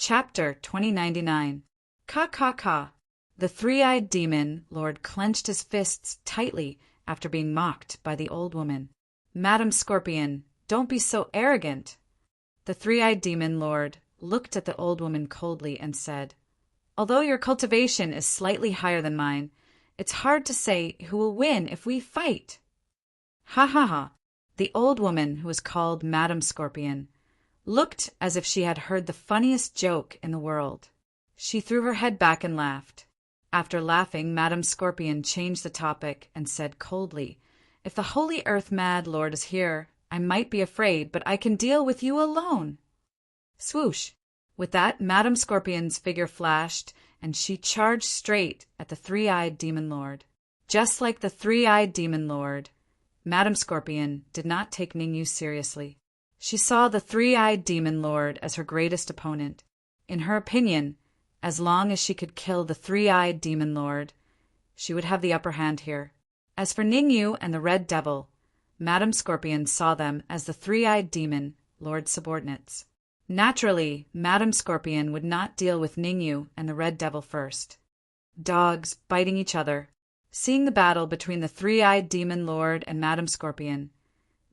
Chapter 2099. Ka ka ka. The three-eyed demon lord clenched his fists tightly after being mocked by the old woman. Madam Scorpion, don't be so arrogant. The three-eyed demon lord looked at the old woman coldly and said, Although your cultivation is slightly higher than mine, it's hard to say who will win if we fight. Ha ha ha. The old woman, who was called Madam Scorpion, looked as if she had heard the funniest joke in the world. She threw her head back and laughed. After laughing, Madam Scorpion changed the topic and said coldly, If the Holy Earth Mad Lord is here, I might be afraid, but I can deal with you alone. Swoosh! With that, Madam Scorpion's figure flashed, and she charged straight at the three-eyed demon lord. Just like the three-eyed demon lord, Madam Scorpion did not take Ningyu seriously. She saw the three-eyed demon lord as her greatest opponent. In her opinion, as long as she could kill the three-eyed demon lord, she would have the upper hand here. As for Ningyu and the Red Devil, Madam Scorpion saw them as the three-eyed demon lord's subordinates. Naturally, Madam Scorpion would not deal with Ningyu and the Red Devil first. Dogs biting each other. Seeing the battle between the three-eyed demon lord and Madam Scorpion,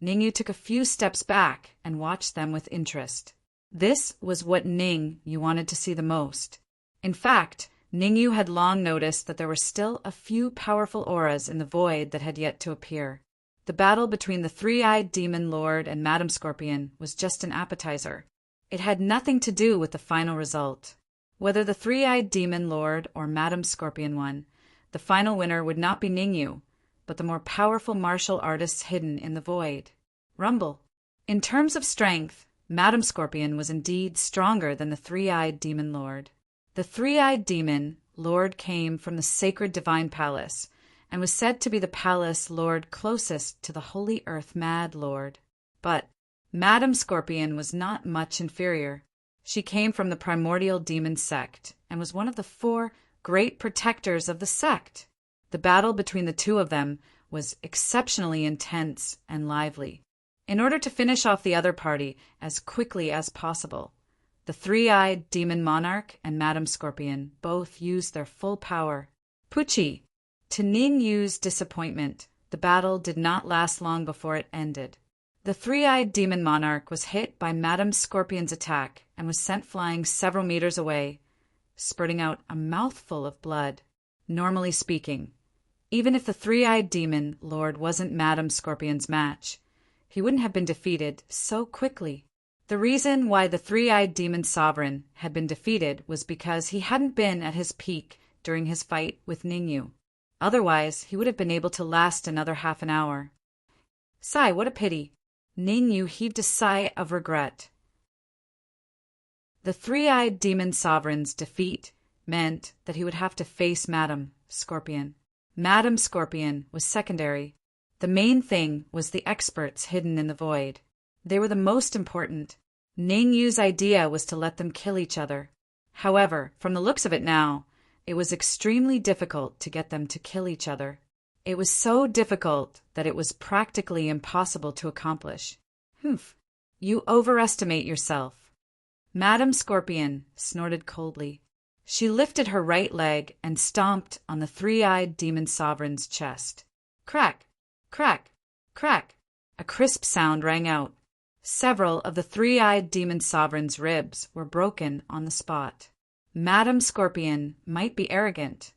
Ningyu took a few steps back and watched them with interest. This was what Ningyu wanted to see the most. In fact, Ningyu had long noticed that there were still a few powerful auras in the void that had yet to appear. The battle between the three-eyed demon lord and Madam Scorpion was just an appetizer. It had nothing to do with the final result. Whether the three-eyed demon lord or Madam Scorpion won, the final winner would not be Ningyu, but the more powerful martial artists hidden in the void. Rumble. In terms of strength, Madam Scorpion was indeed stronger than the three-eyed demon lord. The three-eyed demon lord came from the sacred divine palace and was said to be the palace lord closest to the Holy Earth Mad Lord. But Madam Scorpion was not much inferior. She came from the primordial demon sect and was one of the 4 great protectors of the sect. The battle between the two of them was exceptionally intense and lively. In order to finish off the other party as quickly as possible, the three-eyed demon monarch and Madam Scorpion both used their full power. Pucci! To Ningyu's disappointment, the battle did not last long before it ended. The three-eyed demon monarch was hit by Madam Scorpion's attack and was sent flying several meters away, spurting out a mouthful of blood. Normally speaking, even if the three-eyed demon lord wasn't Madam Scorpion's match, he wouldn't have been defeated so quickly. The reason why the three-eyed demon sovereign had been defeated was because he hadn't been at his peak during his fight with Ningyu. Otherwise, he would have been able to last another half an hour. Sigh, what a pity. Ningyu heaved a sigh of regret. The three-eyed demon sovereign's defeat meant that he would have to face Madam Scorpion. Madam Scorpion was secondary. The main thing was the experts hidden in the void. They were the most important. Ningyu's idea was to let them kill each other. However, from the looks of it now, it was extremely difficult to get them to kill each other. It was so difficult that it was practically impossible to accomplish. Humph! You overestimate yourself. Madam Scorpion snorted coldly. She lifted her right leg and stomped on the three-eyed demon sovereign's chest. Crack! Crack! Crack! A crisp sound rang out. Several of the three-eyed demon sovereign's ribs were broken on the spot. Madam Scorpion might be arrogant,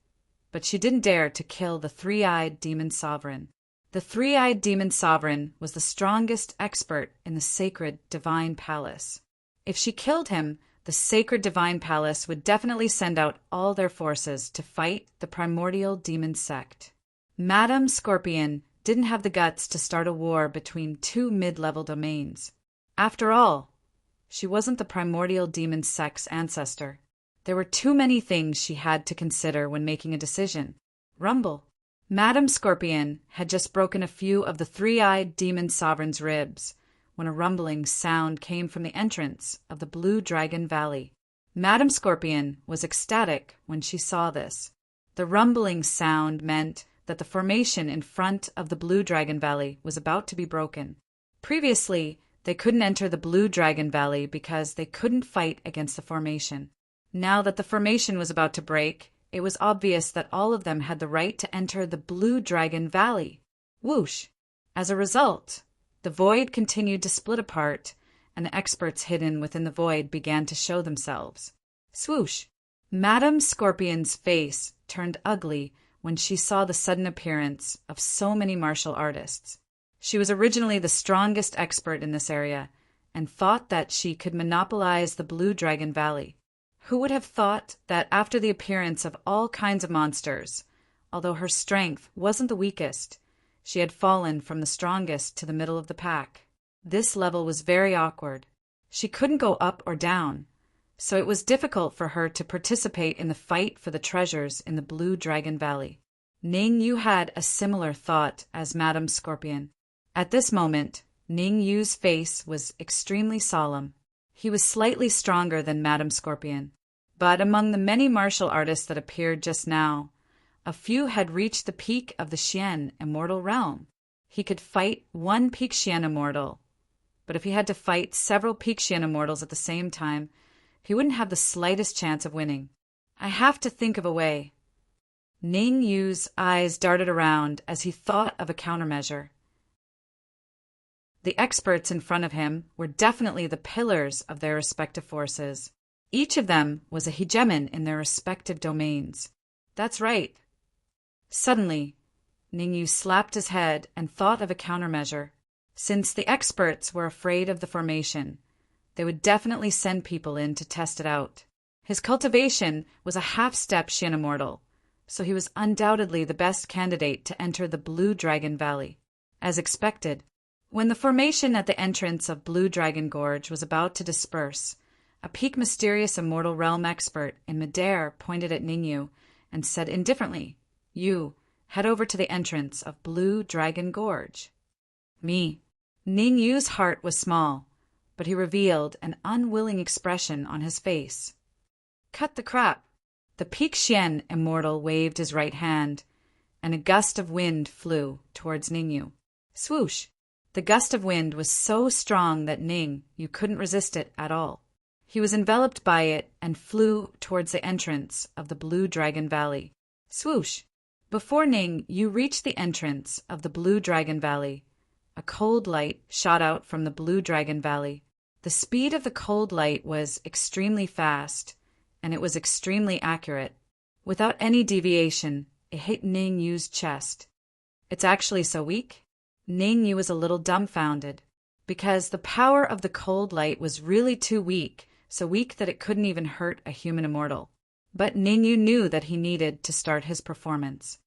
but she didn't dare to kill the three-eyed demon sovereign. The three-eyed demon sovereign was the strongest expert in the sacred divine palace. If she killed him, the sacred divine palace would definitely send out all their forces to fight the primordial demon sect. Madam Scorpion didn't have the guts to start a war between 2 mid-level domains. After all, she wasn't the primordial demon sect's ancestor. There were too many things she had to consider when making a decision. Rumble. Madam Scorpion had just broken a few of the three-eyed demon sovereign's ribs when a rumbling sound came from the entrance of the Blue Dragon Valley. Madam Scorpion was ecstatic when she saw this. The rumbling sound meant that the formation in front of the Blue Dragon Valley was about to be broken. Previously, They couldn't enter the Blue Dragon Valley because they couldn't fight against the formation. Now that the formation was about to break, it was obvious that all of them had the right to enter the Blue Dragon Valley. Whoosh! As a result, the void continued to split apart, and the experts hidden within the void began to show themselves. Swoosh! Madame Scorpion's face turned ugly when she saw the sudden appearance of so many martial artists. She was originally the strongest expert in this area, and thought that she could monopolize the Blue Dragon Valley. Who would have thought that after the appearance of all kinds of monsters, although her strength wasn't the weakest, she had fallen from the strongest to the middle of the pack? This level was very awkward. She couldn't go up or down, so it was difficult for her to participate in the fight for the treasures in the Blue Dragon Valley. Ning Yu had a similar thought as Madame Scorpion. At this moment, Ning Yu's face was extremely solemn. He was slightly stronger than Madame Scorpion, but among the many martial artists that appeared just now, a few had reached the peak of the Xian immortal realm. He could fight one peak Xian immortal, but if he had to fight several peak Xian immortals at the same time, he wouldn't have the slightest chance of winning. I have to think of a way. Ning Yu's eyes darted around as he thought of a countermeasure. The experts in front of him were definitely the pillars of their respective forces. Each of them was a hegemon in their respective domains. That's right. Suddenly, Ning Yu slapped his head and thought of a countermeasure. Since the experts were afraid of the formation, they would definitely send people in to test it out. His cultivation was a half-step Xian immortal, so he was undoubtedly the best candidate to enter the Blue Dragon Valley. As expected, when the formation at the entrance of Blue Dragon Gorge was about to disperse, a peak mysterious immortal realm expert in midair pointed at Ning Yu and said indifferently, "You, head over to the entrance of Blue Dragon Gorge." Me. Ning Yu's heart was small, but he revealed an unwilling expression on his face. Cut the crap. The peak Xian immortal waved his right hand, and a gust of wind flew towards Ning Yu. Swoosh! The gust of wind was so strong that Ning Yu couldn't resist it at all. He was enveloped by it and flew towards the entrance of the Blue Dragon Valley. Swoosh! Before Ning Yu reached the entrance of the Blue Dragon Valley, a cold light shot out from the Blue Dragon Valley. The speed of the cold light was extremely fast, and it was extremely accurate. Without any deviation, it hit Ning Yu's chest. It's actually so weak? Ning Yu was a little dumbfounded, because the power of the cold light was really too weak, so weak that it couldn't even hurt a human immortal. But Ning Yu knew that he needed to start his performance.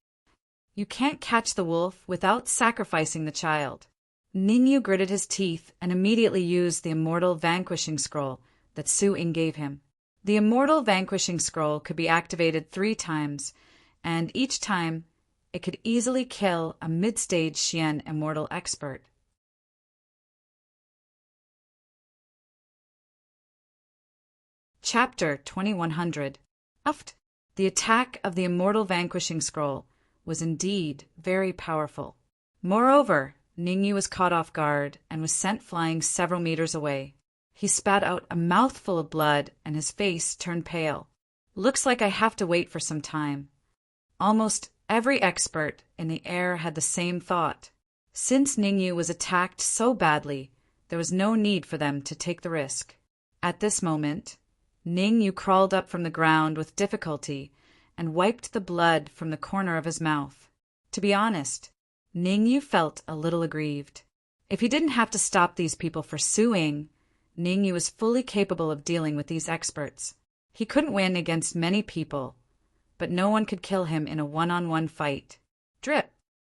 You can't catch the wolf without sacrificing the child. Ning Yu gritted his teeth and immediately used the Immortal Vanquishing Scroll that Su Ying gave him. The Immortal Vanquishing Scroll could be activated 3 times, and each time it could easily kill a mid-stage Xian immortal expert. Chapter 2100. Uft. The attack of the Immortal Vanquishing Scroll was indeed very powerful. Moreover, Ning Yu was caught off guard and was sent flying several meters away. He spat out a mouthful of blood and his face turned pale. Looks like I have to wait for some time. Almost every expert in the air had the same thought. Since Ning Yu was attacked so badly, there was no need for them to take the risk. At this moment, Ning Yu crawled up from the ground with difficulty and wiped the blood from the corner of his mouth. To be honest, Ning Yu felt a little aggrieved. If he didn't have to stop these people for suing, Ning Yu was fully capable of dealing with these experts. He couldn't win against many people, but no one could kill him in a one-on-one fight. Drip,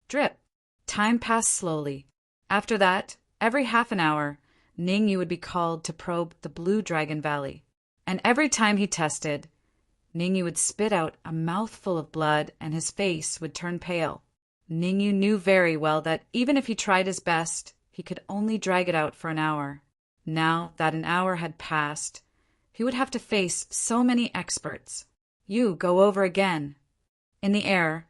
drip. Time passed slowly. After that, every half an hour, Ning Yu would be called to probe the Blue Dragon Valley. And every time he tested, Ning Yu would spit out a mouthful of blood and his face would turn pale. Ning Yu knew very well that even if he tried his best, he could only drag it out for an hour. Now that an hour had passed, he would have to face so many experts. You go over again. In the air,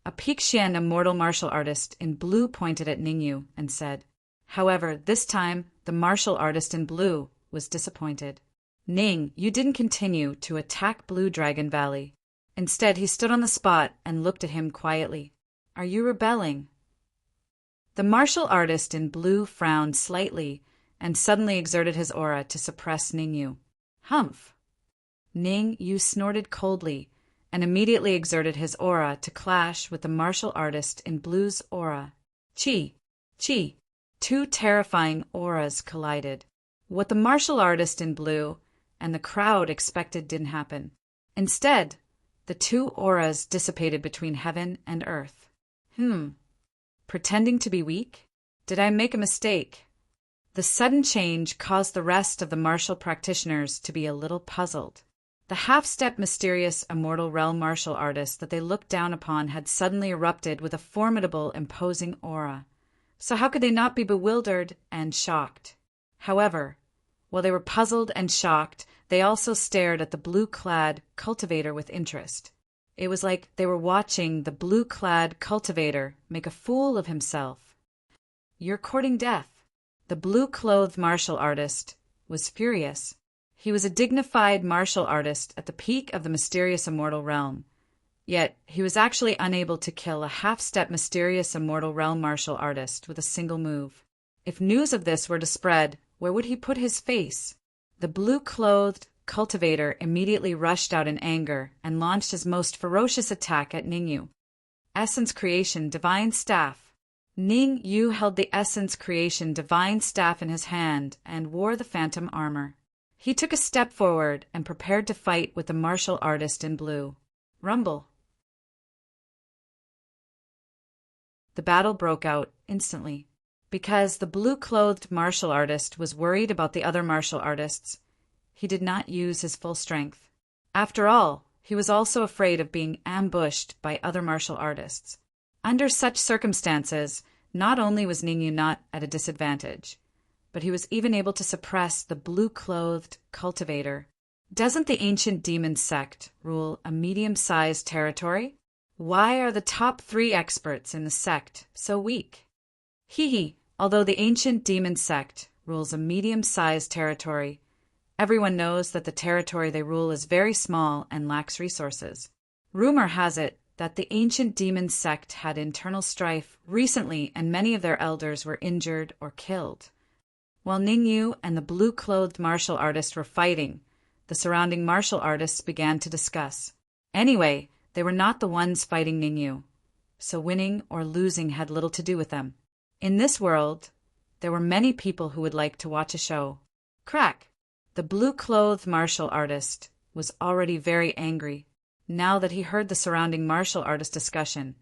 a peak Xian immortal martial artist in blue pointed at Ning Yu and said, "However, this time the the martial artist in blue, was disappointed. Ning, you didn't continue to attack Blue Dragon Valley. Instead, he stood on the spot and looked at him quietly. Are you rebelling? The martial artist in blue frowned slightly and suddenly exerted his aura to suppress Ningyu. Humph! Ningyu snorted coldly and immediately exerted his aura to clash with the martial artist in blue's aura. Chi! Chi! Two terrifying auras collided. What the martial artist in blue and the crowd expected didn't happen. Instead, the two auras dissipated between heaven and earth. Pretending to be weak? Did I make a mistake? The sudden change caused the rest of the martial practitioners to be a little puzzled. The half-step mysterious immortal realm martial artist that they looked down upon had suddenly erupted with a formidable, imposing aura. So how could they not be bewildered and shocked? However, while they were puzzled and shocked, they also stared at the blue-clad cultivator with interest. It was like they were watching the blue-clad cultivator make a fool of himself. You're courting death. The blue-clothed martial artist was furious. He was a dignified martial artist at the peak of the mysterious immortal realm. Yet, he was actually unable to kill a half-step mysterious immortal realm martial artist with a single move. If news of this were to spread, where would he put his face? The blue-clothed cultivator immediately rushed out in anger and launched his most ferocious attack at Ningyu. Essence Creation Divine Staff. Ningyu held the Essence Creation Divine Staff in his hand and wore the phantom armor. He took a step forward and prepared to fight with the martial artist in blue. Rumble. The battle broke out instantly. Because the blue-clothed martial artist was worried about the other martial artists, he did not use his full strength. After all, he was also afraid of being ambushed by other martial artists. Under such circumstances, not only was Ningyu not at a disadvantage, but he was even able to suppress the blue-clothed cultivator. Doesn't the ancient demon sect rule a medium-sized territory? Why are the top 3 experts in the sect so weak? Although the ancient demon sect rules a medium-sized territory, everyone knows that the territory they rule is very small and lacks resources. Rumor has it that the ancient demon sect had internal strife recently and many of their elders were injured or killed. While Ningyu and the blue-clothed martial artist were fighting, the surrounding martial artists began to discuss. Anyway, they were not the ones fighting Ningyu, so winning or losing had little to do with them. In this world, there were many people who would like to watch a show. Crack! The blue-clothed martial artist was already very angry, now that he heard the surrounding martial artist discussion.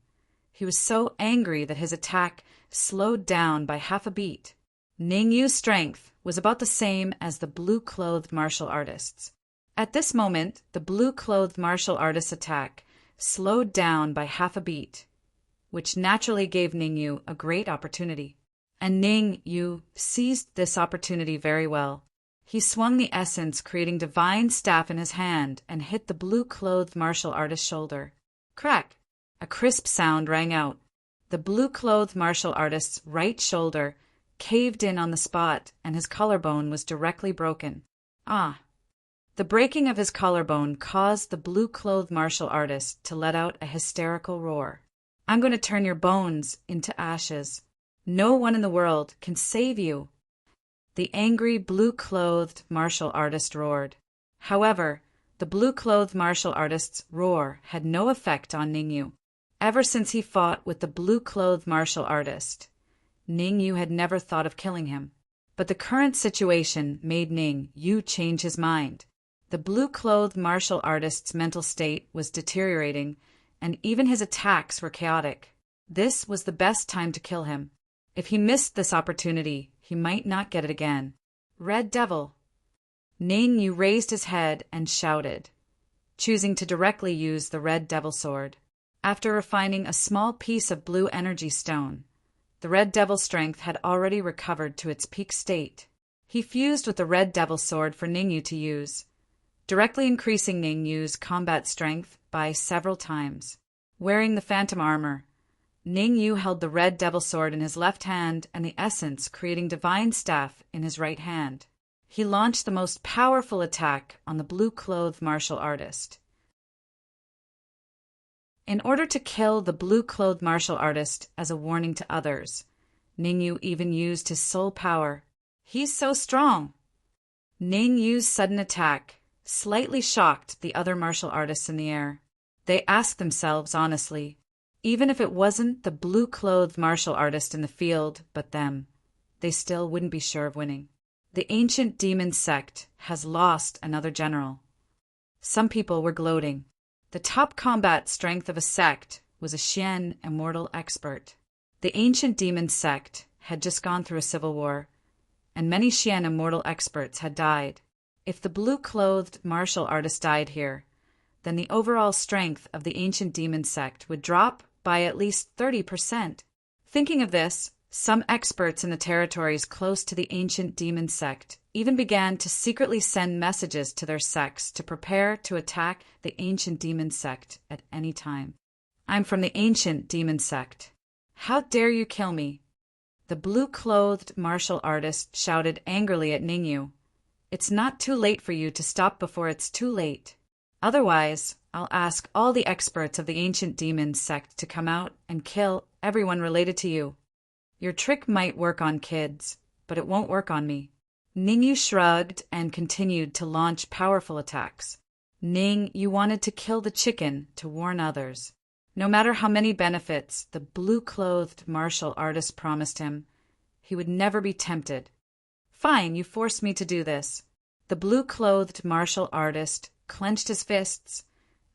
He was so angry that his attack slowed down by half a beat. Ningyu's strength was about the same as the blue-clothed martial artist's. At this moment, the blue-clothed martial artist's attack slowed down by half a beat, which naturally gave Ningyu a great opportunity. And Ningyu seized this opportunity very well. He swung the essence, creating divine staff in his hand, and hit the blue-clothed martial artist's shoulder. Crack! A crisp sound rang out. The blue-clothed martial artist's right shoulder caved in on the spot, and his collarbone was directly broken. Ah! The breaking of his collarbone caused the blue-clothed martial artist to let out a hysterical roar. I'm going to turn your bones into ashes. No one in the world can save you. The angry blue-clothed martial artist roared. However, the blue-clothed martial artist's roar had no effect on Ningyu. Ever since he fought with the blue-clothed martial artist, Ningyu had never thought of killing him. But the current situation made Ningyu change his mind. The blue-clothed martial artist's mental state was deteriorating, and even his attacks were chaotic. This was the best time to kill him. If he missed this opportunity, he might not get it again. Red Devil! Ningyu raised his head and shouted, choosing to directly use the Red Devil sword. After refining a small piece of blue energy stone, the Red Devil strength had already recovered to its peak state. He fused with the Red Devil sword for Ningyu to use, directly increasing Ningyu's combat strength by several times. Wearing the phantom armor, Ning Yu held the red devil sword in his left hand and the essence creating divine staff in his right hand. He launched the most powerful attack on the blue-clothed martial artist. In order to kill the blue-clothed martial artist as a warning to others, Ning Yu even used his soul power. He's so strong! Ning Yu's sudden attack slightly shocked the other martial artists in the air. They asked themselves honestly, even if it wasn't the blue-clothed martial artist in the field but them, they still wouldn't be sure of winning. The ancient demon sect has lost another general. Some people were gloating. The top combat strength of a sect was a Xian immortal expert. The ancient demon sect had just gone through a civil war, and many Xian immortal experts had died. If the blue-clothed martial artist died here, then the overall strength of the ancient demon sect would drop by at least 30%. Thinking of this, some experts in the territories close to the ancient demon sect even began to secretly send messages to their sects to prepare to attack the ancient demon sect at any time. I'm from the ancient demon sect. How dare you kill me? The blue-clothed martial artist shouted angrily at Ning Yu. It's not too late for you to stop before it's too late. Otherwise, I'll ask all the experts of the ancient demon sect to come out and kill everyone related to you. Your trick might work on kids, but it won't work on me. Ning Yu shrugged and continued to launch powerful attacks. Ning Yu wanted to kill the chicken to warn others. No matter how many benefits the blue-clothed martial artist promised him, he would never be tempted. Fine, you forced me to do this. The blue-clothed martial artist clenched his fists,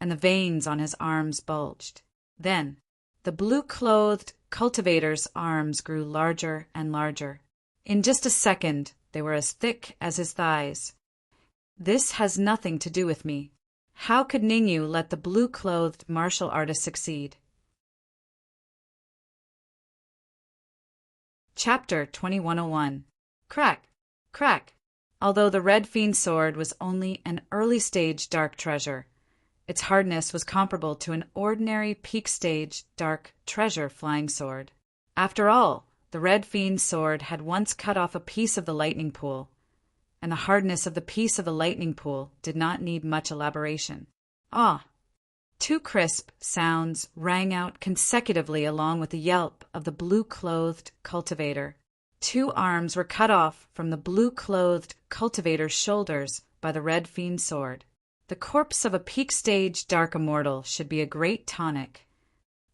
and the veins on his arms bulged. Then, the blue-clothed cultivator's arms grew larger and larger. In just a second, they were as thick as his thighs. This has nothing to do with me. How could Ning Yu let the blue-clothed martial artist succeed? Chapter 2101. Crack! Crack! Although the red fiend sword was only an early-stage dark treasure, its hardness was comparable to an ordinary peak-stage dark treasure flying sword. After all, the red fiend sword had once cut off a piece of the lightning pool, and the hardness of the piece of the lightning pool did not need much elaboration. Ah! Two crisp sounds rang out consecutively along with the yelp of the blue-clothed cultivator. 2 arms were cut off from the blue-clothed cultivator's shoulders by the red fiend sword. The corpse of a peak-stage dark immortal should be a great tonic.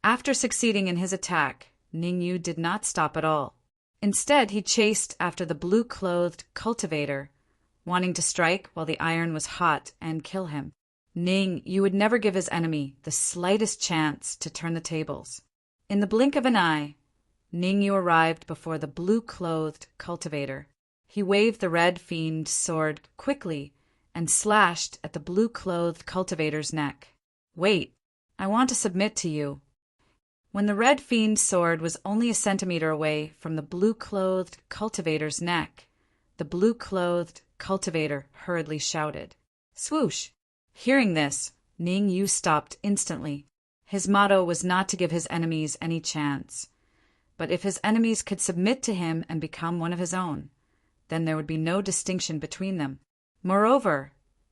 After succeeding in his attack, Ning Yu did not stop at all. Instead, he chased after the blue-clothed cultivator, wanting to strike while the iron was hot and kill him. Ning Yu would never give his enemy the slightest chance to turn the tables. In the blink of an eye, Ning Yu arrived before the blue-clothed cultivator. He waved the red fiend sword quickly and slashed at the blue-clothed cultivator's neck. Wait, I want to submit to you. When the red fiend sword was only a centimeter away from the blue-clothed cultivator's neck, the blue-clothed cultivator hurriedly shouted. Swoosh! Hearing this, Ning Yu stopped instantly. His motto was not to give his enemies any chance, but if his enemies could submit to him and become one of his own, then there would be no distinction between them. Moreover,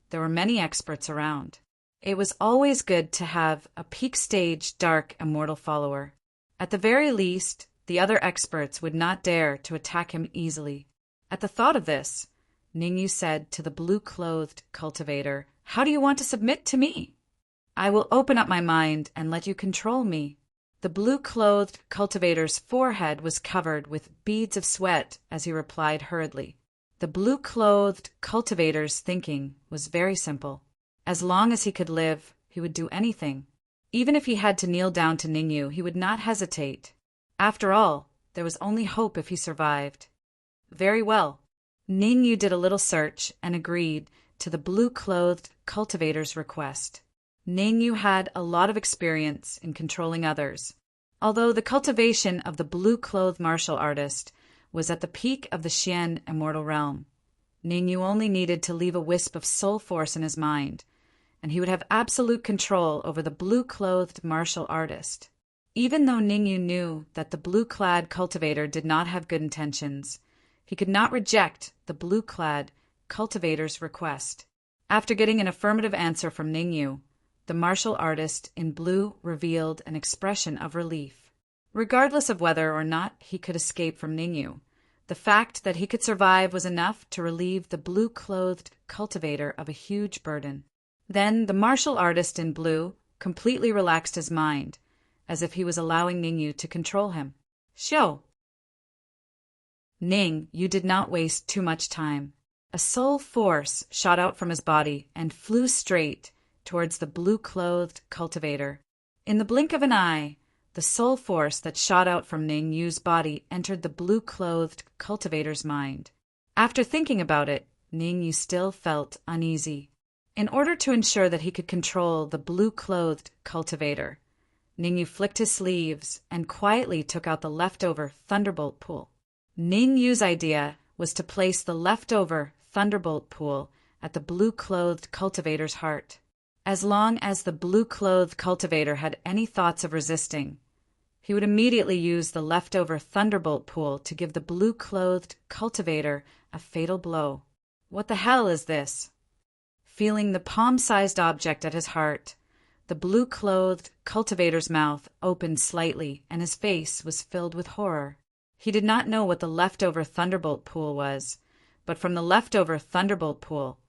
there were many experts around. It was always good to have a peak-stage dark immortal follower. At the very least, the other experts would not dare to attack him easily. At the thought of this, Ning Yu said to the blue-clothed cultivator, How do you want to submit to me? I will open up my mind and let you control me. The blue-clothed cultivator's forehead was covered with beads of sweat as he replied hurriedly. The blue-clothed cultivator's thinking was very simple. As long as he could live, he would do anything. Even if he had to kneel down to Ning Yu, he would not hesitate. After all, there was only hope if he survived. Very well. Ning Yu did a little search and agreed to the blue-clothed cultivator's request. Ning Yu had a lot of experience in controlling others. Although the cultivation of the blue-clothed martial artist was at the peak of the Xian immortal realm, Ning Yu only needed to leave a wisp of soul force in his mind, and he would have absolute control over the blue-clothed martial artist. Even though Ningyu knew that the blue-clad cultivator did not have good intentions, he could not reject the blue-clad cultivator's request. After getting an affirmative answer from Ningyu, the martial artist in blue revealed an expression of relief. Regardless of whether or not he could escape from Ningyu, the fact that he could survive was enough to relieve the blue-clothed cultivator of a huge burden. Then the martial artist in blue completely relaxed his mind, as if he was allowing Ningyu to control him. Xiao! Ningyu did not waste too much time. A soul force shot out from his body and flew straight towards the blue-clothed cultivator. In the blink of an eye, the soul force that shot out from Ningyu's body entered the blue-clothed cultivator's mind. After thinking about it, Ningyu still felt uneasy. In order to ensure that he could control the blue-clothed cultivator, Ningyu flicked his sleeves and quietly took out the leftover thunderbolt pool. Ningyu's idea was to place the leftover thunderbolt pool at the blue-clothed cultivator's heart. As long as the blue-clothed cultivator had any thoughts of resisting, he would immediately use the leftover thunderbolt pool to give the blue-clothed cultivator a fatal blow. What the hell is this? Feeling the palm-sized object at his heart, the blue-clothed cultivator's mouth opened slightly and his face was filled with horror. He did not know what the leftover thunderbolt pool was, but from the leftover thunderbolt pool,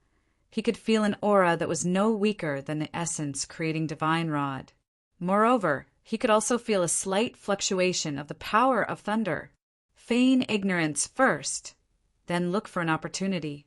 he could feel an aura that was no weaker than the essence creating divine rod. Moreover, he could also feel a slight fluctuation of the power of thunder. Feign ignorance first, then look for an opportunity.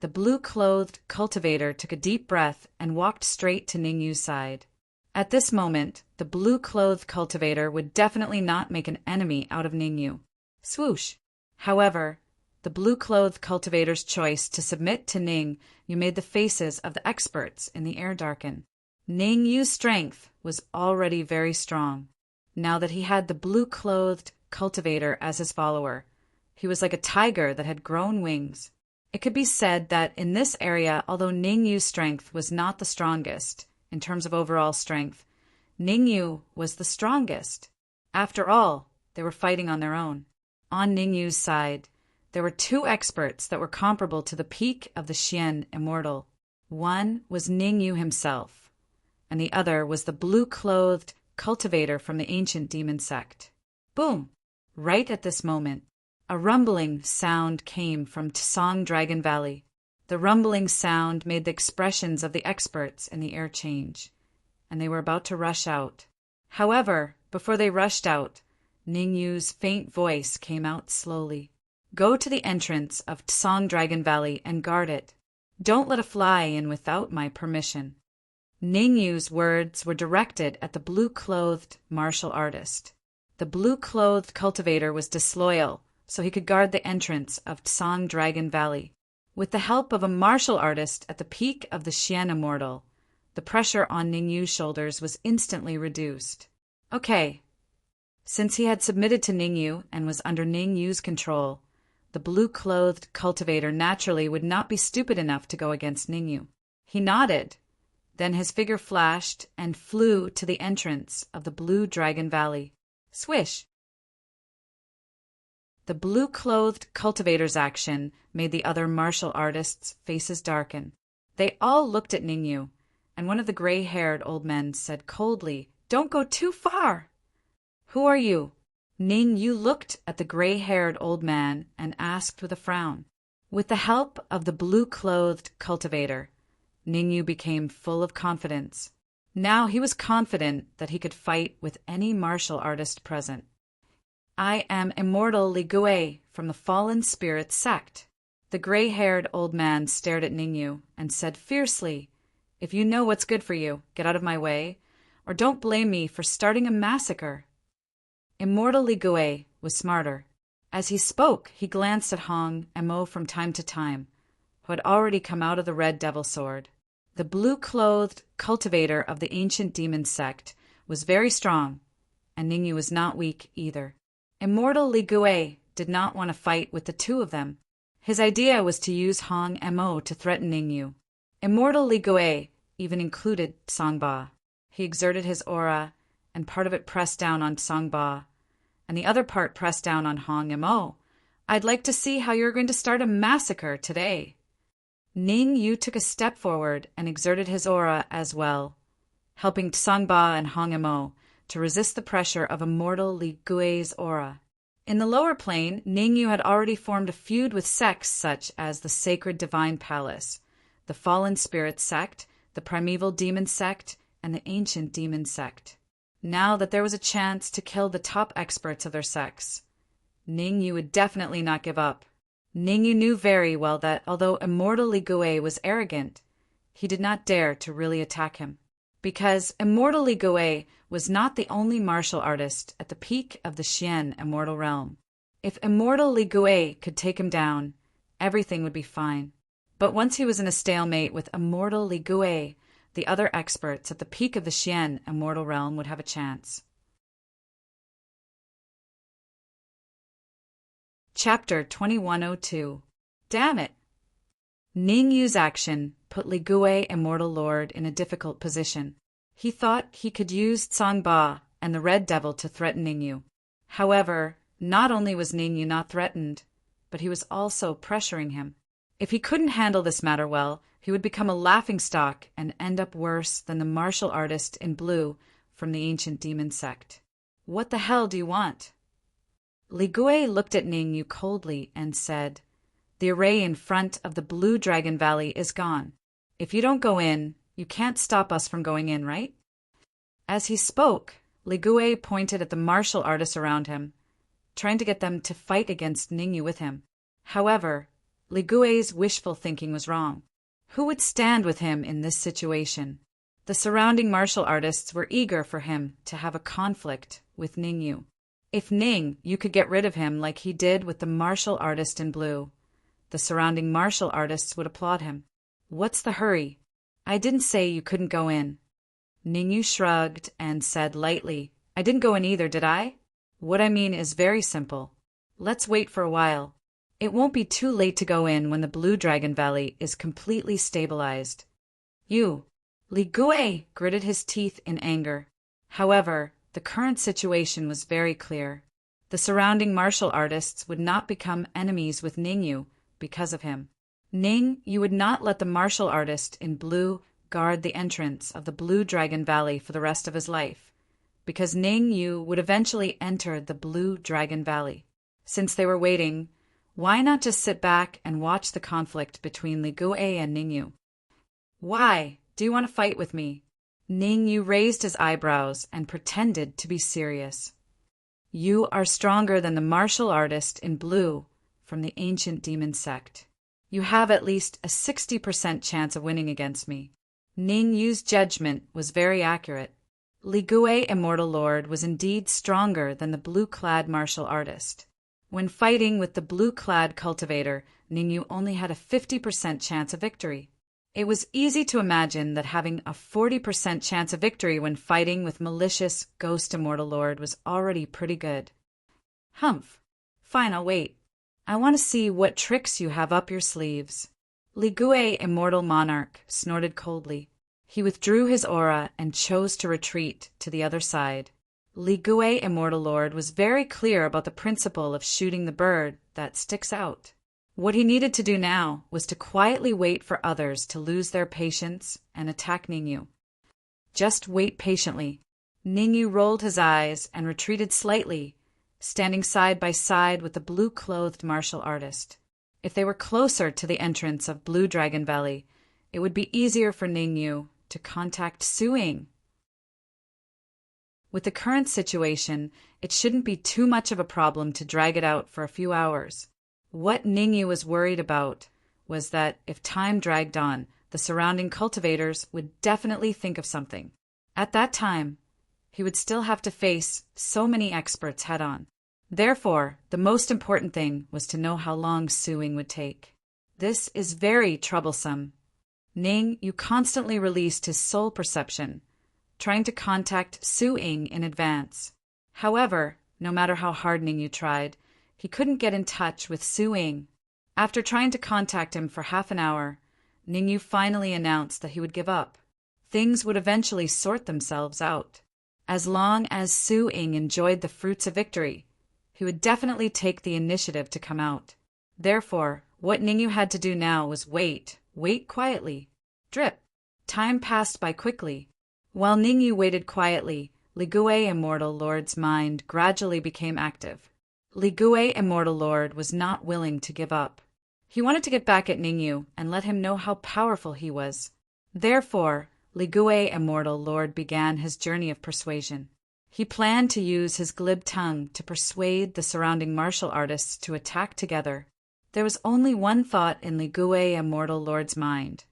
The blue-clothed cultivator took a deep breath and walked straight to Ningyu's side. At this moment, the blue-clothed cultivator would definitely not make an enemy out of Ningyu. Swoosh! However, the blue-clothed cultivator's choice to submit to Ningyu made the faces of the experts in the air darken. Ningyu's strength was already very strong. Now that he had the blue-clothed cultivator as his follower, he was like a tiger that had grown wings. It could be said that in this area, although Ningyu's strength was not the strongest, in terms of overall strength, Ningyu was the strongest. After all, they were fighting on their own. On Ningyu's side, there were two experts that were comparable to the peak of the Xian Immortal. One was Ningyu himself, and the other was the blue-clothed cultivator from the ancient demon sect. Boom! Right at this moment, a rumbling sound came from Tsang Dragon Valley. The rumbling sound made the expressions of the experts in the air change, and they were about to rush out. However, before they rushed out, Ningyu's faint voice came out slowly. Go to the entrance of Tsang Dragon Valley and guard it. Don't let a fly in without my permission. Ningyu's words were directed at the blue-clothed martial artist. The blue-clothed cultivator was disloyal, so he could guard the entrance of Tsang Dragon Valley. With the help of a martial artist at the peak of the Xian Immortal, the pressure on Ningyu's shoulders was instantly reduced. Okay. Since he had submitted to Ningyu and was under Ningyu's control, the blue-clothed cultivator naturally would not be stupid enough to go against Ningyu. He nodded. Then his figure flashed and flew to the entrance of the Blue Dragon Valley. Swish! The blue-clothed cultivator's action made the other martial artists' faces darken. They all looked at Ningyu, and one of the gray-haired old men said coldly, "Don't go too far!" "Who are you?" Ningyu looked at the gray-haired old man and asked with a frown. With the help of the blue-clothed cultivator, Ningyu became full of confidence. Now he was confident that he could fight with any martial artist present. "I am Immortal Ligue from the Fallen Spirit sect." The gray-haired old man stared at Ningyu and said fiercely, "If you know what's good for you, get out of my way, or don't blame me for starting a massacre." Immortal Ligue was smarter. As he spoke, he glanced at Hong and Mo from time to time, who had already come out of the Red Devil Sword. The blue-clothed cultivator of the ancient demon sect was very strong, and Ningyu was not weak either. Immortal Ligue did not want to fight with the two of them. His idea was to use Hong and Mo to threaten Ningyu. Immortal Ligue even included Sangba. He exerted his aura and part of it pressed down on Sangba, and the other part pressed down on Hong Mo. I'd like to see how you're going to start a massacre today. Ning Yu took a step forward and exerted his aura as well, helping Sangba and Hong Mo to resist the pressure of immortal Li Gui's aura. In the lower plane, Ning Yu had already formed a feud with sects such as the Sacred Divine Palace, the Fallen Spirit Sect, the Primeval Demon Sect, and the Ancient Demon Sect. Now that there was a chance to kill the top experts of their sects, Ning Yu would definitely not give up. Ning Yu knew very well that although Immortal Li Gui was arrogant, he did not dare to really attack him, because Immortal Li Gui was not the only martial artist at the peak of the Xian immortal realm. If Immortal Li Gui could take him down, everything would be fine. But once he was in a stalemate with Immortal Li Gui, the other experts at the peak of the Xian immortal realm would have a chance. Chapter 2102. Damn it! Ning Yu's action put Li Gui, Immortal Lord, in a difficult position. He thought he could use Sangba and the Red Devil to threaten Ning Yu. However, not only was Ning Yu not threatened, but he was also pressuring him. If he couldn't handle this matter well, he would become a laughingstock and end up worse than the martial artist in blue from the Ancient Demon Sect. What the hell do you want? Li Gui looked at Ning Yu coldly and said, "The array in front of the Blue Dragon Valley is gone. If you don't go in, you can't stop us from going in, right?" As he spoke, Li Gui pointed at the martial artists around him, trying to get them to fight against Ning Yu with him. However, Li Gui's wishful thinking was wrong. Who would stand with him in this situation? The surrounding martial artists were eager for him to have a conflict with Ning Yu. If Ning Yu could get rid of him like he did with the martial artist in blue, the surrounding martial artists would applaud him. What's the hurry? I didn't say you couldn't go in. Ning Yu shrugged and said lightly, I didn't go in either, did I? What I mean is very simple. Let's wait for a while. It won't be too late to go in when the Blue Dragon Valley is completely stabilized. You, Li Gui, gritted his teeth in anger. However, the current situation was very clear. The surrounding martial artists would not become enemies with Ning Yu because of him. Ning Yu would not let the martial artist in blue guard the entrance of the Blue Dragon Valley for the rest of his life, because Ning Yu would eventually enter the Blue Dragon Valley. Since they were waiting, why not just sit back and watch the conflict between Li Gui and Ning Yu? Why? Do you want to fight with me? Ning Yu raised his eyebrows and pretended to be serious. You are stronger than the martial artist in blue from the Ancient Demon Sect. You have at least a 60% chance of winning against me. Ning Yu's judgment was very accurate. Li Gui, Immortal Lord, was indeed stronger than the blue-clad martial artist. When fighting with the blue-clad cultivator, Ning Yu only had a 50% chance of victory. It was easy to imagine that having a 40% chance of victory when fighting with malicious Ghost Immortal Lord was already pretty good. Humph. Fine, I'll wait. I want to see what tricks you have up your sleeves. Li Gui, Immortal Monarch, snorted coldly. He withdrew his aura and chose to retreat to the other side. Li Gui, Immortal Lord, was very clear about the principle of shooting the bird that sticks out. What he needed to do now was to quietly wait for others to lose their patience and attack Ning Yu. Just wait patiently. Ning Yu rolled his eyes and retreated slightly, standing side by side with the blue-clothed martial artist. If they were closer to the entrance of Blue Dragon Valley, it would be easier for Ning Yu to contact Su Ying. With the current situation, it shouldn't be too much of a problem to drag it out for a few hours. What Ning Yu was worried about was that if time dragged on, the surrounding cultivators would definitely think of something. At that time, he would still have to face so many experts head-on. Therefore, the most important thing was to know how long Su Ying would take. This is very troublesome. Ning Yu constantly released his soul perception, trying to contact Su Ying in advance. However, no matter how hard Ning Yu tried, he couldn't get in touch with Su Ying. After trying to contact him for half an hour, Ning Yu finally announced that he would give up. Things would eventually sort themselves out. As long as Su Ying enjoyed the fruits of victory, he would definitely take the initiative to come out. Therefore, what Ningyu had to do now was wait quietly. Drip. Time passed by quickly. While Ningyu waited quietly, Ligui Immortal Lord's mind gradually became active. Ligui Immortal Lord was not willing to give up. He wanted to get back at Ningyu and let him know how powerful he was. Therefore, Ligui Immortal Lord began his journey of persuasion. He planned to use his glib tongue to persuade the surrounding martial artists to attack together. There was only one thought in Ligui Immortal Lord's mind,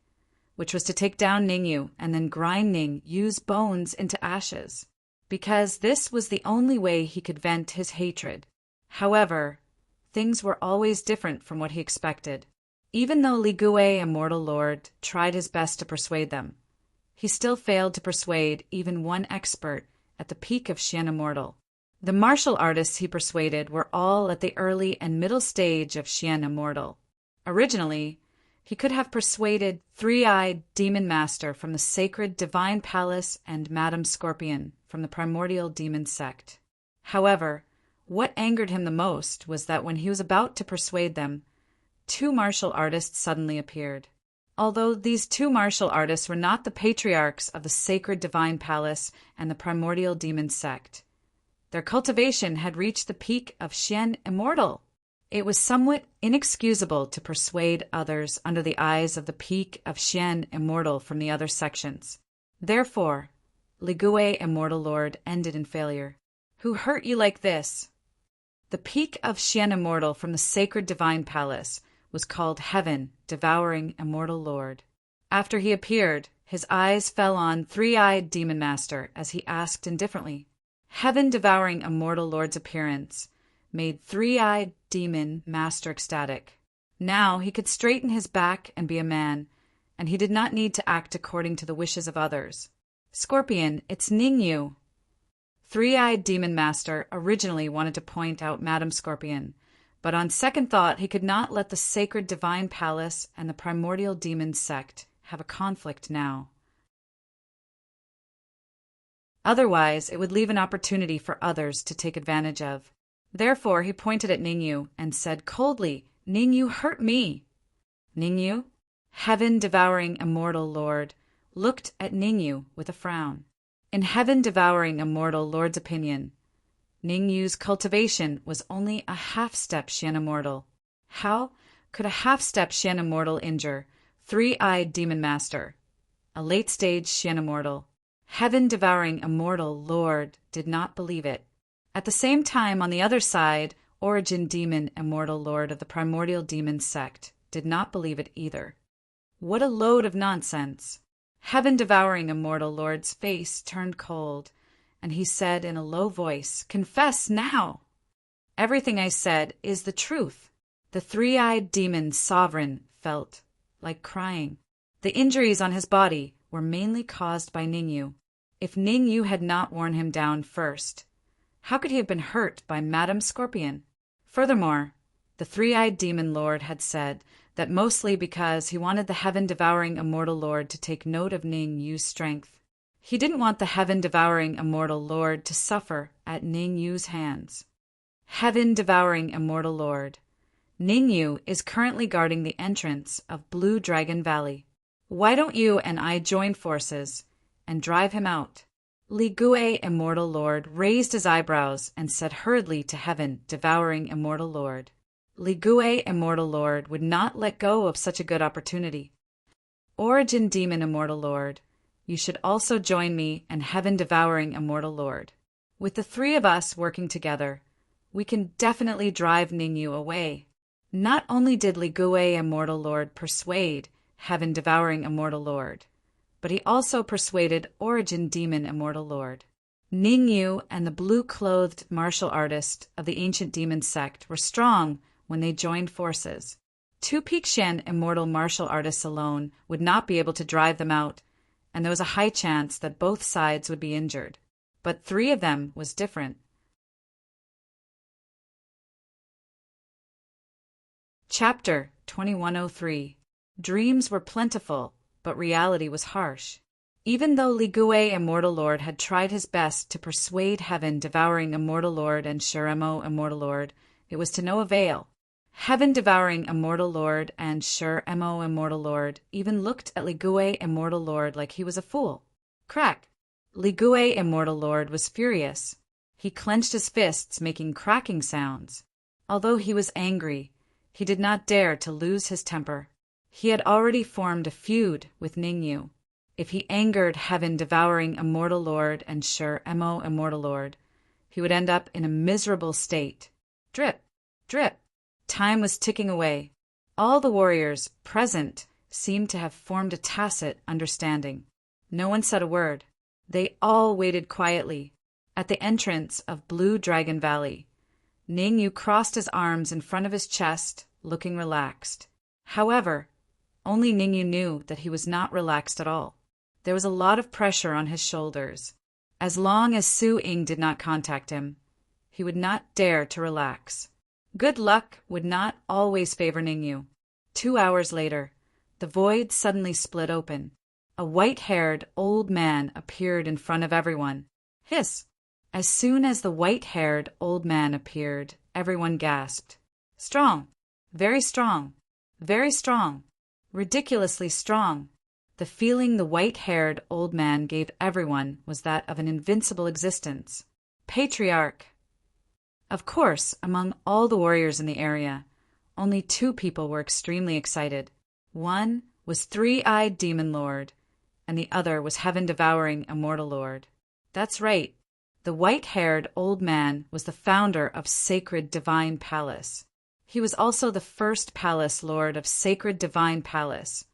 which was to take down Ningyu and then grind Ning Yu's bones into ashes, because this was the only way he could vent his hatred. However, things were always different from what he expected. Even though Ligui Immortal Lord tried his best to persuade them, he still failed to persuade even one expert at the peak of Xian Immortal. The martial artists he persuaded were all at the early and middle stage of Xian Immortal. Originally, he could have persuaded Three-Eyed Demon Master from the Sacred Divine Palace and Madame Scorpion from the Primordial Demon Sect. However, what angered him the most was that when he was about to persuade them, two martial artists suddenly appeared. Although these two martial artists were not the patriarchs of the Sacred Divine Palace and the Primordial Demon Sect, their cultivation had reached the peak of Xian Immortal. It was somewhat inexcusable to persuade others under the eyes of the peak of Xian Immortal from the other sections. Therefore, Ligui Immortal Lord ended in failure. Who hurt you like this? The peak of Xian Immortal from the Sacred Divine Palace was called Heaven Devouring Immortal Lord. After he appeared, his eyes fell on Three-Eyed Demon Master as he asked indifferently. Heaven Devouring Immortal Lord's appearance made Three-Eyed Demon Master ecstatic. Now he could straighten his back and be a man, and he did not need to act according to the wishes of others. Scorpion, it's Ningyu. Three-Eyed Demon Master originally wanted to point out Madame Scorpion, but on second thought he could not let the Sacred Divine Palace and the Primordial Demon Sect have a conflict now. Otherwise, it would leave an opportunity for others to take advantage of. Therefore, he pointed at Ningyu and said coldly, Ningyu hurt me. Ningyu, Heaven Devouring Immortal Lord, looked at Ningyu with a frown. In Heaven Devouring Immortal Lord's opinion, Ningyu's cultivation was only a half-step Xian Immortal. How could a half-step Xian Immortal injure Three-Eyed Demon Master, a late-stage Xian Immortal? Heaven Devouring Immortal Lord did not believe it. At the same time, on the other side, Origin Demon Immortal Lord of the Primordial Demon Sect did not believe it either. What a load of nonsense! Heaven Devouring Immortal Lord's face turned cold, and he said in a low voice, Confess now! Everything I said is the truth. The Three-Eyed Demon Sovereign felt like crying. The injuries on his body were mainly caused by Ningyu. If Ningyu had not worn him down first, how could he have been hurt by Madame Scorpion? Furthermore, the Three-Eyed Demon Lord had said that mostly because he wanted the Heaven-Devouring Immortal Lord to take note of Ningyu's strength. He didn't want the Heaven-Devouring Immortal Lord to suffer at Ningyu's hands. Heaven-Devouring Immortal Lord, Ningyu is currently guarding the entrance of Blue Dragon Valley. Why don't you and I join forces and drive him out? Ligui Immortal Lord raised his eyebrows and said hurriedly to Heaven Devouring Immortal Lord. Ligui Immortal Lord would not let go of such a good opportunity. Origin Demon Immortal Lord, you should also join me and Heaven Devouring Immortal Lord. With the three of us working together, we can definitely drive Ningyu away. Not only did Ligui Immortal Lord persuade Heaven Devouring Immortal Lord, but he also persuaded Origin Demon Immortal Lord. Ningyu and the blue-clothed martial artist of the ancient demon sect were strong when they joined forces. Two Pixian immortal martial artists alone would not be able to drive them out, and there was a high chance that both sides would be injured. But three of them was different. Chapter 2103. Dreams were plentiful, but reality was harsh. Even though Ligue Immortal Lord had tried his best to persuade Heaven Devouring Immortal Lord and Shuremo Immortal Lord, it was to no avail. Heaven Devouring Immortal Lord and Shuremo Immortal Lord even looked at Ligue Immortal Lord like he was a fool. Crack! Ligue Immortal Lord was furious. He clenched his fists, making cracking sounds. Although he was angry, he did not dare to lose his temper. He had already formed a feud with Ningyu. If he angered Heaven Devouring Immortal Lord and Shuremo Immortal Lord, he would end up in a miserable state. Drip, drip. Time was ticking away. All the warriors present seemed to have formed a tacit understanding. No one said a word. They all waited quietly. At the entrance of Blue Dragon Valley, Ningyu crossed his arms in front of his chest, looking relaxed. However, only Ningyu knew that he was not relaxed at all. There was a lot of pressure on his shoulders. As long as Su Ying did not contact him, he would not dare to relax. Good luck would not always favor Ningyu. 2 hours later, the void suddenly split open. A white-haired old man appeared in front of everyone. Hiss! As soon as the white-haired old man appeared, everyone gasped. Strong! Very strong! Very strong! Ridiculously strong! The feeling the white-haired old man gave everyone was that of an invincible existence. Patriarch! Of course, among all the warriors in the area, only 2 people were extremely excited. One was Three-Eyed Demon Lord, and the other was Heaven Devouring Immortal Lord. That's right. The white-haired old man was the founder of Sacred Divine Palace. He was also the first Palace Lord of Sacred Divine Palace,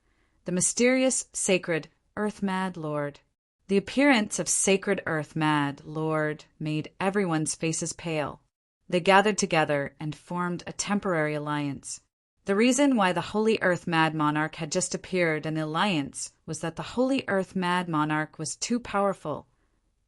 the mysterious Sacred Earth Mad Lord. The appearance of Sacred Earth Mad Lord made everyone's faces pale. They gathered together and formed a temporary alliance. The reason why the Holy Earth Mad Monarch had just appeared in the alliance was that the Holy Earth Mad Monarch was too powerful,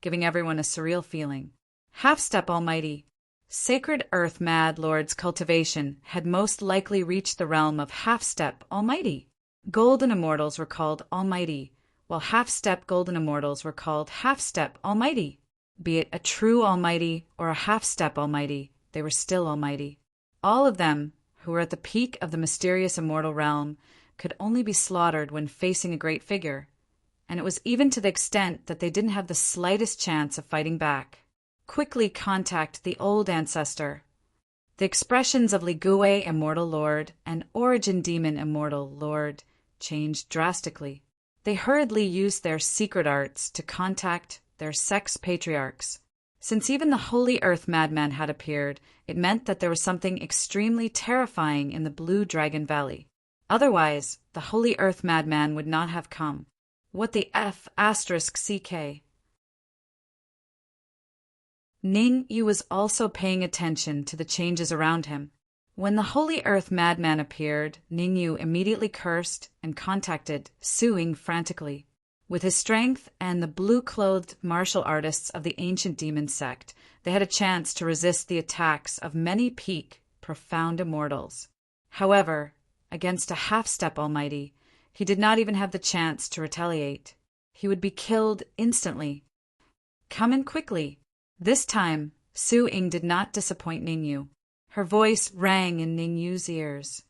giving everyone a surreal feeling. Half-Step Almighty. Sacred Earth Mad Lord's cultivation had most likely reached the realm of Half-Step Almighty. Golden Immortals were called Almighty, while Half-Step Golden Immortals were called Half-Step Almighty. Be it a true Almighty or a Half-Step Almighty, they were still Almighty. All of them, who were at the peak of the mysterious immortal realm, could only be slaughtered when facing a great figure, and it was even to the extent that they didn't have the slightest chance of fighting back. Quickly contact the old ancestor. The expressions of Ligue Immortal Lord and Origin Demon Immortal Lord changed drastically. They hurriedly used their secret arts to contact their sex patriarchs. Since even the Holy Earth Madman had appeared, it meant that there was something extremely terrifying in the Blue Dragon Valley. Otherwise, the Holy Earth Madman would not have come. What the F***CK? Ningyu was also paying attention to the changes around him. When the Holy Earth Madman appeared, Ningyu immediately cursed and contacted Su Ying frantically. With his strength and the blue-clothed martial artists of the ancient demon sect, they had a chance to resist the attacks of many peak, profound immortals. However, against a Half-Step Almighty, he did not even have the chance to retaliate. He would be killed instantly. Come in quickly. This time, Su Ying did not disappoint Ningyu. Her voice rang in Ningyu's ears.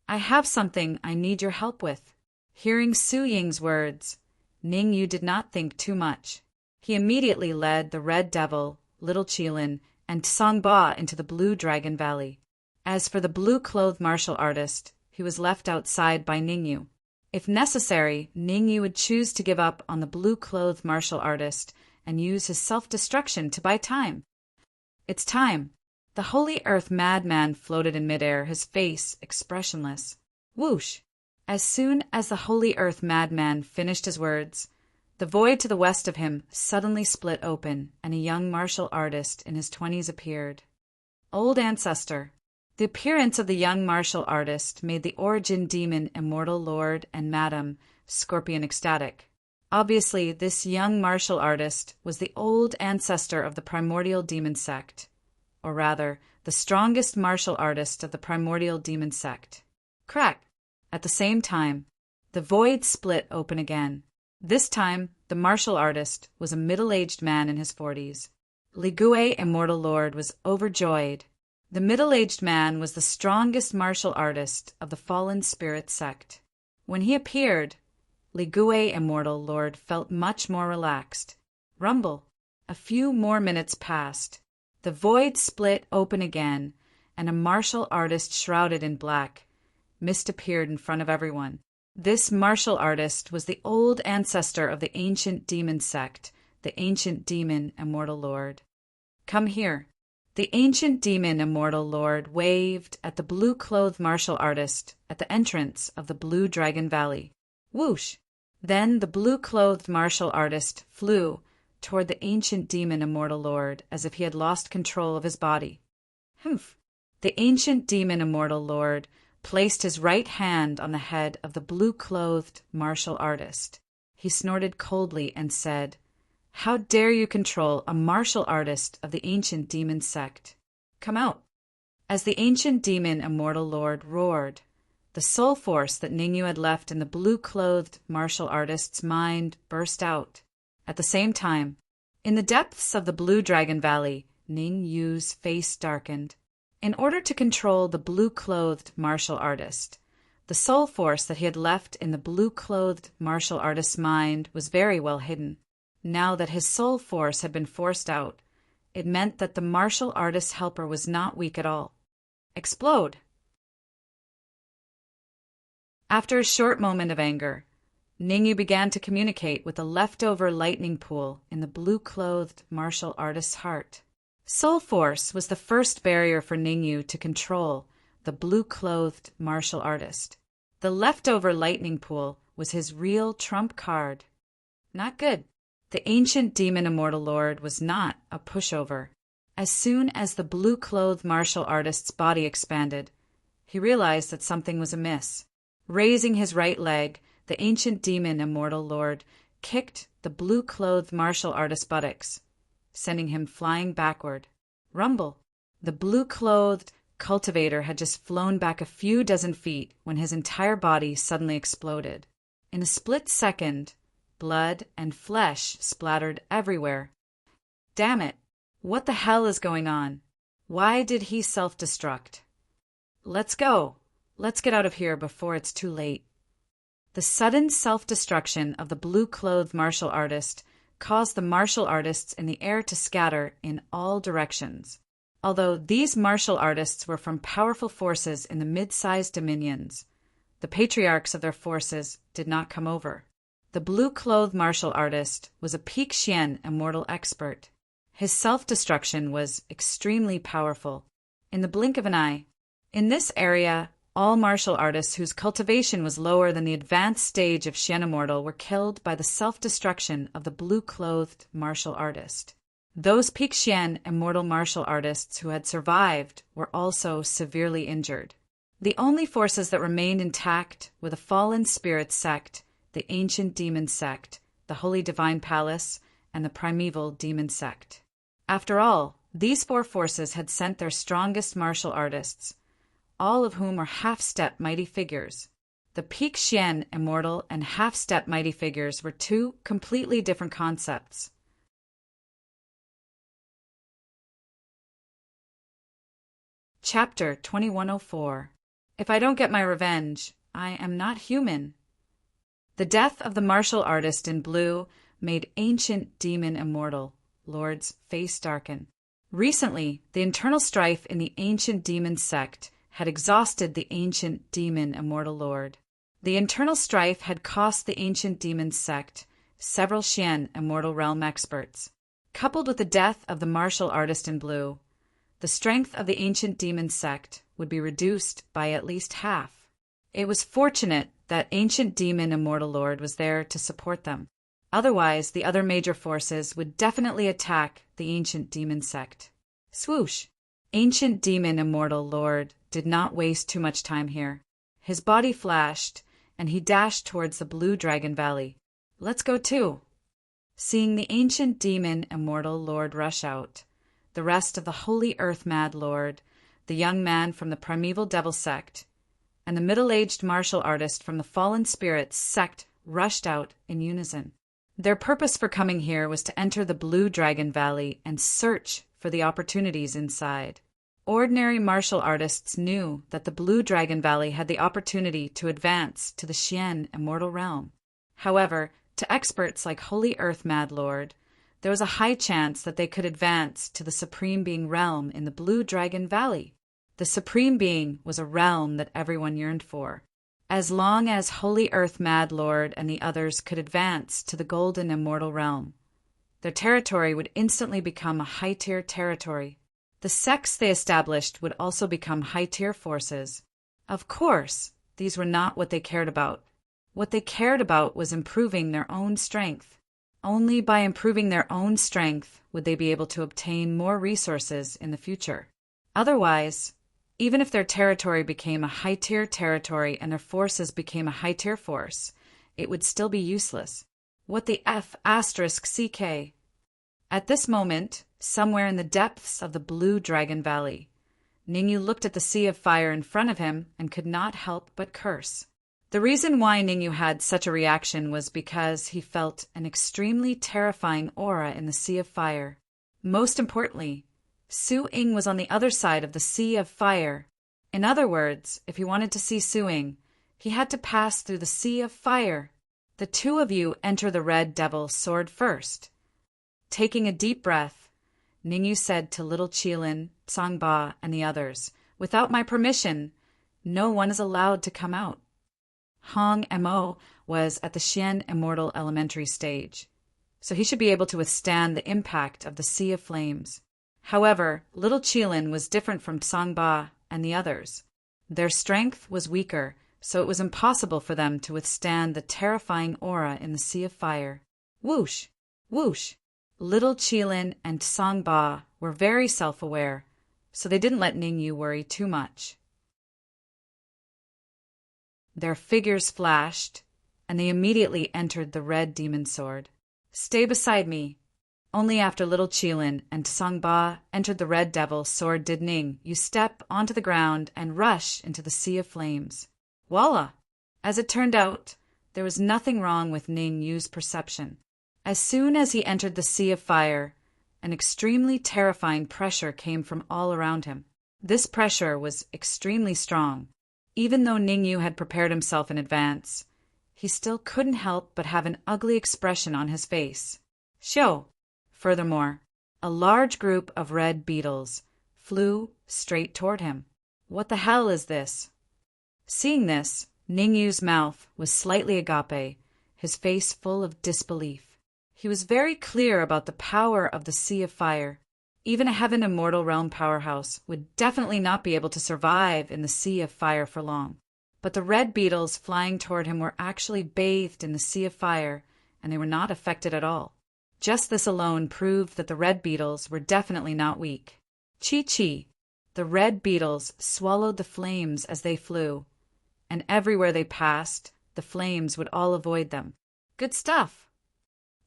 I have something I need your help with. Hearing Su Ying's words, Ningyu did not think too much. He immediately led the Red Devil, Little Qilin, and Songba into the Blue Dragon Valley. As for the blue-clothed martial artist, he was left outside by Ningyu. If necessary, Ningyu would choose to give up on the blue-clothed martial artist and use his self-destruction to buy time. It's time. The Holy Earth Madman floated in midair, his face expressionless. Whoosh! As soon as the Holy Earth Madman finished his words, the void to the west of him suddenly split open, and a young martial artist in his 20s appeared. Old Ancestor. The appearance of the young martial artist made the Origin Demon Immortal Lord and Madam Scorpion ecstatic. Obviously, this young martial artist was the old ancestor of the primordial demon sect, or rather, the strongest martial artist of the primordial demon sect. Crack! At the same time, the void split open again. This time, the The martial artist was a middle-aged man in his 40s. Ligue, immortal lord, was overjoyed. The middle-aged man was the strongest martial artist of the fallen spirit sect. When he appeared, Ligue, immortal lord, felt much more relaxed. Rumble. A few more minutes passed. The void split open again, and a martial artist shrouded in black mist appeared in front of everyone. This martial artist was the old ancestor of the ancient demon sect, the ancient demon immortal lord. Come here. The ancient demon immortal lord waved at the blue-clothed martial artist at the entrance of the Blue Dragon Valley. Whoosh! Then the blue-clothed martial artist flew toward the ancient demon immortal lord as if he had lost control of his body. Humph! The ancient demon immortal lord placed his right hand on the head of the blue-clothed martial artist. He snorted coldly and said, "How dare you control a martial artist of the ancient demon sect? Come out." As the ancient demon immortal lord roared, the soul force that Ningyu had left in the blue-clothed martial artist's mind burst out. At the same time, in the depths of the Blue Dragon Valley, Ningyu's face darkened. In order to control the blue-clothed martial artist, the soul force that he had left in the blue-clothed martial artist's mind was very well hidden. Now that his soul force had been forced out, it meant that the martial artist's helper was not weak at all. Explode! After a short moment of anger, Ningyu began to communicate with the leftover lightning pool in the blue-clothed martial artist's heart. Soul force was the first barrier for Ningyu to control the blue-clothed martial artist. The leftover lightning pool was his real trump card. Not good. The ancient demon immortal lord was not a pushover. As soon as the blue-clothed martial artist's body expanded, he realized that something was amiss. Raising his right leg, the ancient demon immortal lord kicked the blue-clothed martial artist's buttocks, sending him flying backward. Rumble! The blue-clothed cultivator had just flown back a few dozen feet when his entire body suddenly exploded. In a split second, blood and flesh splattered everywhere. Damn it! What the hell is going on? Why did he self-destruct? Let's go! Let's get out of here before it's too late. The sudden self-destruction of the blue-clothed martial artist caused the martial artists in the air to scatter in all directions. Although these martial artists were from powerful forces in the mid-sized dominions, the patriarchs of their forces did not come over. The blue-clothed martial artist was a Peak Xian immortal expert. His self-destruction was extremely powerful. In the blink of an eye, in this area, all martial artists whose cultivation was lower than the advanced stage of Xian Immortal were killed by the self-destruction of the blue-clothed martial artist. Those Peak Xian Immortal martial artists who had survived were also severely injured. The only forces that remained intact were the fallen spirit sect, the ancient demon sect, the Holy Divine Palace, and the primeval demon sect. After all, these four forces had sent their strongest martial artists, all of whom were half-step mighty figures. The Peak Xian Immortal and half-step mighty figures were two completely different concepts. Chapter 2104. If I don't get my revenge, I am not human. The death of the martial artist in blue made ancient demon immortal lord's face darken. Recently, the internal strife in the ancient demon sect had exhausted the ancient demon immortal lord. The internal strife had cost the ancient demon sect several Xian immortal realm experts. Coupled with the death of the martial artist in blue, the strength of the ancient demon sect would be reduced by at least half. It was fortunate that ancient demon immortal lord was there to support them. Otherwise, the other major forces would definitely attack the ancient demon sect. Swoosh! Ancient demon immortal lord did not waste too much time here. His body flashed, and he dashed towards the Blue Dragon Valley. Let's go too. Seeing the ancient demon immortal lord rush out, the rest of the Holy Earth Mad Lord, the young man from the primeval devil sect, and the middle-aged martial artist from the fallen spirits sect rushed out in unison. Their purpose for coming here was to enter the Blue Dragon Valley and search for the opportunities inside. Ordinary martial artists knew that the Blue Dragon Valley had the opportunity to advance to the Xian immortal realm. However, to experts like Holy Earth Mad Lord, there was a high chance that they could advance to the Supreme Being realm in the Blue Dragon Valley. The Supreme Being was a realm that everyone yearned for. As long as Holy Earth Mad Lord and the others could advance to the Golden Immortal Realm, their territory would instantly become a high-tier territory. The sects they established would also become high-tier forces. Of course, these were not what they cared about. What they cared about was improving their own strength. Only by improving their own strength would they be able to obtain more resources in the future. Otherwise, even if their territory became a high-tier territory and their forces became a high-tier force, it would still be useless. What the F***CK? At this moment, somewhere in the depths of the Blue Dragon Valley, Ningyu looked at the sea of fire in front of him and could not help but curse. The reason why Ningyu had such a reaction was because he felt an extremely terrifying aura in the sea of fire. Most importantly, Su Ying was on the other side of the sea of fire. In other words, if he wanted to see Su Ying, he had to pass through the sea of fire. The two of you enter the Red Devil sword first. Taking a deep breath, Ningyu said to little Qilin, Sangba, and the others, "Without my permission, no one is allowed to come out." Hong Mo was at the Xian Immortal Elementary stage, so he should be able to withstand the impact of the Sea of Flames. However, little Qilin was different from Sangba and the others. Their strength was weaker, so it was impossible for them to withstand the terrifying aura in the Sea of Fire. Whoosh! Whoosh! Little Qilin and Sangba were very self-aware, so they didn't let Ningyu worry too much. Their figures flashed, and they immediately entered the Red Demon Sword. "Stay beside me." Only after little Qilin and Sangba entered the Red Devil sword did Ningyu step onto the ground and rush into the Sea of Flames. Voila! As it turned out, there was nothing wrong with Ningyu's perception. As soon as he entered the Sea of Fire, an extremely terrifying pressure came from all around him. This pressure was extremely strong. Even though Ningyu had prepared himself in advance, he still couldn't help but have an ugly expression on his face. Shoo! Furthermore, a large group of red beetles flew straight toward him. What the hell is this? Seeing this, Ningyu's mouth was slightly agape, his face full of disbelief. He was very clear about the power of the Sea of Fire. Even a Heaven Immortal Realm powerhouse would definitely not be able to survive in the Sea of Fire for long. But the red beetles flying toward him were actually bathed in the Sea of Fire, and they were not affected at all. Just this alone proved that the red beetles were definitely not weak. Chi-chi! The red beetles swallowed the flames as they flew, and everywhere they passed, the flames would all avoid them. Good stuff!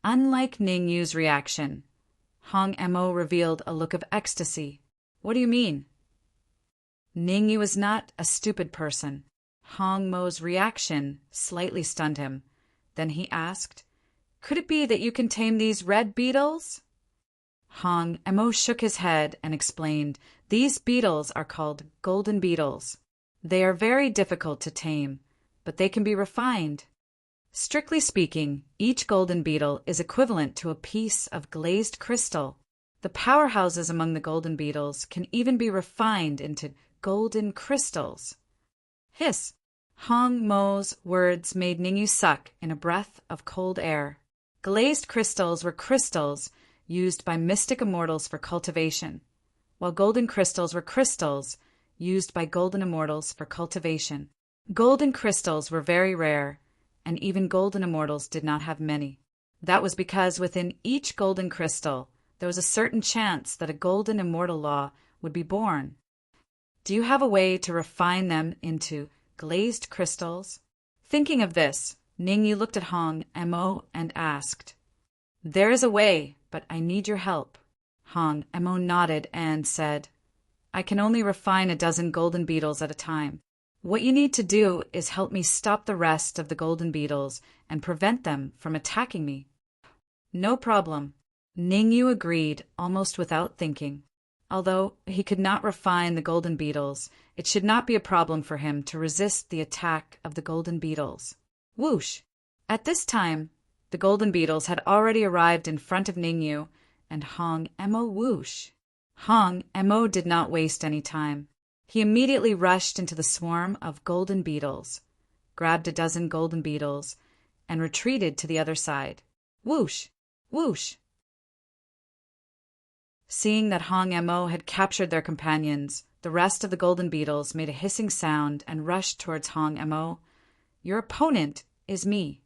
Unlike Ningyu's reaction, Hong Mo revealed a look of ecstasy. What do you mean? Ningyu was not a stupid person. Hong Mo's reaction slightly stunned him. Then he asked, "Could it be that you can tame these red beetles?" Hong Mo shook his head and explained, "These beetles are called golden beetles. They are very difficult to tame, but they can be refined. Strictly speaking, each golden beetle is equivalent to a piece of glazed crystal. The powerhouses among the golden beetles can even be refined into golden crystals." Hiss! Hong Mo's words made Ningyu suck in a breath of cold air. Glazed crystals were crystals used by mystic immortals for cultivation, while golden crystals were crystals used by golden immortals for cultivation. Golden crystals were very rare, and even golden immortals did not have many. That was because within each golden crystal, there was a certain chance that a golden immortal law would be born. Do you have a way to refine them into glazed crystals? Thinking of this, Ningyu looked at Hong Mo and asked, "There is a way, but I need your help." Hong Mo nodded and said, "I can only refine a dozen golden beetles at a time. What you need to do is help me stop the rest of the golden beetles and prevent them from attacking me." No problem. Ningyu agreed almost without thinking. Although he could not refine the golden beetles, it should not be a problem for him to resist the attack of the golden beetles. Whoosh! At this time, the golden beetles had already arrived in front of Ningyu and Hong Mo whoosh. Hong Mo did not waste any time. He immediately rushed into the swarm of golden beetles, grabbed a dozen golden beetles, and retreated to the other side. Whoosh! Whoosh! Seeing that Hong Mo had captured their companions, the rest of the golden beetles made a hissing sound and rushed towards Hong Mo. Your opponent is me.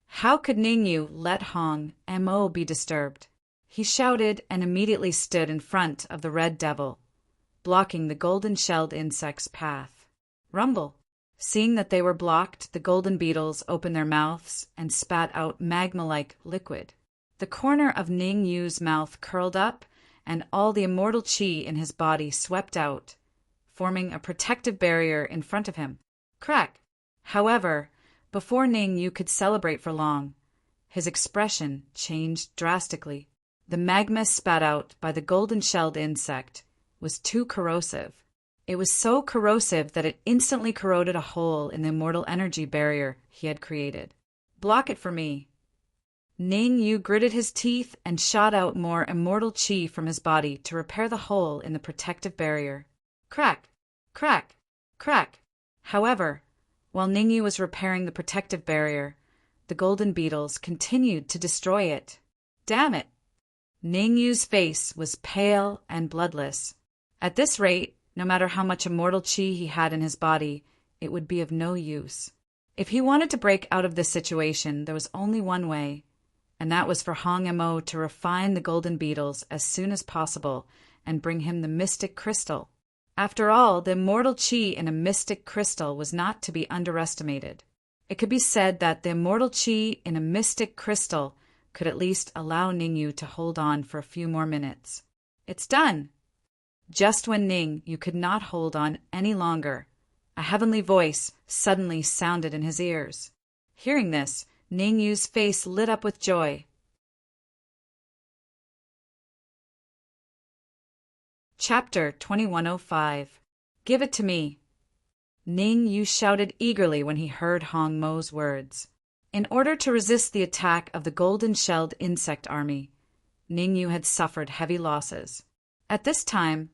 How could Ningyu let Hong Mo be disturbed? He shouted and immediately stood in front of the red devil, blocking the golden-shelled insect's path. Rumble! Seeing that they were blocked, the golden beetles opened their mouths and spat out magma-like liquid. The corner of Ningyu's mouth curled up, and all the immortal qi in his body swept out, forming a protective barrier in front of him. Crack! However, before Ningyu could celebrate for long, his expression changed drastically. The magma spat out by the golden-shelled insect was too corrosive. It was so corrosive that it instantly corroded a hole in the immortal energy barrier he had created. Block it for me. Ningyu gritted his teeth and shot out more immortal qi from his body to repair the hole in the protective barrier. Crack! Crack! Crack! However, while Ningyu was repairing the protective barrier, the golden beetles continued to destroy it. Damn it! Ningyu's face was pale and bloodless. At this rate, no matter how much immortal qi he had in his body, it would be of no use. If he wanted to break out of this situation, there was only one way, and that was for Hong Mo to refine the golden beetles as soon as possible and bring him the mystic crystal. After all, the immortal qi in a mystic crystal was not to be underestimated. It could be said that the immortal qi in a mystic crystal could at least allow Ningyu to hold on for a few more minutes. It's done! Just when Ningyu could not hold on any longer, a heavenly voice suddenly sounded in his ears. Hearing this, Ningyu's face lit up with joy. Chapter 2105. Give it to me. Ningyu shouted eagerly when he heard Hong Mo's words. In order to resist the attack of the golden-shelled insect army, Ningyu had suffered heavy losses. At this time,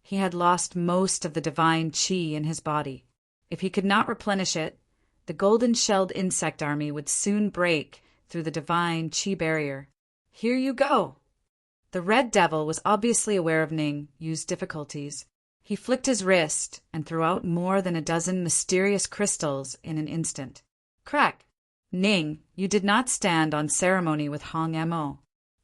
he had lost most of the divine qi in his body. If he could not replenish it, the golden-shelled insect army would soon break through the divine qi barrier. Here you go! The red devil was obviously aware of Ningyu's difficulties. He flicked his wrist and threw out more than a dozen mysterious crystals in an instant. Crack! Ningyu did not stand on ceremony with Hong Mo.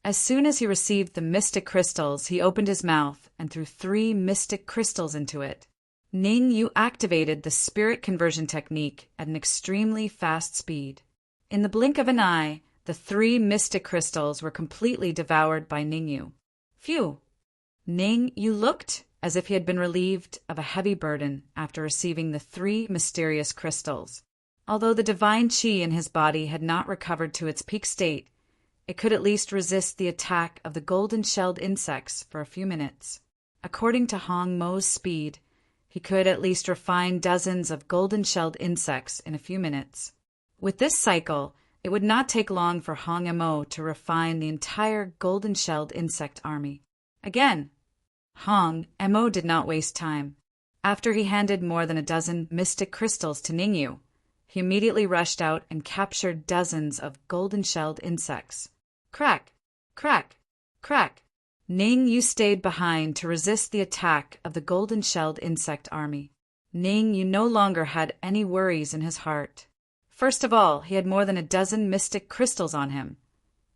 As soon as he received the mystic crystals, he opened his mouth and threw 3 mystic crystals into it. Ningyu activated the spirit conversion technique at an extremely fast speed. In the blink of an eye, the 3 mystic crystals were completely devoured by Ningyu. Phew! Ningyu looked as if he had been relieved of a heavy burden after receiving the 3 mysterious crystals. Although the divine qi in his body had not recovered to its peak state, it could at least resist the attack of the golden-shelled insects for a few minutes. According to Hong Mo's speed, he could at least refine dozens of golden-shelled insects in a few minutes. With this cycle, it would not take long for Hong Mo to refine the entire golden-shelled insect army. Again, Hong Mo did not waste time. After he handed more than a dozen mystic crystals to Ningyu, he immediately rushed out and captured dozens of golden-shelled insects. Crack! Crack! Crack! Ningyu stayed behind to resist the attack of the golden-shelled insect army. Ningyu no longer had any worries in his heart. First of all, he had more than a dozen mystic crystals on him,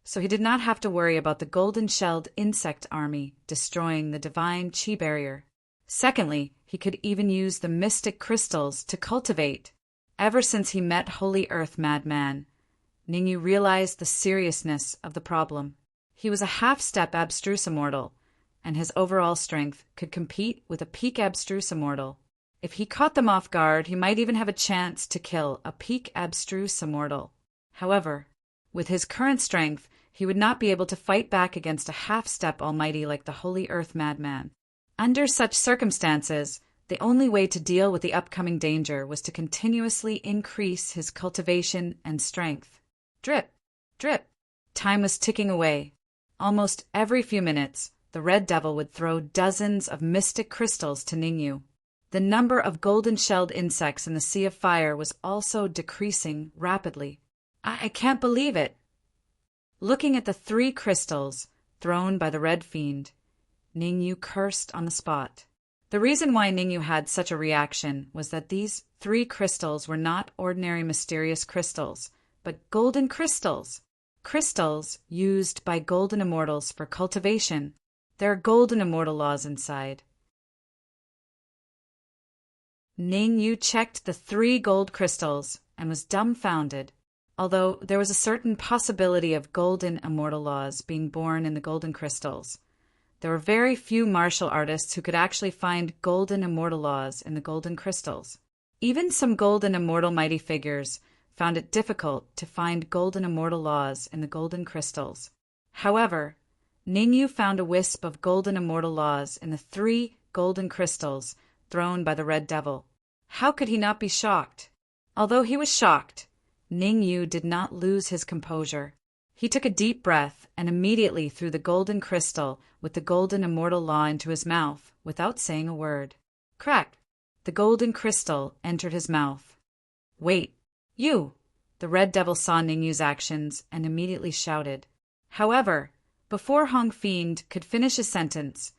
so he did not have to worry about the golden-shelled insect army destroying the divine qi barrier. Secondly, he could even use the mystic crystals to cultivate. Ever since he met Holy Earth Madman, Ningyu realized the seriousness of the problem. He was a half-step abstruse immortal, and his overall strength could compete with a peak abstruse immortal. If he caught them off guard, he might even have a chance to kill a peak abstruse immortal. However, with his current strength, he would not be able to fight back against a half-step almighty like the Holy Earth Madman. Under such circumstances, the only way to deal with the upcoming danger was to continuously increase his cultivation and strength. Drip, drip. Time was ticking away. Almost every few minutes, the Red Devil would throw dozens of mystic crystals to Ningyu. The number of golden-shelled insects in the Sea of Fire was also decreasing rapidly. I can't believe it. Looking at the 3 crystals thrown by the Red Fiend, Ningyu cursed on the spot. The reason why Ningyu had such a reaction was that these 3 crystals were not ordinary mysterious crystals, but golden crystals. Crystals used by golden immortals for cultivation. There are golden immortal laws inside. Ningyu checked the 3 gold crystals and was dumbfounded. Although there was a certain possibility of golden immortal laws being born in the golden crystals, there were very few martial artists who could actually find golden immortal laws in the golden crystals. Even some golden immortal mighty figures found it difficult to find golden immortal laws in the golden crystals. However, Ningyu found a wisp of golden immortal laws in the 3 golden crystals thrown by the Red Devil. How could he not be shocked? Although he was shocked, Ningyu did not lose his composure. He took a deep breath and immediately threw the golden crystal with the golden immortal law into his mouth without saying a word. Crack! The golden crystal entered his mouth. Wait, you! The Red Devil saw Ningyu's actions and immediately shouted. However, before Hong Fiend could finish his sentence,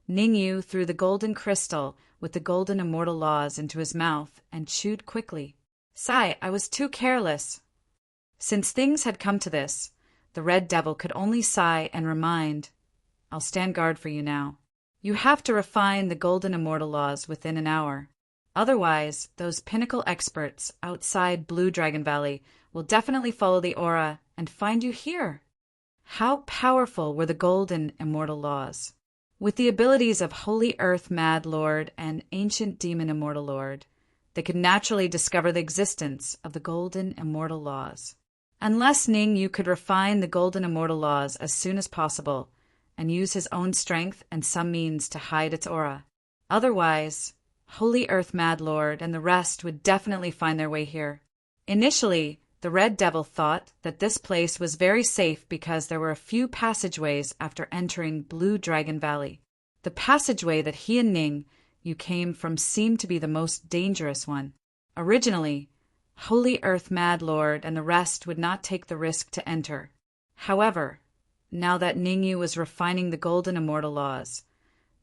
Ningyu threw the golden crystal with the golden immortal laws into his mouth and chewed quickly. Sigh, I was too careless. Since things had come to this, the Red Devil could only sigh and remind, I'll stand guard for you now. You have to refine the golden immortal laws within an hour. Otherwise, those pinnacle experts outside Blue Dragon Valley will definitely follow the aura and find you here. How powerful were the golden immortal laws? With the abilities of Holy Earth Mad Lord and Ancient Demon Immortal Lord, they could naturally discover the existence of the golden immortal laws. Unless Ningyu could refine the golden immortal laws as soon as possible and use his own strength and some means to hide its aura. Otherwise, Holy Earth Mad Lord and the rest would definitely find their way here. Initially, the Red Devil thought that this place was very safe because there were a few passageways after entering Blue Dragon Valley. The passageway that he and Ningyu came from seemed to be the most dangerous one. Originally, Holy Earth Mad Lord and the rest would not take the risk to enter. However, now that Ningyu was refining the golden immortal laws,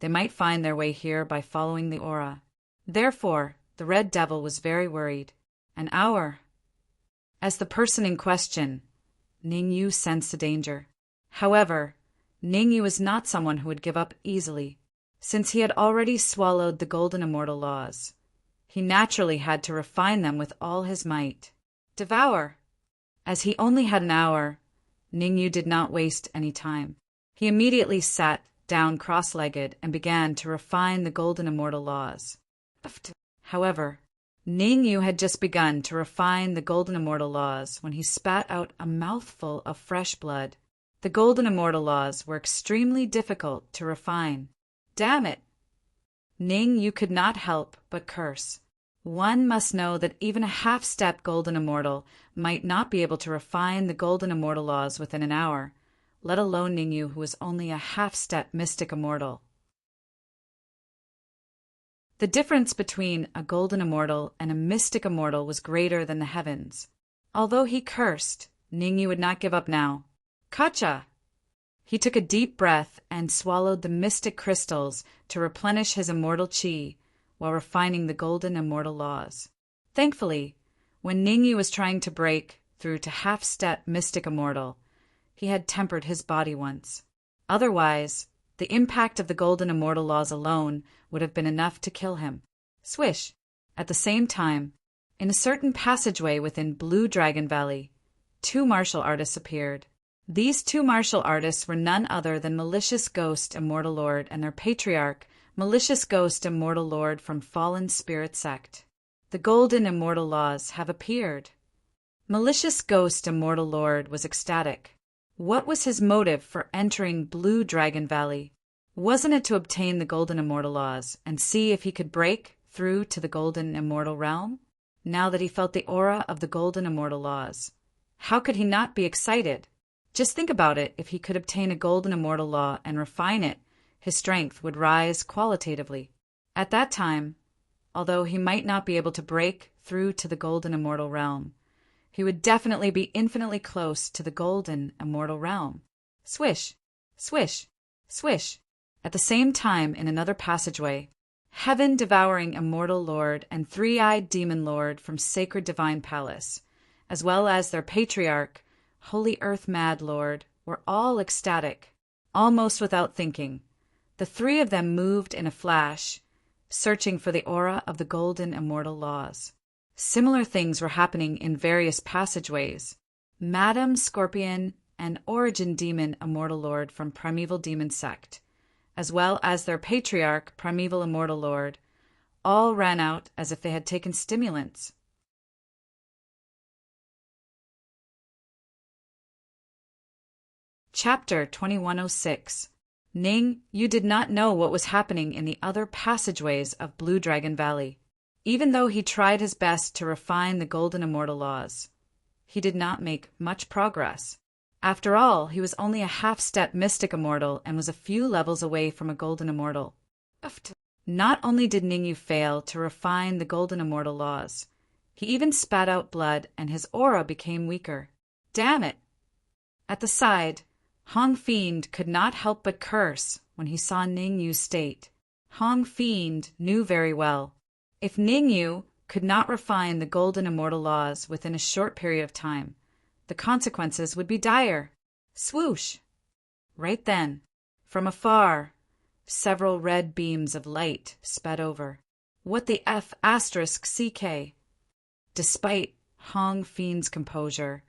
they might find their way here by following the aura. Therefore, the Red Devil was very worried. An hour. As the person in question, Ningyu sensed the danger. However, Ningyu was not someone who would give up easily. Since he had already swallowed the golden immortal laws, he naturally had to refine them with all his might. Devour! As he only had an hour, Ningyu did not waste any time. He immediately sat down cross-legged and began to refine the golden immortal laws. However, Ningyu had just begun to refine the golden immortal laws when he spat out a mouthful of fresh blood. The golden immortal laws were extremely difficult to refine. Damn it! Ningyu could not help but curse. One must know that even a half-step golden immortal might not be able to refine the golden immortal laws within an hour, let alone Ningyu, who was only a half-step mystic immortal. The difference between a golden immortal and a mystic immortal was greater than the heavens. Although he cursed, Ningyu would not give up now. Kacha! He took a deep breath and swallowed the mystic crystals to replenish his immortal chi while refining the golden immortal laws. Thankfully, when Ningyu was trying to break through to half-step mystic immortal, he had tempered his body once. Otherwise, the impact of the golden immortal laws alone would have been enough to kill him. Swish! At the same time, in a certain passageway within Blue Dragon Valley, 2 martial artists appeared. These 2 martial artists were none other than Malicious Ghost Immortal Lord and their patriarch, Malicious Ghost Immortal Lord from Fallen Spirit Sect. The golden immortal laws have appeared. Malicious Ghost Immortal Lord was ecstatic. What was his motive for entering Blue Dragon Valley? Wasn't it to obtain the Golden Immortal Laws and see if he could break through to the Golden Immortal Realm? Now that he felt the aura of the Golden Immortal Laws, how could he not be excited? Just think about it. If he could obtain a Golden Immortal Law and refine it, his strength would rise qualitatively. At that time, although he might not be able to break through to the Golden Immortal Realm, he would definitely be infinitely close to the Golden Immortal Realm. Swish, swish, swish. At the same time, in another passageway, heaven-devouring Immortal Lord and three-eyed Demon Lord from Sacred Divine Palace, as well as their patriarch, Holy Earth Mad Lord, were all ecstatic, almost without thinking. The three of them moved in a flash, searching for the aura of the Golden Immortal Laws. Similar things were happening in various passageways. Madam Scorpion and Origin Demon Immortal Lord from Primeval Demon Sect, as well as their patriarch, Primeval Immortal Lord, all ran out as if they had taken stimulants. Chapter 2106. Ning, you did not know what was happening in the other passageways of Blue Dragon Valley. Even though he tried his best to refine the Golden Immortal Laws, he did not make much progress. After all, he was only a half-step Mystic Immortal and was a few levels away from a Golden Immortal. Not only did Ningyu fail to refine the Golden Immortal Laws, he even spat out blood and his aura became weaker. Damn it! At the side, Hong Fiend could not help but curse when he saw Ningyu's state. Hong Fiend knew very well, if Ningyu could not refine the Golden Immortal Laws within a short period of time, the consequences would be dire. Swoosh! Right then, from afar, several red beams of light sped over. What the F***CK? Despite Hong Fiend's composure,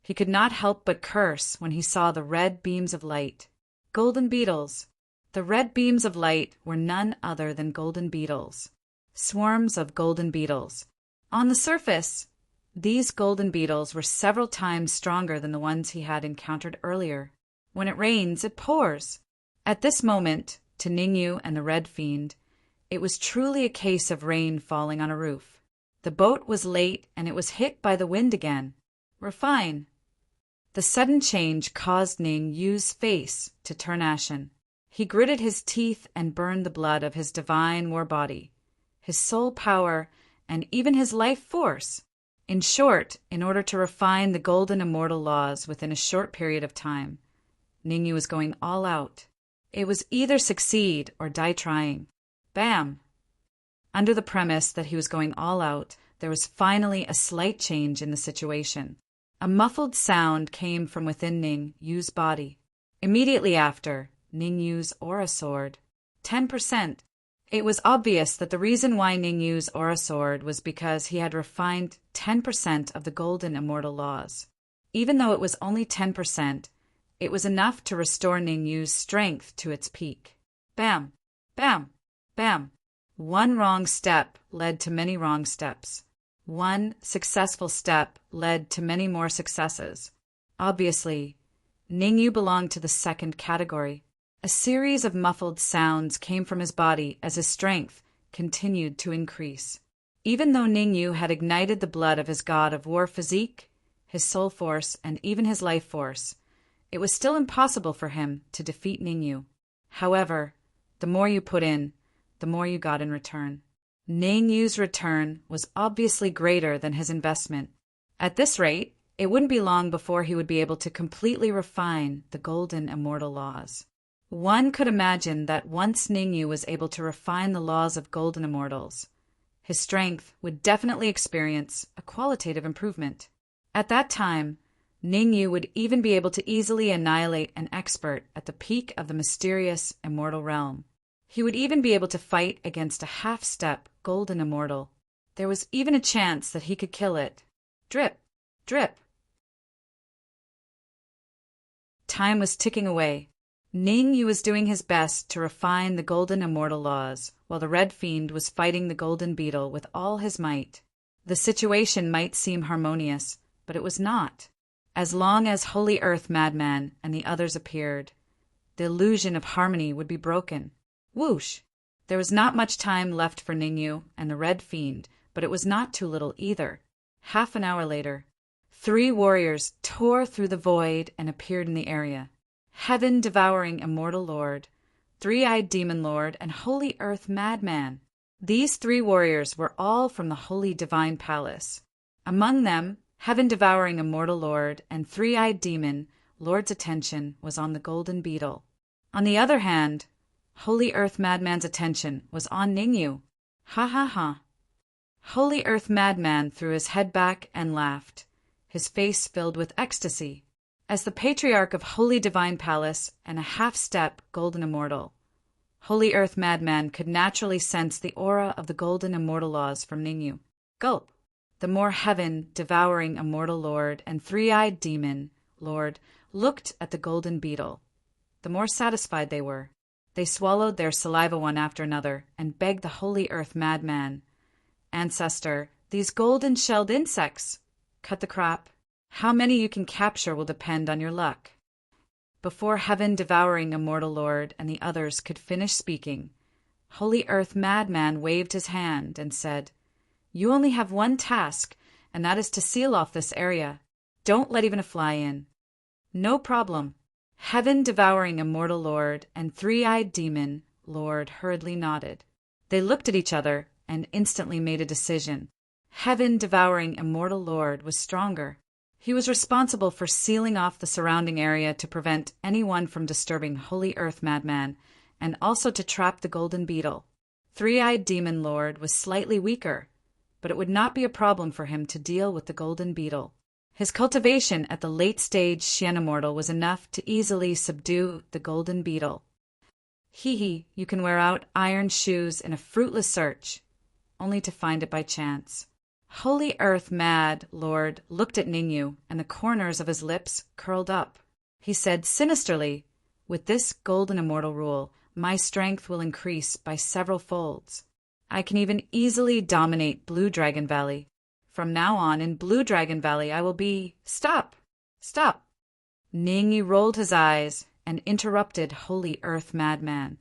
he could not help but curse when he saw the red beams of light. Golden beetles. The red beams of light were none other than golden beetles. Swarms of golden beetles. On the surface, these golden beetles were several times stronger than the ones he had encountered earlier. When it rains, it pours. At this moment, to Ningyu and the Red Fiend, it was truly a case of rain falling on a roof. The boat was late and it was hit by the wind again. Refine. The sudden change caused Ningyu's face to turn ashen. He gritted his teeth and burned the blood of his divine war body, his soul power, and even his life force. In short, in order to refine the Golden Immortal Laws within a short period of time, Ningyu was going all out. It was either succeed or die trying. Bam! Under the premise that he was going all out, there was finally a slight change in the situation. A muffled sound came from within Ningyu's body. Immediately after, Ningyu's aura soared. 10%. It was obvious that the reason why Ningyu's aura soared was because he had refined 10% of the Golden Immortal Laws. Even though it was only 10%, it was enough to restore Ningyu's strength to its peak. Bam! Bam! Bam! One wrong step led to many wrong steps. One successful step led to many more successes. Obviously, Ningyu belonged to the second category. A series of muffled sounds came from his body as his strength continued to increase. Even though Ningyu had ignited the blood of his god of war physique, his soul force, and even his life force, it was still impossible for him to defeat Ningyu. However, the more you put in, the more you got in return. Ningyu's return was obviously greater than his investment. At this rate, it wouldn't be long before he would be able to completely refine the Golden Immortal Laws. One could imagine that once Ningyu was able to refine the laws of Golden Immortals, his strength would definitely experience a qualitative improvement. At that time, Ningyu would even be able to easily annihilate an expert at the peak of the mysterious Immortal Realm. He would even be able to fight against a half-step Golden Immortal. There was even a chance that he could kill it. Drip, drip. Time was ticking away. Ningyu was doing his best to refine the Golden Immortal Laws, while the Red Fiend was fighting the Golden Beetle with all his might. The situation might seem harmonious, but it was not. As long as Holy Earth Madman and the others appeared, the illusion of harmony would be broken. Whoosh! There was not much time left for Ningyu and the Red Fiend, but it was not too little either. Half an hour later, 3 warriors tore through the void and appeared in the area. Heaven-devouring Immortal Lord, Three-Eyed Demon Lord, and Holy Earth Madman. These 3 warriors were all from the Holy Divine Palace. Among them, Heaven-devouring Immortal Lord and Three-Eyed Demon Lord's attention was on the Golden Beetle. On the other hand, Holy Earth Madman's attention was on Ningyu. Ha ha ha. Holy Earth Madman threw his head back and laughed, his face filled with ecstasy. As the Patriarch of Holy Divine Palace and a half-step Golden Immortal, Holy Earth Madman could naturally sense the aura of the Golden Immortal laws from Ningyu. Gulp! The more Heaven-devouring Immortal Lord and Three-Eyed Demon Lord looked at the Golden Beetle, the more satisfied they were. They swallowed their saliva one after another and begged the Holy Earth Madman, Ancestor, these golden-shelled insects. Cut the crap. How many you can capture will depend on your luck. Before Heaven-devouring Immortal Lord and the others could finish speaking, Holy Earth Madman waved his hand and said, "You only have one task, and that is to seal off this area. Don't let even a fly in." "No problem." Heaven-devouring Immortal Lord and Three-Eyed Demon Lord hurriedly nodded. They looked at each other and instantly made a decision. Heaven-devouring Immortal Lord was stronger. He was responsible for sealing off the surrounding area to prevent anyone from disturbing Holy Earth Madman, and also to trap the Golden Beetle. Three-Eyed Demon Lord was slightly weaker, but it would not be a problem for him to deal with the Golden Beetle. His cultivation at the late-stage Xian Immortal was enough to easily subdue the Golden Beetle. Hee, you can wear out iron shoes in a fruitless search, only to find it by chance. Holy Earth Mad Lord looked at Ningyu, and the corners of his lips curled up. He said sinisterly, "With this Golden Immortal rule, my strength will increase by several folds. I can even easily dominate Blue Dragon Valley. From now on, in Blue Dragon Valley, I will be—" Stop! Stop! Ningyu rolled his eyes and interrupted Holy Earth Madman.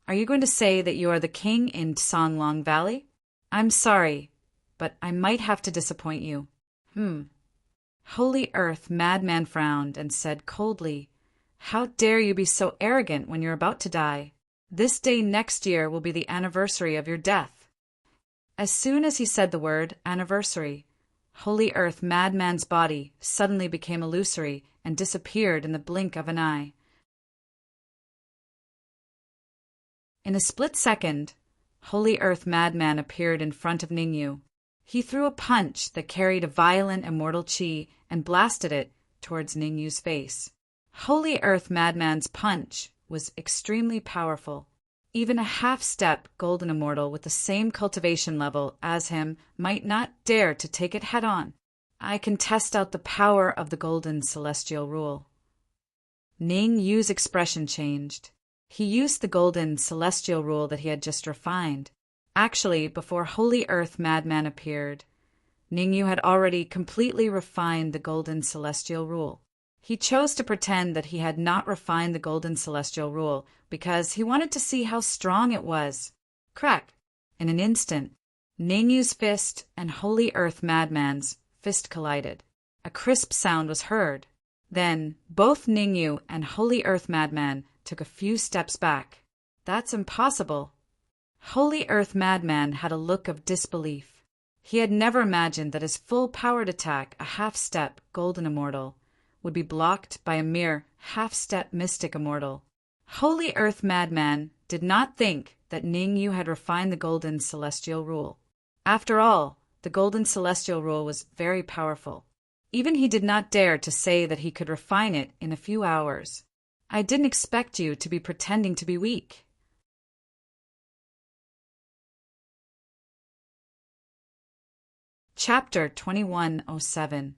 "Are you going to say that you are the king in Songlong Valley? I'm sorry, but I might have to disappoint you." Holy Earth Madman frowned and said coldly, "How dare you be so arrogant when you're about to die? This day next year will be the anniversary of your death." As soon as he said the word anniversary, Holy Earth Madman's body suddenly became illusory and disappeared in the blink of an eye. In a split second, Holy Earth Madman appeared in front of Ningyu. He threw a punch that carried a violent immortal chi and blasted it towards Ningyu's face. Holy Earth Madman's punch was extremely powerful. Even a half-step Golden Immortal with the same cultivation level as him might not dare to take it head-on. I can test out the power of the Golden Celestial Rule. Ningyu's expression changed. He used the Golden Celestial Rule that he had just refined. Actually, before Holy Earth Madman appeared, Ningyu had already completely refined the Golden Celestial Rule. He chose to pretend that he had not refined the Golden Celestial Rule because he wanted to see how strong it was. Crack! In an instant, Ningyu's fist and Holy Earth Madman's fist collided. A crisp sound was heard. Then, both Ningyu and Holy Earth Madman took a few steps back. "That's impossible." Holy Earth Madman had a look of disbelief. He had never imagined that his full-powered attack, a half-step Golden Immortal, would be blocked by a mere half-step Mystic Immortal. Holy Earth Madman did not think that Ningyu had refined the Golden Celestial Rule. After all, the Golden Celestial Rule was very powerful. Even he did not dare to say that he could refine it in a few hours. "I didn't expect you to be pretending to be weak." Chapter 2107.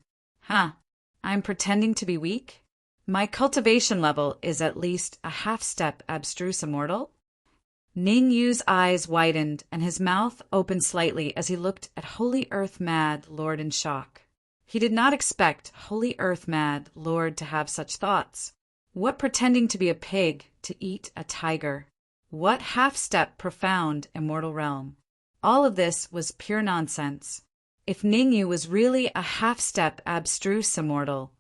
I'm pretending to be weak? My cultivation level is at least a half-step abstruse immortal? Ningyu's eyes widened and his mouth opened slightly as he looked at Holy Earth Mad Lord in shock. He did not expect Holy Earth Mad Lord to have such thoughts. What pretending to be a pig to eat a tiger? What half-step profound immortal realm? All of this was pure nonsense. If Ningyu was really a half-step abstruse immortal,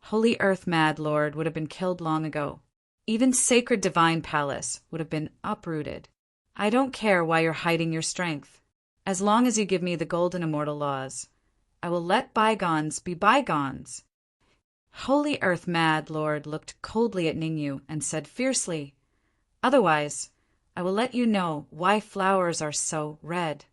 Holy Earth Mad Lord would have been killed long ago. Even sacred divine palace would have been uprooted. I don't care why you're hiding your strength. As long as you give me the golden immortal laws, I will let bygones be bygones. Holy Earth Mad Lord looked coldly at Ningyu and said fiercely, "Otherwise, I will let you know why flowers are so red."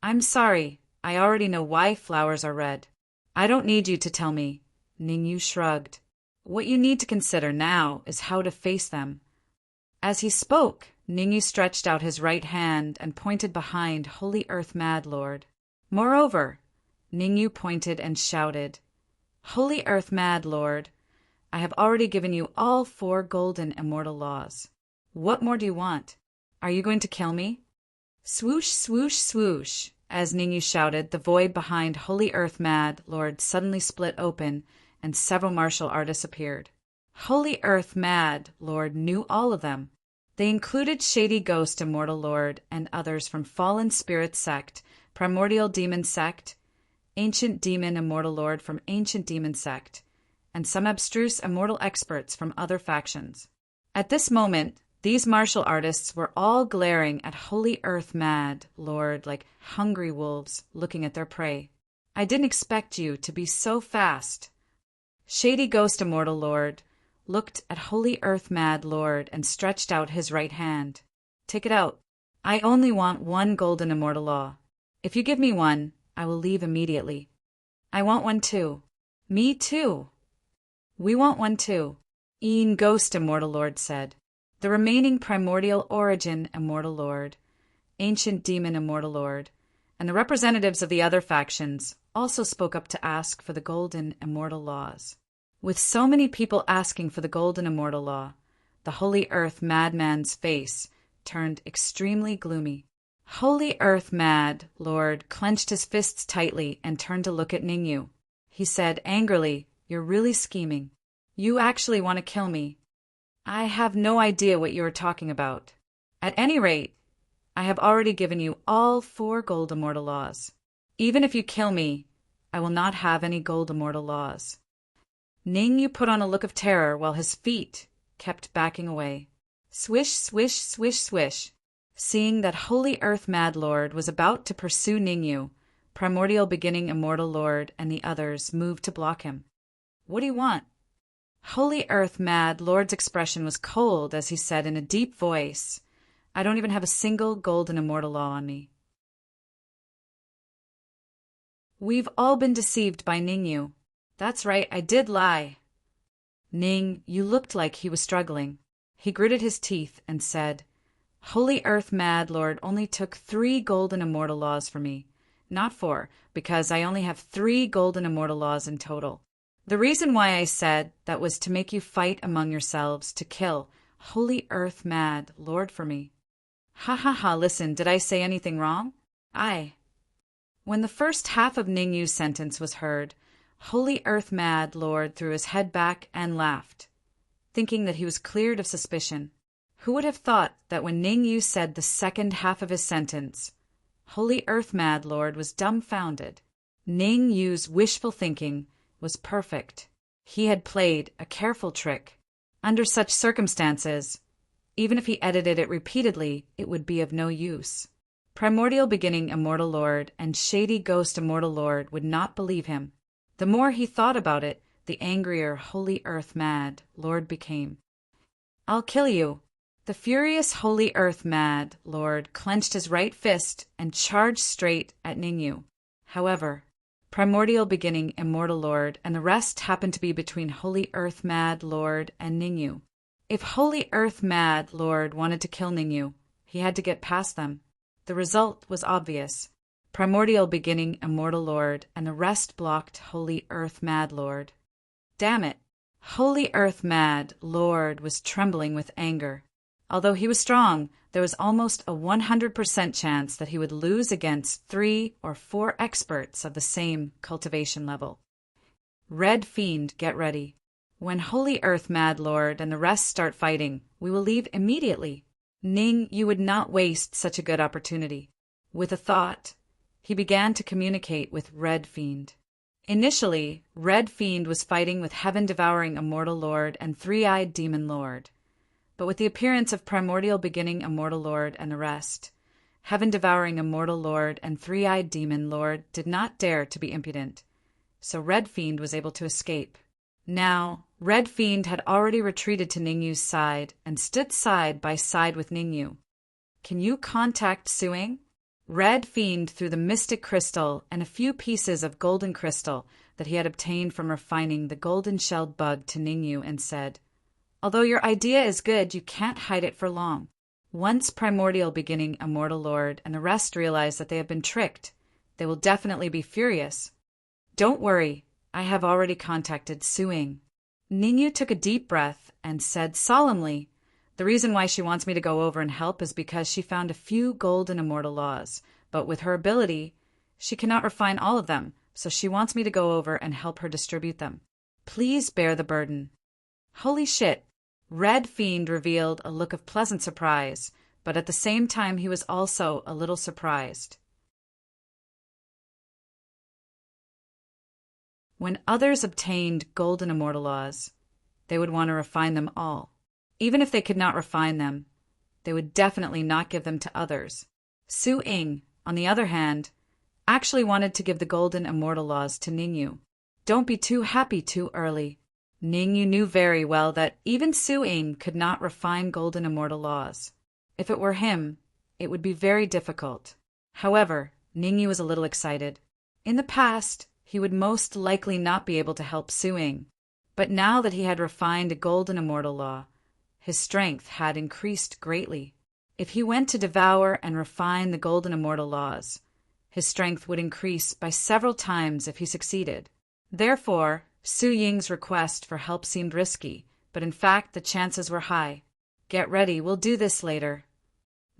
"I'm sorry, I already know why flowers are red. I don't need you to tell me," Ningyu shrugged. "What you need to consider now is how to face them." As he spoke, Ningyu stretched out his right hand and pointed behind Holy Earth Mad Lord. Moreover, Ningyu pointed and shouted, "Holy Earth Mad Lord, I have already given you all 4 golden immortal laws. What more do you want? Are you going to kill me?" Swoosh, swoosh, swoosh. As Ningyu shouted, the void behind Holy Earth Mad Lord suddenly split open, and several martial artists appeared. Holy Earth Mad Lord knew all of them. They included Shady Ghost Immortal Lord and others from Fallen Spirit Sect, Primordial Demon Sect, Ancient Demon Immortal Lord from Ancient Demon Sect, and some abstruse immortal experts from other factions. At this moment, these martial artists were all glaring at Holy Earth Mad Lord like hungry wolves looking at their prey. "I didn't expect you to be so fast." Shady Ghost Immortal Lord looked at Holy Earth Mad Lord and stretched out his right hand. "Take it out. I only want 1 golden immortal law. If you give me one, I will leave immediately." "I want one too." "Me too." "We want one too," Ean Ghost Immortal Lord said. The remaining Primordial Origin Immortal Lord, Ancient Demon Immortal Lord, and the representatives of the other factions also spoke up to ask for the golden immortal laws. With so many people asking for the golden immortal law, the Holy Earth Madman's face turned extremely gloomy. Holy Earth Mad Lord clenched his fists tightly and turned to look at Ningyu. He said angrily, "You're really scheming. You actually want to kill me. I have no idea what you are talking about. At any rate, I have already given you all 4 gold immortal laws. Even if you kill me, I will not have any gold immortal laws." Ningyu put on a look of terror while his feet kept backing away. Swish, swish, swish, swish. Seeing that Holy Earth Mad Lord was about to pursue Ningyu, Primordial Beginning Immortal Lord and the others moved to block him. "What do you want?" Holy Earth Mad Lord's expression was cold as he said in a deep voice, "I don't even have a single golden immortal law on me." "We've all been deceived by Ningyu." "That's right, I did lie." You looked like he was struggling. He gritted his teeth and said, "Holy Earth Mad Lord only took 3 golden immortal laws for me. Not 4, because I only have 3 golden immortal laws in total. The reason why I said that was to make you fight among yourselves to kill Holy Earth Mad Lord for me." "Ha ha ha, listen, did I say anything wrong?" "I." When the first half of Ningyu's sentence was heard, Holy Earth Mad Lord threw his head back and laughed, thinking that he was cleared of suspicion. Who would have thought that when Ningyu said the second half of his sentence, Holy Earth Mad Lord was dumbfounded. Ningyu's wishful thinking was perfect. He had played a careful trick. Under such circumstances, even if he edited it repeatedly, it would be of no use. Primordial Beginning Immortal Lord and Shady Ghost Immortal Lord would not believe him. The more he thought about it, the angrier Holy Earth Mad Lord became. "I'll kill you." The furious Holy Earth Mad Lord clenched his right fist and charged straight at Ningyu. However, Primordial Beginning Immortal Lord and the rest happened to be between Holy Earth Mad Lord and Ningyu. If Holy Earth Mad Lord wanted to kill Ningyu, he had to get past them. The result was obvious. Primordial Beginning Immortal Lord and the rest blocked Holy Earth Mad Lord. Damn it! Holy Earth Mad Lord was trembling with anger. Although he was strong, there was almost a 100% chance that he would lose against 3 or 4 experts of the same cultivation level. Red Fiend, get ready. When Holy Earth Mad Lord and the rest start fighting, we will leave immediately. Ning, you would not waste such a good opportunity. With a thought, he began to communicate with Red Fiend. Initially, Red Fiend was fighting with Heaven-Devouring Immortal Lord and Three-Eyed Demon Lord. But with the appearance of Primordial Beginning Immortal Lord and the rest, Heaven-Devouring Immortal Lord and Three-Eyed Demon Lord did not dare to be impudent, so Red Fiend was able to escape. Now, Red Fiend had already retreated to Ningyu's side and stood side by side with Ningyu. Can you contact Suing? Red Fiend threw the mystic crystal and a few pieces of golden crystal that he had obtained from refining the golden-shelled bug to Ningyu and said, "Although your idea is good, you can't hide it for long. Once Primordial Beginning Immortal Lord and the rest realize that they have been tricked, they will definitely be furious. Don't worry, I have already contacted Suing." Ningyu took a deep breath and said solemnly, "The reason why she wants me to go over and help is because she found a few golden immortal laws, but with her ability, she cannot refine all of them, so she wants me to go over and help her distribute them. Please bear the burden." Holy shit! Red Fiend revealed a look of pleasant surprise, but at the same time he was also a little surprised. When others obtained golden immortal laws, they would want to refine them all. Even if they could not refine them, they would definitely not give them to others. Su Ying, on the other hand, actually wanted to give the golden immortal laws to Ningyu. Don't be too happy too early. Ningyu knew very well that even Su Ying could not refine golden immortal laws. If it were him, it would be very difficult. However, Ningyu was a little excited. In the past, he would most likely not be able to help Su Ying, but now that he had refined a golden immortal law, his strength had increased greatly. If he went to devour and refine the golden immortal laws, his strength would increase by several times if he succeeded. Therefore, Su Ying's request for help seemed risky, but in fact the chances were high. "Get ready, we'll do this later."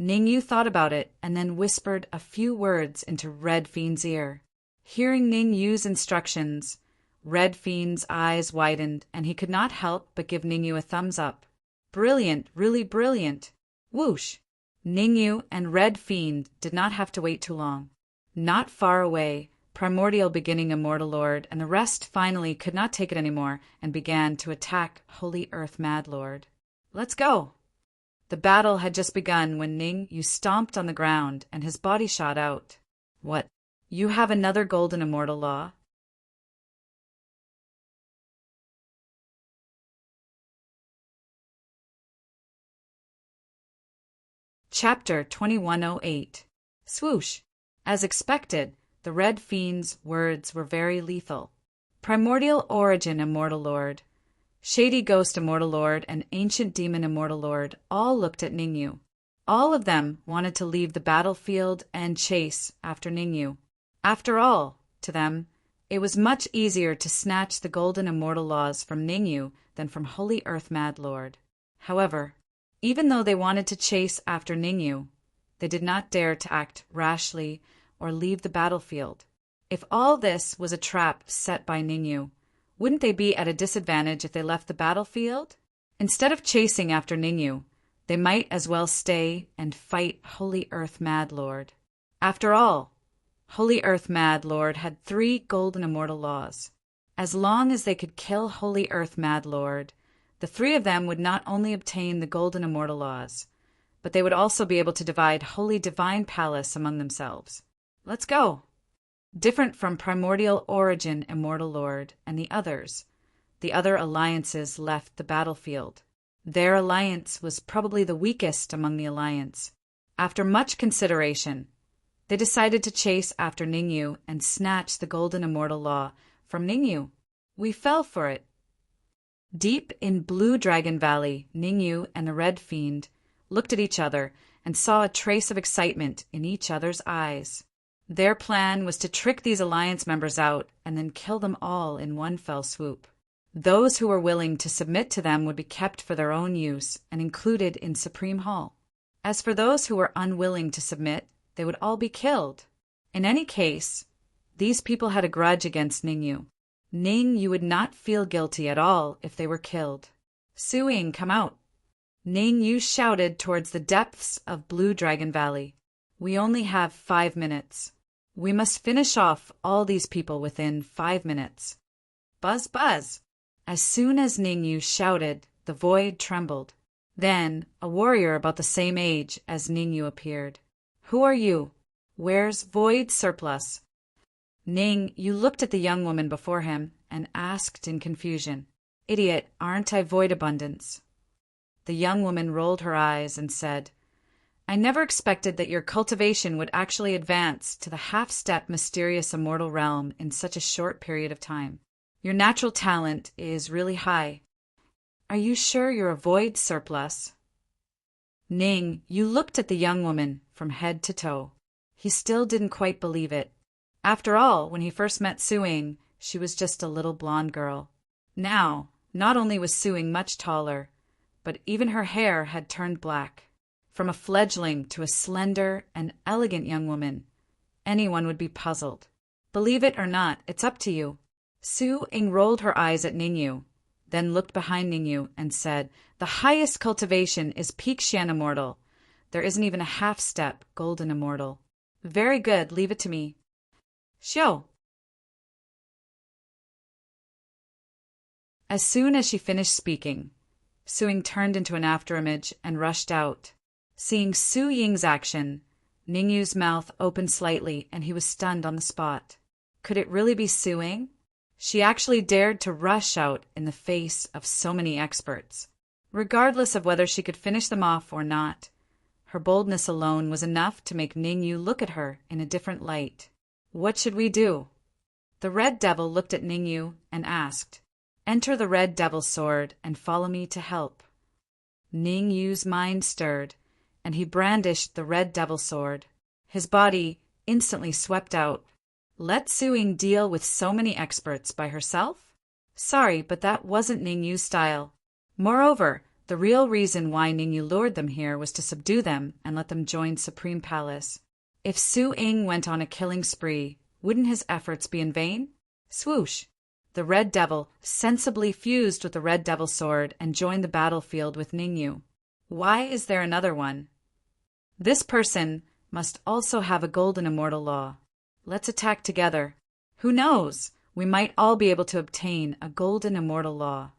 Ningyu thought about it and then whispered a few words into Red Fiend's ear. Hearing Ningyu's instructions, Red Fiend's eyes widened and he could not help but give Ningyu a thumbs up. Brilliant, really brilliant. Whoosh! Ningyu and Red Fiend did not have to wait too long. Not far away, Primordial Beginning Immortal Lord and the rest finally could not take it anymore and began to attack Holy Earth Mad Lord. "Let's go!" The battle had just begun when Ningyu stomped on the ground and his body shot out. "What? You have another golden immortal law?" Chapter 2108. Swoosh! As expected, the Red Fiend's words were very lethal. Primordial Origin Immortal Lord, Shady Ghost Immortal Lord, and Ancient Demon Immortal Lord all looked at Ningyu. All of them wanted to leave the battlefield and chase after Ningyu. After all, to them, it was much easier to snatch the golden immortal laws from Ningyu than from Holy Earth Mad Lord. However, even though they wanted to chase after Ningyu, they did not dare to act rashly or leave the battlefield. If all this was a trap set by Ningyu, wouldn't they be at a disadvantage if they left the battlefield? Instead of chasing after Ningyu, they might as well stay and fight Holy Earth Mad Lord. After all, Holy Earth Mad Lord had 3 golden immortal laws. As long as they could kill Holy Earth Mad Lord, the 3 of them would not only obtain the golden immortal laws, but they would also be able to divide Holy Divine Palace among themselves. Let's go! Different from Primordial Origin Immortal Lord and the others, the other alliances left the battlefield. Their alliance was probably the weakest among the alliance. After much consideration, they decided to chase after Ningyu and snatch the golden immortal law from Ningyu. We fell for it. Deep in Blue Dragon Valley, Ningyu and the Red Fiend looked at each other and saw a trace of excitement in each other's eyes. Their plan was to trick these alliance members out and then kill them all in one fell swoop. Those who were willing to submit to them would be kept for their own use and included in Supreme Hall. As for those who were unwilling to submit, they would all be killed. In any case, these people had a grudge against Ningyu. Ning Yu would not feel guilty at all if they were killed. Su Ying, come out. Ning Yu shouted towards the depths of Blue Dragon Valley. We only have 5 minutes. We must finish off all these people within 5 minutes. Buzz, buzz! As soon as Ning Yu shouted, the void trembled. Then a warrior about the same age as Ning Yu appeared. Who are you? Where's void surplus? Ning Yu looked at the young woman before him and asked in confusion, Idiot, aren't I void abundance? The young woman rolled her eyes and said, I never expected that your cultivation would actually advance to the half-step mysterious immortal realm in such a short period of time. Your natural talent is really high. Are you sure you're a void surplus? Ning Yu looked at the young woman from head to toe. He still didn't quite believe it. After all, when he first met Su Ying, she was just a little blonde girl. Now, not only was Su Ying much taller, but even her hair had turned black. From a fledgling to a slender and elegant young woman, anyone would be puzzled. Believe it or not, it's up to you. Su Ying rolled her eyes at Ning Yu, then looked behind Ning Yu and said, The highest cultivation is Peak Xian Immortal. There isn't even a half-step Golden Immortal. Very good, leave it to me. Xiao. As soon as she finished speaking, Su Ying turned into an afterimage and rushed out. Seeing Su Ying's action, Ning Yu's mouth opened slightly and he was stunned on the spot. Could it really be Su Ying? She actually dared to rush out in the face of so many experts. Regardless of whether she could finish them off or not, her boldness alone was enough to make Ning Yu look at her in a different light. What should we do? The Red Devil looked at Ning Yu and asked, Enter the Red Devil's sword and follow me to help. Ning Yu's mind stirred, and he brandished the Red Devil sword. His body instantly swept out. Let Su Ying deal with so many experts by herself? Sorry, but that wasn't Ning Yu's style. Moreover, the real reason why Ning Yu lured them here was to subdue them and let them join Supreme Palace. If Su Ying went on a killing spree, wouldn't his efforts be in vain? Swoosh! The Red Devil sensibly fused with the Red Devil sword and joined the battlefield with Ning Yu. Why is there another one? This person must also have a golden immortal law. Let's attack together. Who knows? We might all be able to obtain a golden immortal law.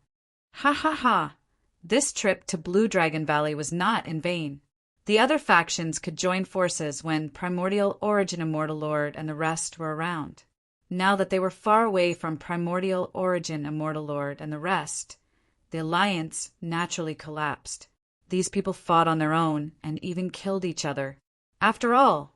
Ha ha ha! This trip to Blue Dragon Valley was not in vain. The other factions could join forces when Primordial Origin Immortal Lord and the rest were around. Now that they were far away from Primordial Origin Immortal Lord and the rest, the alliance naturally collapsed. These people fought on their own and even killed each other. After all,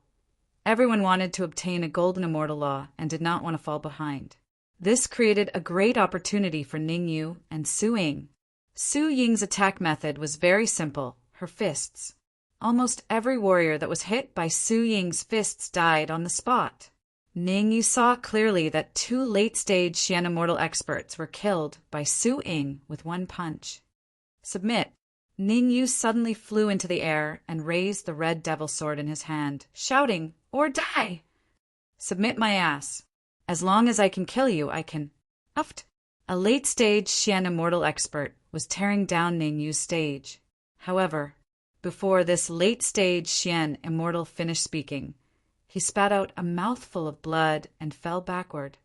everyone wanted to obtain a golden immortal law and did not want to fall behind. This created a great opportunity for Ning Yu and Su Ying. Su Ying's attack method was very simple, her fists. Almost every warrior that was hit by Su Ying's fists died on the spot. Ning Yu saw clearly that 2 late-stage Xian Immortal experts were killed by Su Ying with one punch. Submit. Ning Yu suddenly flew into the air and raised the Red Devil sword in his hand, shouting, Or die! Submit my ass. As long as I can kill you, I can... Uft! A late-stage Xian Immortal expert was tearing down Ning Yu's stage. However, before this late-stage Xian Immortal finished speaking, he spat out a mouthful of blood and fell backward.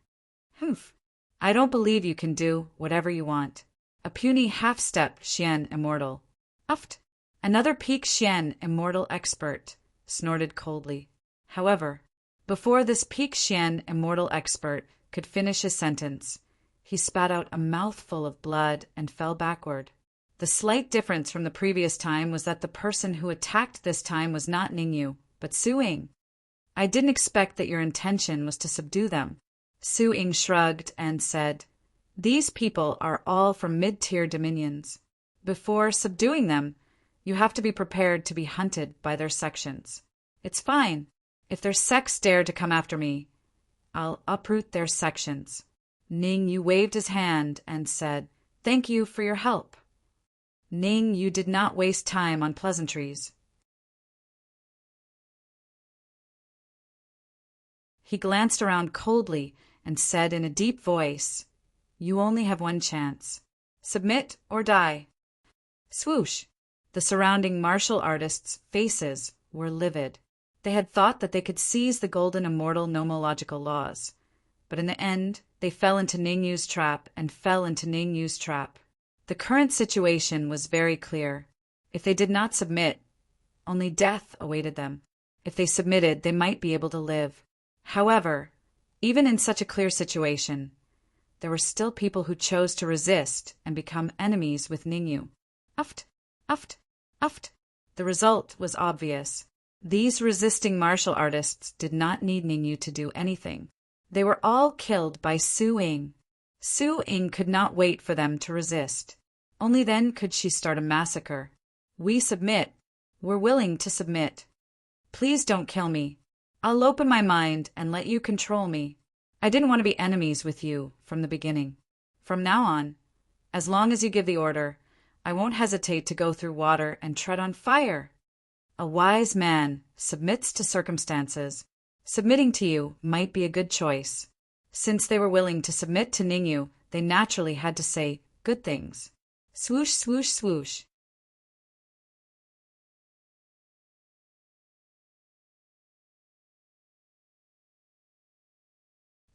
Humph! I don't believe you can do whatever you want. A puny half-step Xian Immortal. Uft! Another peak Xian Immortal expert snorted coldly. However, before this peak Xian Immortal expert could finish his sentence, he spat out a mouthful of blood and fell backward. The slight difference from the previous time was that the person who attacked this time was not Ning Yu, but Su Ying. I didn't expect that your intention was to subdue them. Su Ying shrugged and said, These people are all from mid-tier dominions. Before subduing them, you have to be prepared to be hunted by their sections. It's fine. If their sects dare to come after me, I'll uproot their sections. Ning Yu waved his hand and said, Thank you for your help. Ning Yu did not waste time on pleasantries. He glanced around coldly and said in a deep voice, You only have one chance. Submit or die. Swoosh! The surrounding martial artists' faces were livid. They had thought that they could seize the golden immortal nomological laws. But in the end, they fell into Ningyu's trap and fell into Ningyu's trap. The current situation was very clear. If they did not submit, only death awaited them. If they submitted, they might be able to live. However, even in such a clear situation, there were still people who chose to resist and become enemies with Ningyu. Uft, uft, uft. The result was obvious. These resisting martial artists did not need Ningyu to do anything. They were all killed by Su Ying. Su Ying could not wait for them to resist. Only then could she start a massacre. We submit. We're willing to submit. Please don't kill me. I'll open my mind and let you control me. I didn't want to be enemies with you from the beginning. From now on, as long as you give the order, I won't hesitate to go through water and tread on fire. A wise man submits to circumstances. Submitting to you might be a good choice. Since they were willing to submit to Ningyu, they naturally had to say good things. Swoosh, swoosh, swoosh.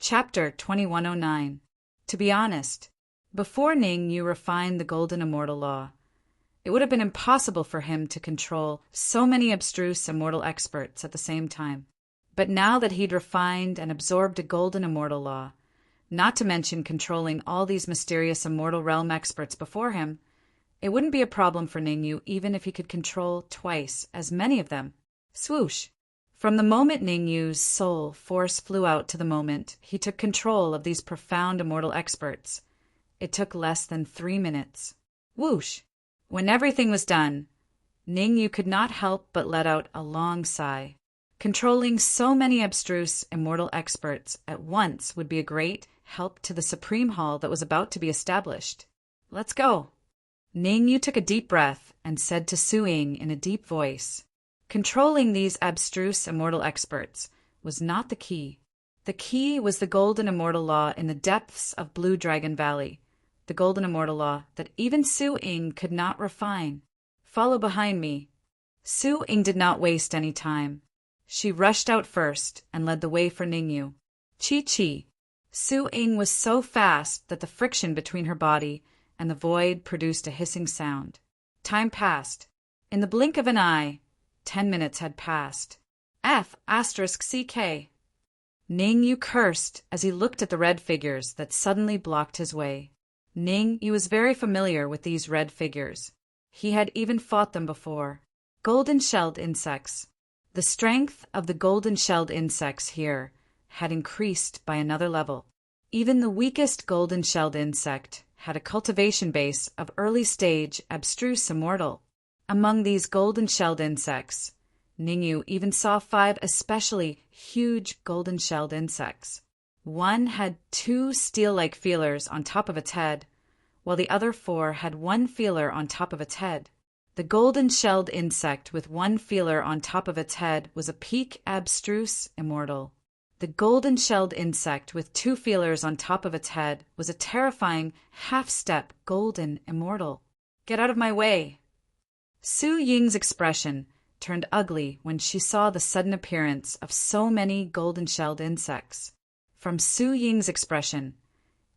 Chapter 2109. To be honest, before Ningyu refined the Golden Immortal Law, it would have been impossible for him to control so many abstruse immortal experts at the same time. But now that he'd refined and absorbed a Golden Immortal Law, not to mention controlling all these mysterious immortal realm experts before him, it wouldn't be a problem for Ningyu even if he could control twice as many of them. Swoosh! From the moment Ningyu's soul force flew out to the moment he took control of these profound immortal experts, it took less than 3 minutes. Whoosh! When everything was done, Ningyu could not help but let out a long sigh. Controlling so many abstruse immortal experts at once would be a great help to the Supreme Hall that was about to be established. Let's go. Ningyu took a deep breath and said to Su Ying in a deep voice, controlling these abstruse immortal experts was not the key. The key was the Golden Immortal Law in the depths of Blue Dragon Valley, the Golden Immortal Law that even Su Ying could not refine. Follow behind me. Su Ying did not waste any time. She rushed out first and led the way for Ningyu. Chi-chi. Su Ying was so fast that the friction between her body and the void produced a hissing sound. Time passed. In the blink of an eye, 10 minutes had passed. F***CK. Ningyu cursed as he looked at the red figures that suddenly blocked his way. Ningyu was very familiar with these red figures. He had even fought them before. Golden-shelled insects. The strength of the golden-shelled insects here had increased by another level. Even the weakest golden-shelled insect had a cultivation base of early-stage abstruse immortal. Among these golden-shelled insects, Ningyu even saw 5 especially huge golden-shelled insects. One had 2 steel-like feelers on top of its head, while the other 4 had 1 feeler on top of its head. The golden-shelled insect with 1 feeler on top of its head was a peak abstruse immortal. The golden-shelled insect with 2 feelers on top of its head was a terrifying half-step golden immortal. Get out of my way! Su Ying's expression turned ugly when she saw the sudden appearance of so many golden-shelled insects. From Su Ying's expression,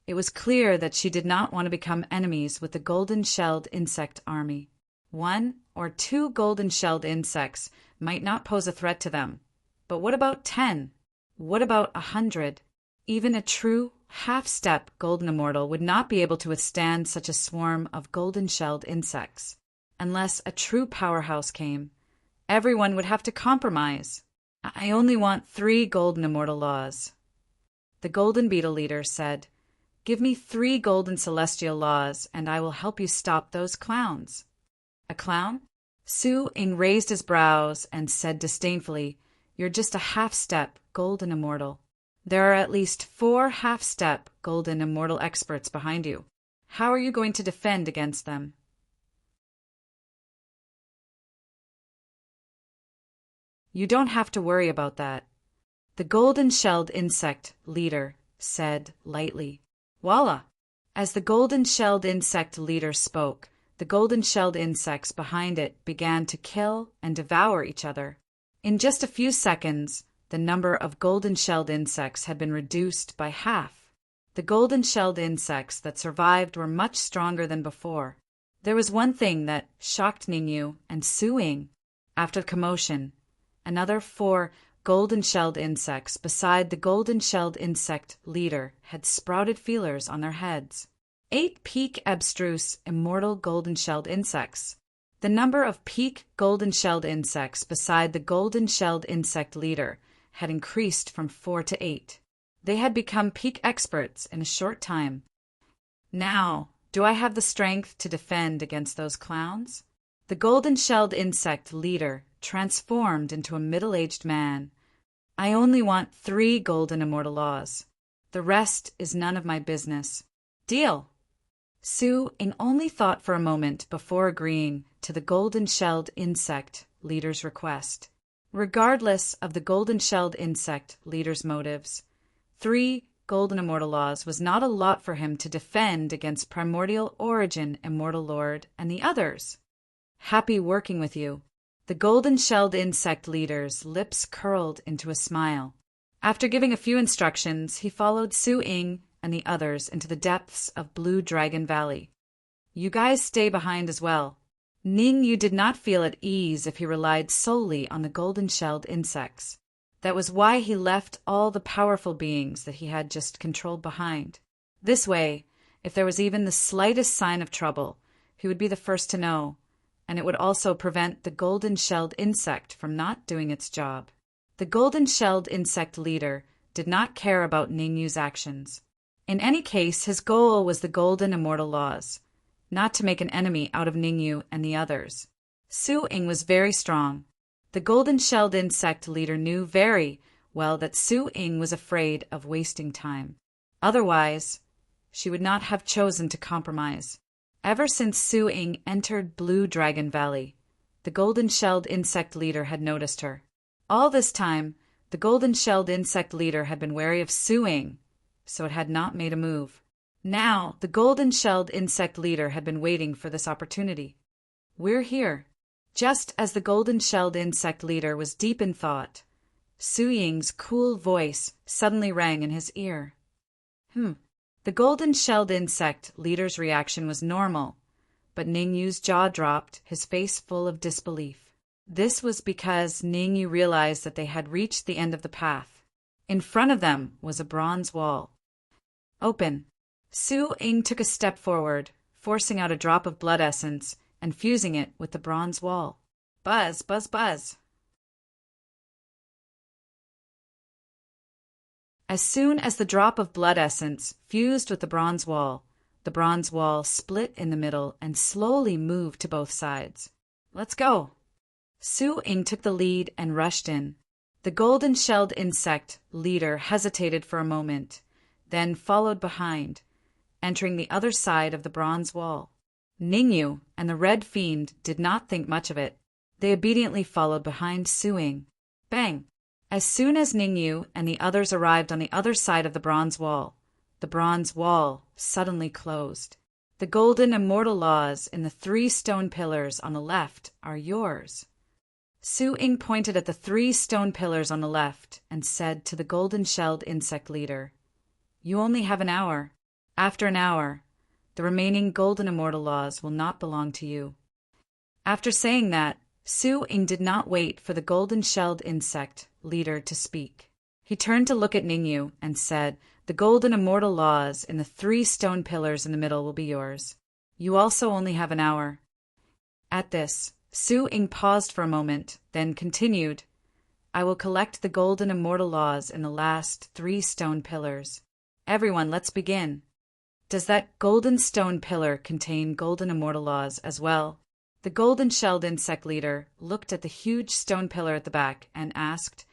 it was clear that she did not want to become enemies with the golden-shelled insect army. 1 or 2 golden-shelled insects might not pose a threat to them, but what about 10? What about 100? Even a true half-step golden immortal would not be able to withstand such a swarm of golden-shelled insects. Unless a true powerhouse came, everyone would have to compromise. I only want 3 golden immortal laws. The golden beetle leader said, give me 3 golden celestial laws and I will help you stop those clowns. A clown? Su Ying raised his brows and said disdainfully, you're just a half-step golden immortal. There are at least 4 half-step golden immortal experts behind you. How are you going to defend against them? You don't have to worry about that. The golden-shelled insect leader said lightly. Voila! As the golden-shelled insect leader spoke, the golden-shelled insects behind it began to kill and devour each other. In just a few seconds, the number of golden-shelled insects had been reduced by half. The golden-shelled insects that survived were much stronger than before. There was one thing that shocked Ningyu and Su Ying. After the commotion, another 4 golden-shelled insects beside the golden-shelled insect leader had sprouted feelers on their heads. 8 peak abstruse immortal golden-shelled insects. The number of peak golden-shelled insects beside the golden-shelled insect leader had increased from 4 to 8. They had become peak experts in a short time. Now, do I have the strength to defend against those clowns? The golden-shelled insect leader transformed into a middle-aged man. I only want 3 golden immortal laws. The rest is none of my business. Deal! Su Ying only thought for a moment before agreeing to the golden-shelled insect leader's request. Regardless of the golden-shelled insect leader's motives, 3 golden immortal laws was not a lot for him to defend against primordial origin immortal lord and the others. Happy working with you. The golden-shelled insect leader's lips curled into a smile. After giving a few instructions, he followed Su Ying and the others into the depths of Blue Dragon Valley. You guys stay behind as well. Ningyu did not feel at ease if he relied solely on the golden-shelled insects. That was why he left all the powerful beings that he had just controlled behind. This way, if there was even the slightest sign of trouble, he would be the first to know, and it would also prevent the golden-shelled insect from not doing its job. The golden-shelled insect leader did not care about Ningyu's actions. In any case, his goal was the golden immortal laws, not to make an enemy out of Ningyu and the others. Su Ying was very strong. The golden-shelled insect leader knew very well that Su Ying was afraid of wasting time. Otherwise, she would not have chosen to compromise. Ever since Su Ying entered Blue Dragon Valley, the golden-shelled insect leader had noticed her. All this time, the golden-shelled insect leader had been wary of Su Ying, so it had not made a move. Now, the golden-shelled insect leader had been waiting for this opportunity. We're here. Just as the golden-shelled insect leader was deep in thought, Su Ying's cool voice suddenly rang in his ear. The golden-shelled insect leader's reaction was normal, but Ningyu's jaw dropped, his face full of disbelief. This was because Ningyu realized that they had reached the end of the path. In front of them was a bronze wall. Open. Su Ying took a step forward, forcing out a drop of blood essence and fusing it with the bronze wall. Buzz, buzz, buzz. As soon as the drop of blood essence fused with the bronze wall split in the middle and slowly moved to both sides. Let's go. Su Ying took the lead and rushed in. The golden-shelled insect leader hesitated for a moment, then followed behind, entering the other side of the bronze wall. Ningyu and the Red Fiend did not think much of it. They obediently followed behind Su Ying. Bang! As soon as Ningyu and the others arrived on the other side of the bronze wall suddenly closed. The golden immortal laws in the 3 stone pillars on the left are yours. Su Ying pointed at the 3 stone pillars on the left and said to the golden-shelled insect leader, You only have an hour. After an hour, the remaining golden immortal laws will not belong to you. After saying that, Su Ying did not wait for the golden-shelled insect leader to speak. He turned to look at Ningyu and said, The golden immortal laws in the 3 stone pillars in the middle will be yours. You also only have an hour. At this, Su Ying paused for a moment, then continued, I will collect the golden immortal laws in the last 3 stone pillars. Everyone, let's begin. Does that golden stone pillar contain golden immortal laws as well? The golden-shelled insect leader looked at the huge stone pillar at the back and asked,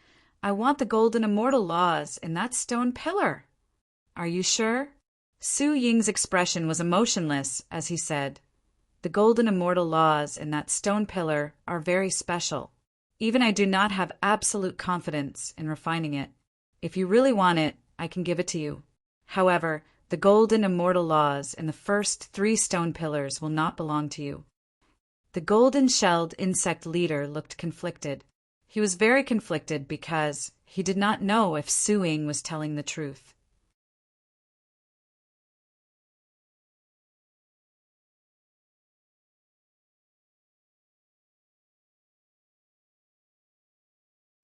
I want the golden immortal laws in that stone pillar. Are you sure? Su Ying's expression was emotionless as he said, The golden immortal laws in that stone pillar are very special. Even I do not have absolute confidence in refining it. If you really want it, I can give it to you. However, The golden immortal laws in the first 3 stone pillars will not belong to you. The golden-shelled insect leader looked conflicted. He was very conflicted because he did not know if Su Ying was telling the truth.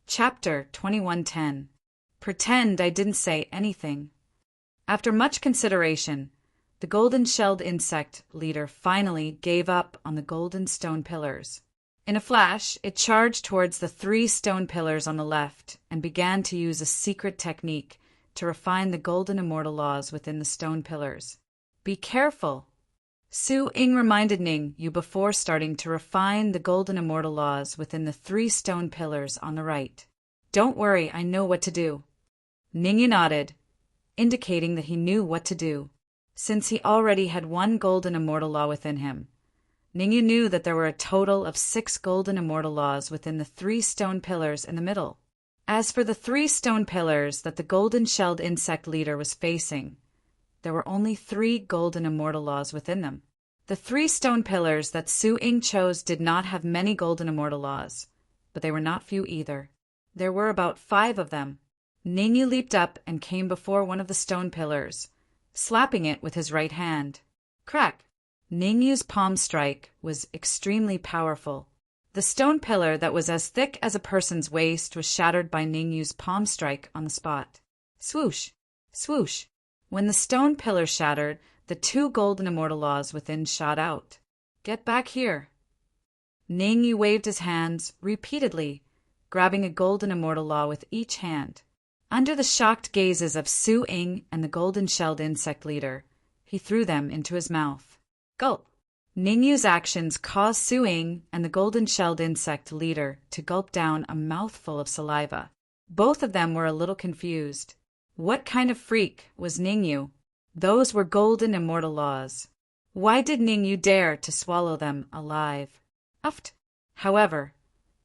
Chapter 2110. Pretend I didn't say anything. After much consideration, the golden-shelled insect leader finally gave up on the golden stone pillars. In a flash, it charged towards the 3 stone pillars on the left and began to use a secret technique to refine the golden immortal laws within the stone pillars. Be careful! Su Ying reminded Ning Yu before starting to refine the golden immortal laws within the 3 stone pillars on the right. Don't worry, I know what to do. Ning Yu nodded, indicating that he knew what to do, since he already had 1 golden immortal law within him. Ning Yu knew that there were a total of 6 golden immortal laws within the 3 stone pillars in the middle. As for the 3 stone pillars that the golden-shelled insect leader was facing, there were only 3 golden immortal laws within them. The 3 stone pillars that Su Ying chose did not have many golden immortal laws, but they were not few either. There were about 5 of them. Ning Yu leaped up and came before one of the stone pillars, slapping it with his right hand. Crack! Ning Yu's palm strike was extremely powerful. The stone pillar that was as thick as a person's waist was shattered by Ning Yu's palm strike on the spot. Swoosh! Swoosh! When the stone pillar shattered, the 2 golden immortal laws within shot out. Get back here! Ning Yu waved his hands repeatedly, grabbing a golden immortal law with each hand. Under the shocked gazes of Su Ying and the golden-shelled insect leader, he threw them into his mouth. Gulp! Ning Yu's actions caused Su Ying and the golden-shelled insect leader to gulp down a mouthful of saliva. Both of them were a little confused. What kind of freak was Ning Yu? Those were golden immortal laws. Why did Ning Yu dare to swallow them alive? Uft! However,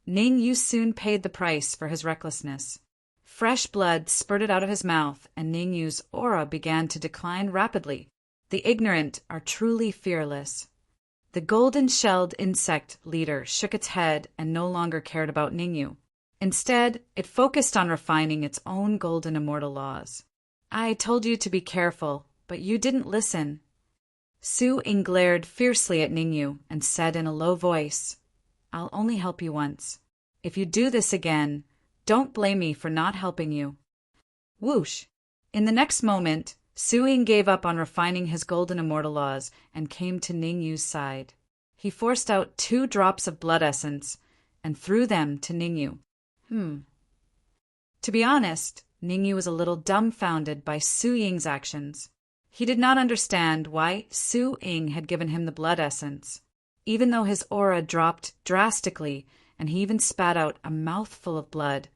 Ning Yu soon paid the price for his recklessness. Fresh blood spurted out of his mouth, and Ning Yu's aura began to decline rapidly. The ignorant are truly fearless. The golden-shelled insect leader shook its head and no longer cared about Ning Yu. Instead, it focused on refining its own golden immortal laws. I told you to be careful, but you didn't listen. Su Ying glared fiercely at Ning Yu and said in a low voice, I'll only help you once. If you do this again, don't blame me for not helping you. Whoosh! In the next moment, Su Ying gave up on refining his golden immortal laws and came to Ning Yu's side. He forced out 2 drops of blood essence and threw them to Ning Yu. To be honest, Ning Yu was a little dumbfounded by Su Ying's actions. He did not understand why Su Ying had given him the blood essence, even though his aura dropped drastically and he even spat out a mouthful of blood.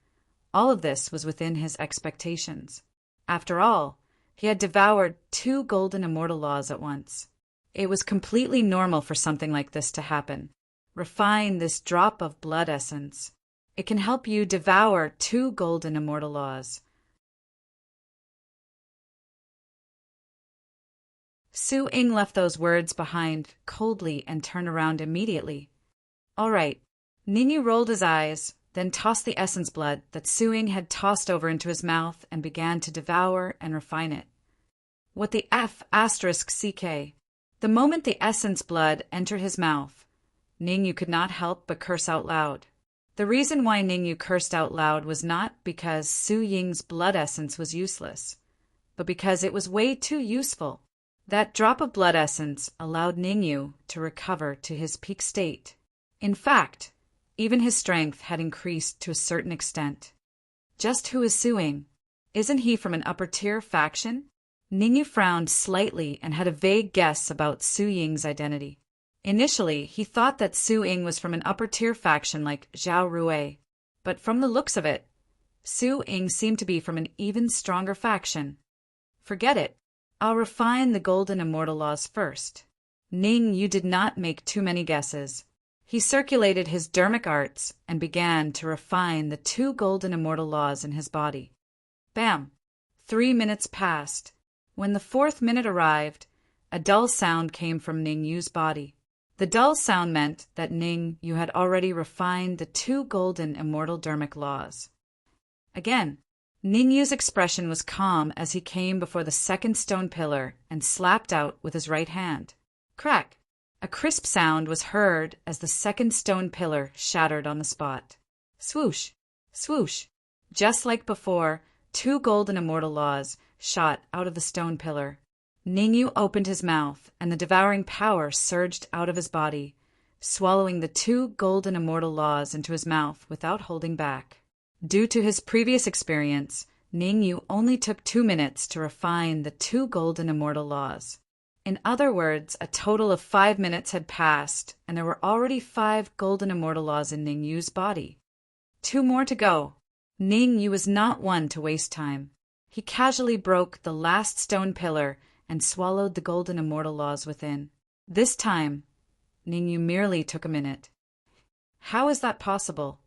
All of this was within his expectations. After all, he had devoured 2 golden immortal laws at once. It was completely normal for something like this to happen. Refine this drop of blood essence. It can help you devour 2 golden immortal laws. Su Ying left those words behind coldly and turned around immediately. All right. Ning Yu rolled his eyes, then tossed the essence blood that Su Ying had tossed over into his mouth and began to devour and refine it. What the F***CK? The moment the essence blood entered his mouth, Ning Yu could not help but curse out loud. The reason why Ning Yu cursed out loud was not because Su Ying's blood essence was useless, but because it was way too useful. That drop of blood essence allowed Ning Yu to recover to his peak state. In fact, even his strength had increased to a certain extent. Just who is Su Ying? Isn't he from an upper-tier faction? Ning Yu frowned slightly and had a vague guess about Su Ying's identity. Initially, he thought that Su Ying was from an upper-tier faction like Zhao Rui, but from the looks of it, Su Ying seemed to be from an even stronger faction. Forget it. I'll refine the golden immortal laws first. Ning Yu did not make too many guesses. He circulated his dermic arts and began to refine the 2 golden immortal laws in his body. Bam! 3 minutes passed. When the 4th minute arrived, a dull sound came from Ning Yu's body. The dull sound meant that Ning Yu had already refined the 2 golden immortal dharmic laws. Again, Ning Yu's expression was calm as he came before the 2nd stone pillar and slapped out with his right hand. Crack! A crisp sound was heard as the 2nd stone pillar shattered on the spot. Swoosh! Swoosh! Just like before, 2 golden immortal laws shot out of the stone pillar. Ning Yu opened his mouth, and the devouring power surged out of his body, swallowing the 2 golden immortal laws into his mouth without holding back. Due to his previous experience, Ning Yu only took 2 minutes to refine the 2 golden immortal laws. In other words, a total of 5 minutes had passed, and there were already 5 golden immortal laws in Ning Yu's body. 2 more to go. Ning Yu was not one to waste time. He casually broke the last stone pillar and swallowed the golden immortal laws within. This time, Ning Yu merely took a minute. How is that possible?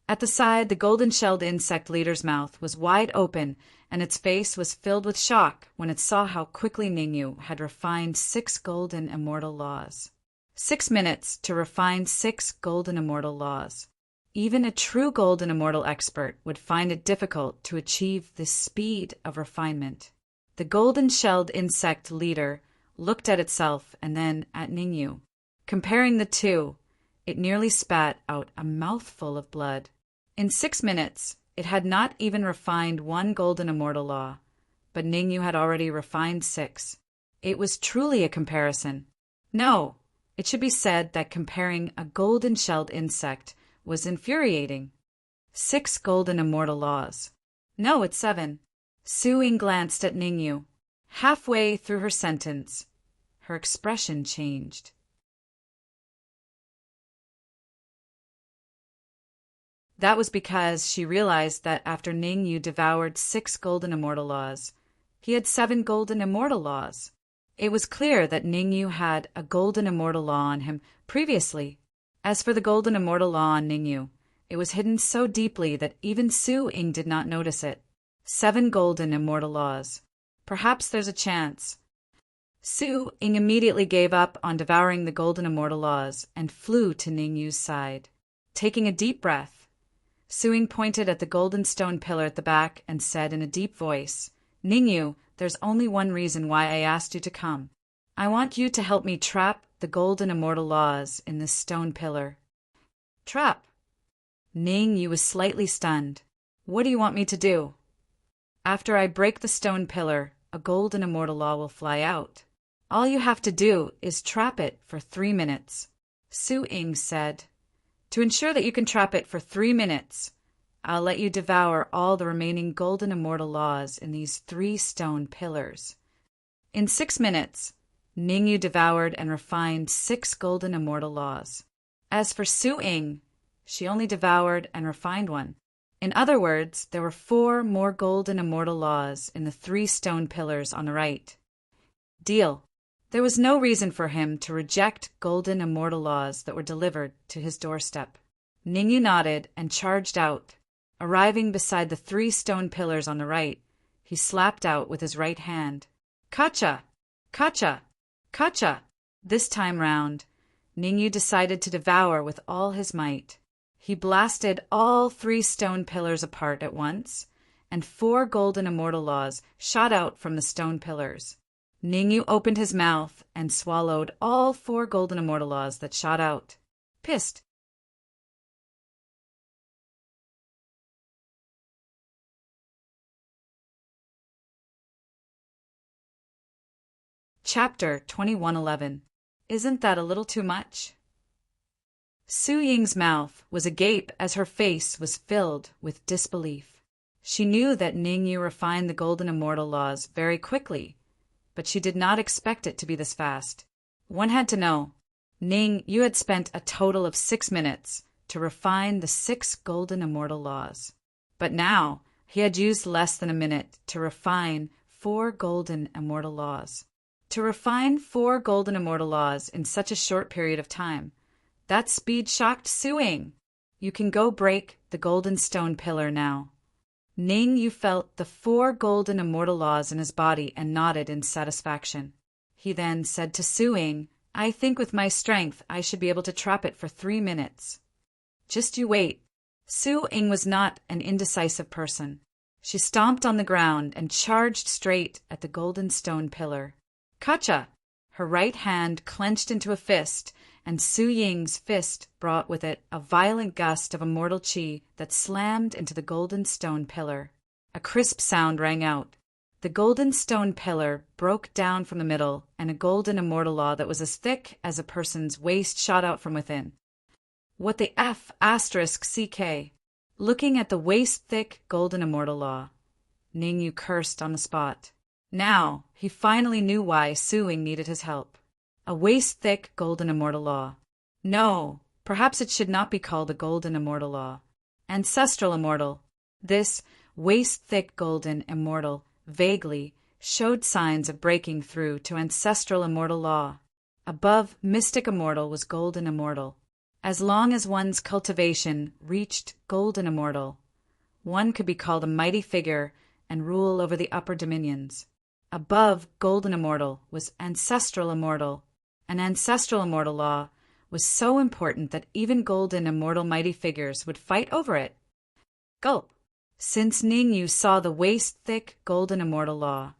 At the side, the golden-shelled insect leader's mouth was wide open, and its face was filled with shock when it saw how quickly Ning Yu had refined 6 golden immortal laws. 6 minutes to refine 6 golden immortal laws. Even a true golden immortal expert would find it difficult to achieve this speed of refinement. The golden-shelled insect leader looked at itself and then at Ning Yu. Comparing the two, it nearly spat out a mouthful of blood. In 6 minutes, it had not even refined 1 golden immortal law, but Ning Yu had already refined 6. It was truly a comparison. No, it should be said that comparing a golden-shelled insect was infuriating. 6 golden immortal laws. No, it's 7. Su Ying glanced at Ning Yu. Halfway through her sentence, her expression changed. That was because she realized that after Ning Yu devoured 6 golden immortal laws, he had 7 golden immortal laws. It was clear that Ning Yu had a golden immortal law on him previously. As for the golden immortal law on Ning Yu, it was hidden so deeply that even Su Ying did not notice it. 7 golden immortal laws. Perhaps there's a chance. Su Ying immediately gave up on devouring the golden immortal laws and flew to Ning Yu's side. Taking a deep breath, Su Ying pointed at the golden stone pillar at the back and said in a deep voice, "Ning Yu, there's only one reason why I asked you to come. I want you to help me trap the golden immortal laws in this stone pillar." Trap? Ning Yu was slightly stunned. What do you want me to do? After I break the stone pillar, a golden immortal law will fly out. All you have to do is trap it for 3 minutes. Su Ying said, "To ensure that you can trap it for 3 minutes, I'll let you devour all the remaining golden immortal laws in these 3 stone pillars." In 6 minutes, Ning Yu devoured and refined 6 golden immortal laws. As for Su Ying, she only devoured and refined 1. In other words, there were 4 more golden immortal laws in the 3 stone pillars on the right. Deal. There was no reason for him to reject golden immortal laws that were delivered to his doorstep. Ning Yu nodded and charged out. Arriving beside the 3 stone pillars on the right, he slapped out with his right hand. "Kacha! Kacha! Kacha!" This time round, Ning Yu decided to devour with all his might. He blasted all 3 stone pillars apart at once, and 4 golden immortal laws shot out from the stone pillars. Ning Yu opened his mouth and swallowed all 4 golden immortal laws that shot out. Pissed. Chapter 2111. Isn't that a little too much? Su Ying's mouth was agape as her face was filled with disbelief. She knew that Ning Yu refined the golden immortal laws very quickly, but she did not expect it to be this fast. One had to know. Ning Yu had spent a total of 6 minutes to refine the 6 golden immortal laws. But now he had used less than a minute to refine 4 golden immortal laws. To refine 4 golden immortal laws in such a short period of time, that speed shocked Su Ying. "You can go break the golden stone pillar now." Ning Yu felt the 4 golden immortal laws in his body and nodded in satisfaction. He then said to Su Ying, I think with my strength I should be able to trap it for 3 minutes. Just you wait. Su Ying was not an indecisive person. She stomped on the ground and charged straight at the golden stone pillar. Gotcha! Her right hand clenched into a fist, and Su Ying's fist brought with it a violent gust of immortal qi that slammed into the golden stone pillar. A crisp sound rang out. The golden stone pillar broke down from the middle, and a golden immortal law that was as thick as a person's waist shot out from within. What the F***? Looking at the waist-thick golden immortal law, Ning Yu cursed on the spot. Now, he finally knew why Su Ying needed his help. A waist-thick golden immortal law. No, perhaps it should not be called a golden immortal law. Ancestral immortal. This waist-thick golden immortal vaguely showed signs of breaking through to ancestral immortal law. Above mystic immortal was golden immortal. As long as one's cultivation reached golden immortal, one could be called a mighty figure and rule over the upper dominions. Above golden immortal was ancestral immortal. An ancestral immortal law was so important that even golden immortal mighty figures would fight over it. Gulp. Since Ning Yu saw the waist-thick golden immortal law,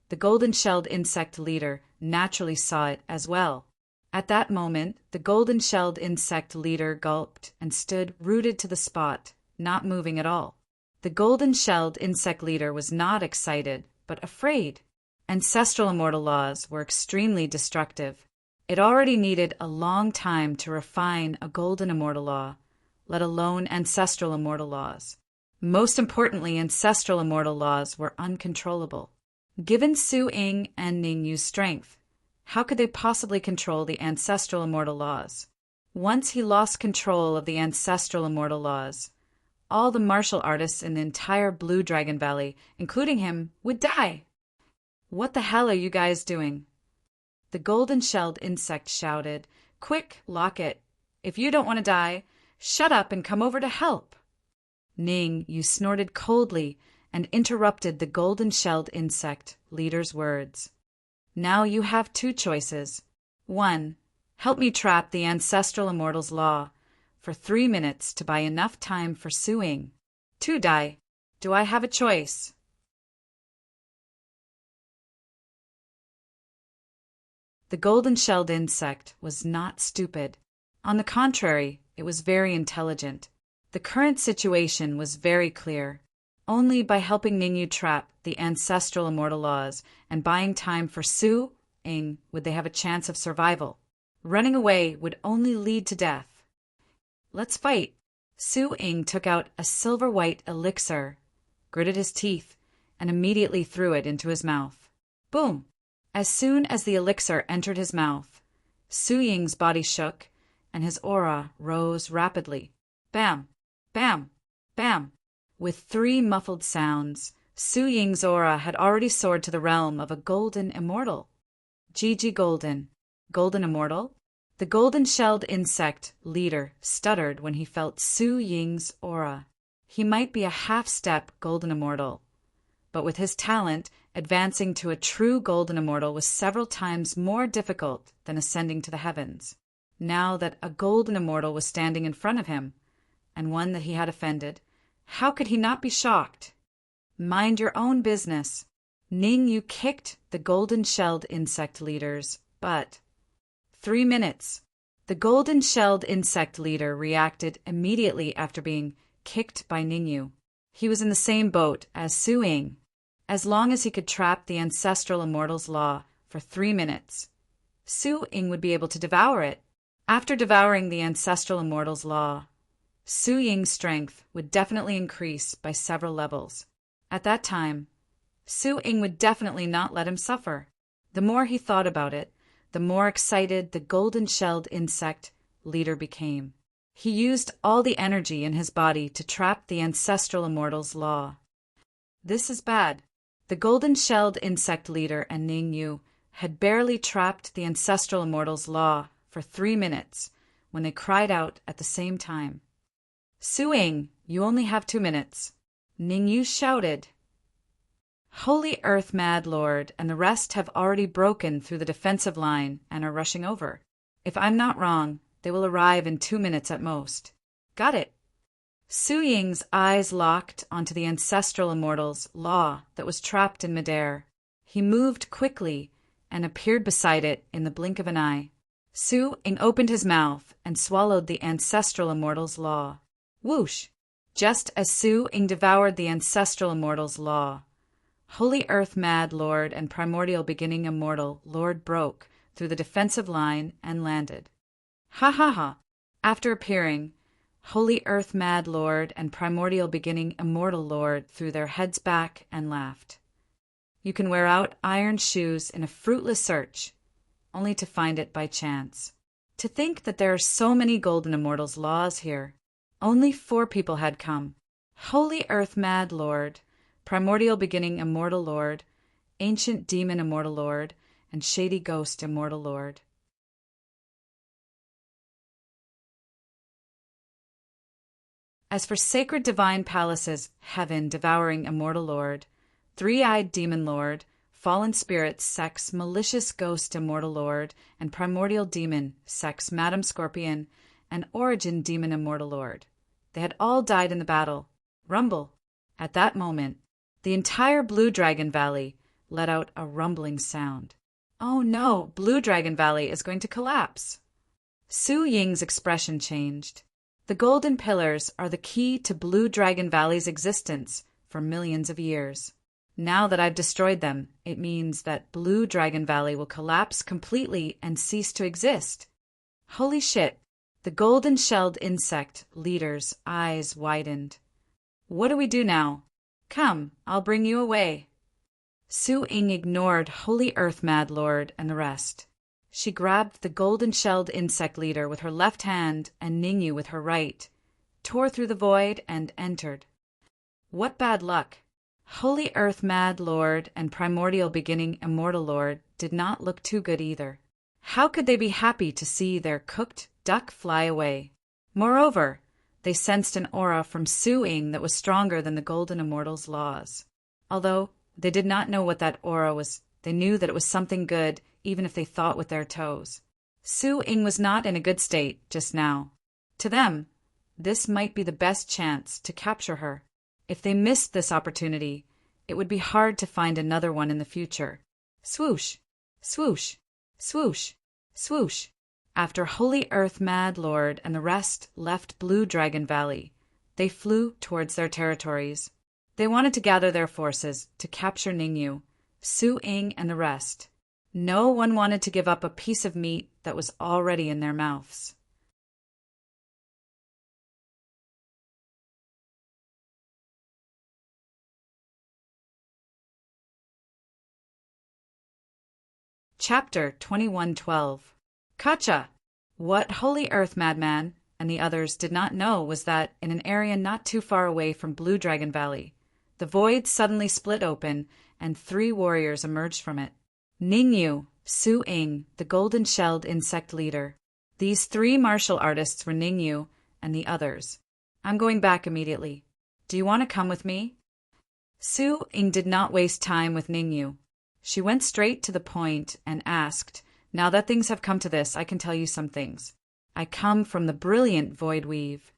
the golden-shelled insect leader naturally saw it as well. At that moment, the golden-shelled insect leader gulped and stood rooted to the spot, not moving at all. The golden-shelled insect leader was not excited, but afraid. Ancestral immortal laws were extremely destructive. It already needed a long time to refine a golden immortal law, let alone ancestral immortal laws. Most importantly, ancestral immortal laws were uncontrollable. Given Su Ying and Ning Yu's strength, how could they possibly control the ancestral immortal laws? Once he lost control of the ancestral immortal laws, all the martial artists in the entire Blue Dragon Valley, including him, would die. What the hell are you guys doing? The golden-shelled insect shouted, Quick, Locket. If you don't want to die, shut up and come over to help. Ning Yu snorted coldly and interrupted the golden-shelled insect leader's words. Now you have 2 choices. 1. Help me trap the ancestral immortal's law for 3 minutes to buy enough time for Su Ying. 2. Die. Do I have a choice? The golden-shelled insect was not stupid. On the contrary, it was very intelligent. The current situation was very clear. Only by helping Ning Yu trap the ancestral immortal laws and buying time for Su Ying would they have a chance of survival. Running away would only lead to death. Let's fight. Su Ying took out a silver-white elixir, gritted his teeth, and immediately threw it into his mouth. Boom! As soon as the elixir entered his mouth, Su Ying's body shook, and his aura rose rapidly. Bam! Bam! Bam! With 3 muffled sounds, Su Ying's aura had already soared to the realm of a golden immortal. Gigi Golden. Golden immortal? The golden-shelled insect leader stuttered when he felt Su Ying's aura. He might be a half-step golden immortal, but with his talent, advancing to a true golden immortal was several times more difficult than ascending to the heavens. Now that a golden immortal was standing in front of him, and one that he had offended, how could he not be shocked? Mind your own business. Ning Yu kicked the golden-shelled insect leader's butt. 3 minutes. The golden-shelled insect leader reacted immediately after being kicked by Ning Yu. He was in the same boat as Su Ying. As long as he could trap the ancestral immortal's law for 3 minutes, Su Ying would be able to devour it. After devouring the ancestral immortal's law, Su Ying's strength would definitely increase by several levels. At that time, Su Ying would definitely not let him suffer. The more he thought about it, the more excited the golden-shelled insect leader became. He used all the energy in his body to trap the ancestral immortal's law. This is bad. The golden-shelled insect leader and Ning Yu had barely trapped the ancestral immortal's law for 3 minutes when they cried out at the same time. Su Ying, you only have 2 minutes. Ningyu shouted. Holy Earth, Mad Lord, and the rest have already broken through the defensive line and are rushing over. If I'm not wrong, they will arrive in 2 minutes at most. Got it. Su Ying's eyes locked onto the ancestral immortal's law that was trapped in midair. He moved quickly and appeared beside it in the blink of an eye. Su Ying opened his mouth and swallowed the ancestral immortal's law. Whoosh! Just as Su Ying devoured the ancestral immortal's law, Holy Earth Mad Lord and Primordial Beginning Immortal Lord broke through the defensive line and landed. Ha ha ha! After appearing, Holy Earth Mad Lord and Primordial Beginning Immortal Lord threw their heads back and laughed. You can wear out iron shoes in a fruitless search, only to find it by chance. To think that there are so many Golden Immortals' laws here. Only 4 people had come. Holy Earth Mad Lord, Primordial Beginning Immortal Lord, Ancient Demon Immortal Lord, and Shady Ghost Immortal Lord. As for Sacred Divine Palaces, Heaven Devouring Immortal Lord, Three-Eyed Demon Lord, Fallen Spirits, Sex Malicious Ghost Immortal Lord, and Primordial Demon, Sex Madam Scorpion, and Origin Demon Immortal Lord. They had all died in the battle. Rumble. At that moment, the entire Blue Dragon Valley let out a rumbling sound. Oh no, Blue Dragon Valley is going to collapse. Su Ying's expression changed. The golden pillars are the key to Blue Dragon Valley's existence for millions of years. Now that I've destroyed them, it means that Blue Dragon Valley will collapse completely and cease to exist. Holy shit! The golden-shelled insect leader's eyes widened. What do we do now? Come, I'll bring you away. Su Ying ignored Holy Earth Mad Lord and the rest. She grabbed the golden-shelled insect leader with her left hand and Ningyu with her right, tore through the void, and entered. What bad luck! Holy Earth Mad Lord and Primordial Beginning Immortal Lord did not look too good either. How could they be happy to see their cooked duck fly away? Moreover, they sensed an aura from Su Ying that was stronger than the Golden Immortal's laws. Although they did not know what that aura was, they knew that it was something good, even if they thought with their toes. Su Ying was not in a good state just now. To them, this might be the best chance to capture her. If they missed this opportunity, it would be hard to find another one in the future. Swoosh, swoosh, swoosh, swoosh. After Holy Earth Mad Lord and the rest left Blue Dragon Valley, they flew towards their territories. They wanted to gather their forces to capture Ningyu, Su Ying, and the rest. No one wanted to give up a piece of meat that was already in their mouths. Chapter 2112. Kacha! What Holy Earth Madman and the others did not know was that, in an area not too far away from Blue Dragon Valley, the void suddenly split open and 3 warriors emerged from it. Ningyu, Su Ying, the golden-shelled insect leader. These 3 martial artists were Ningyu and the others. I'm going back immediately. Do you want to come with me? Su Ying did not waste time with Ningyu. She went straight to the point and asked, now that things have come to this, I can tell you some things. I come from the brilliant Void Weave.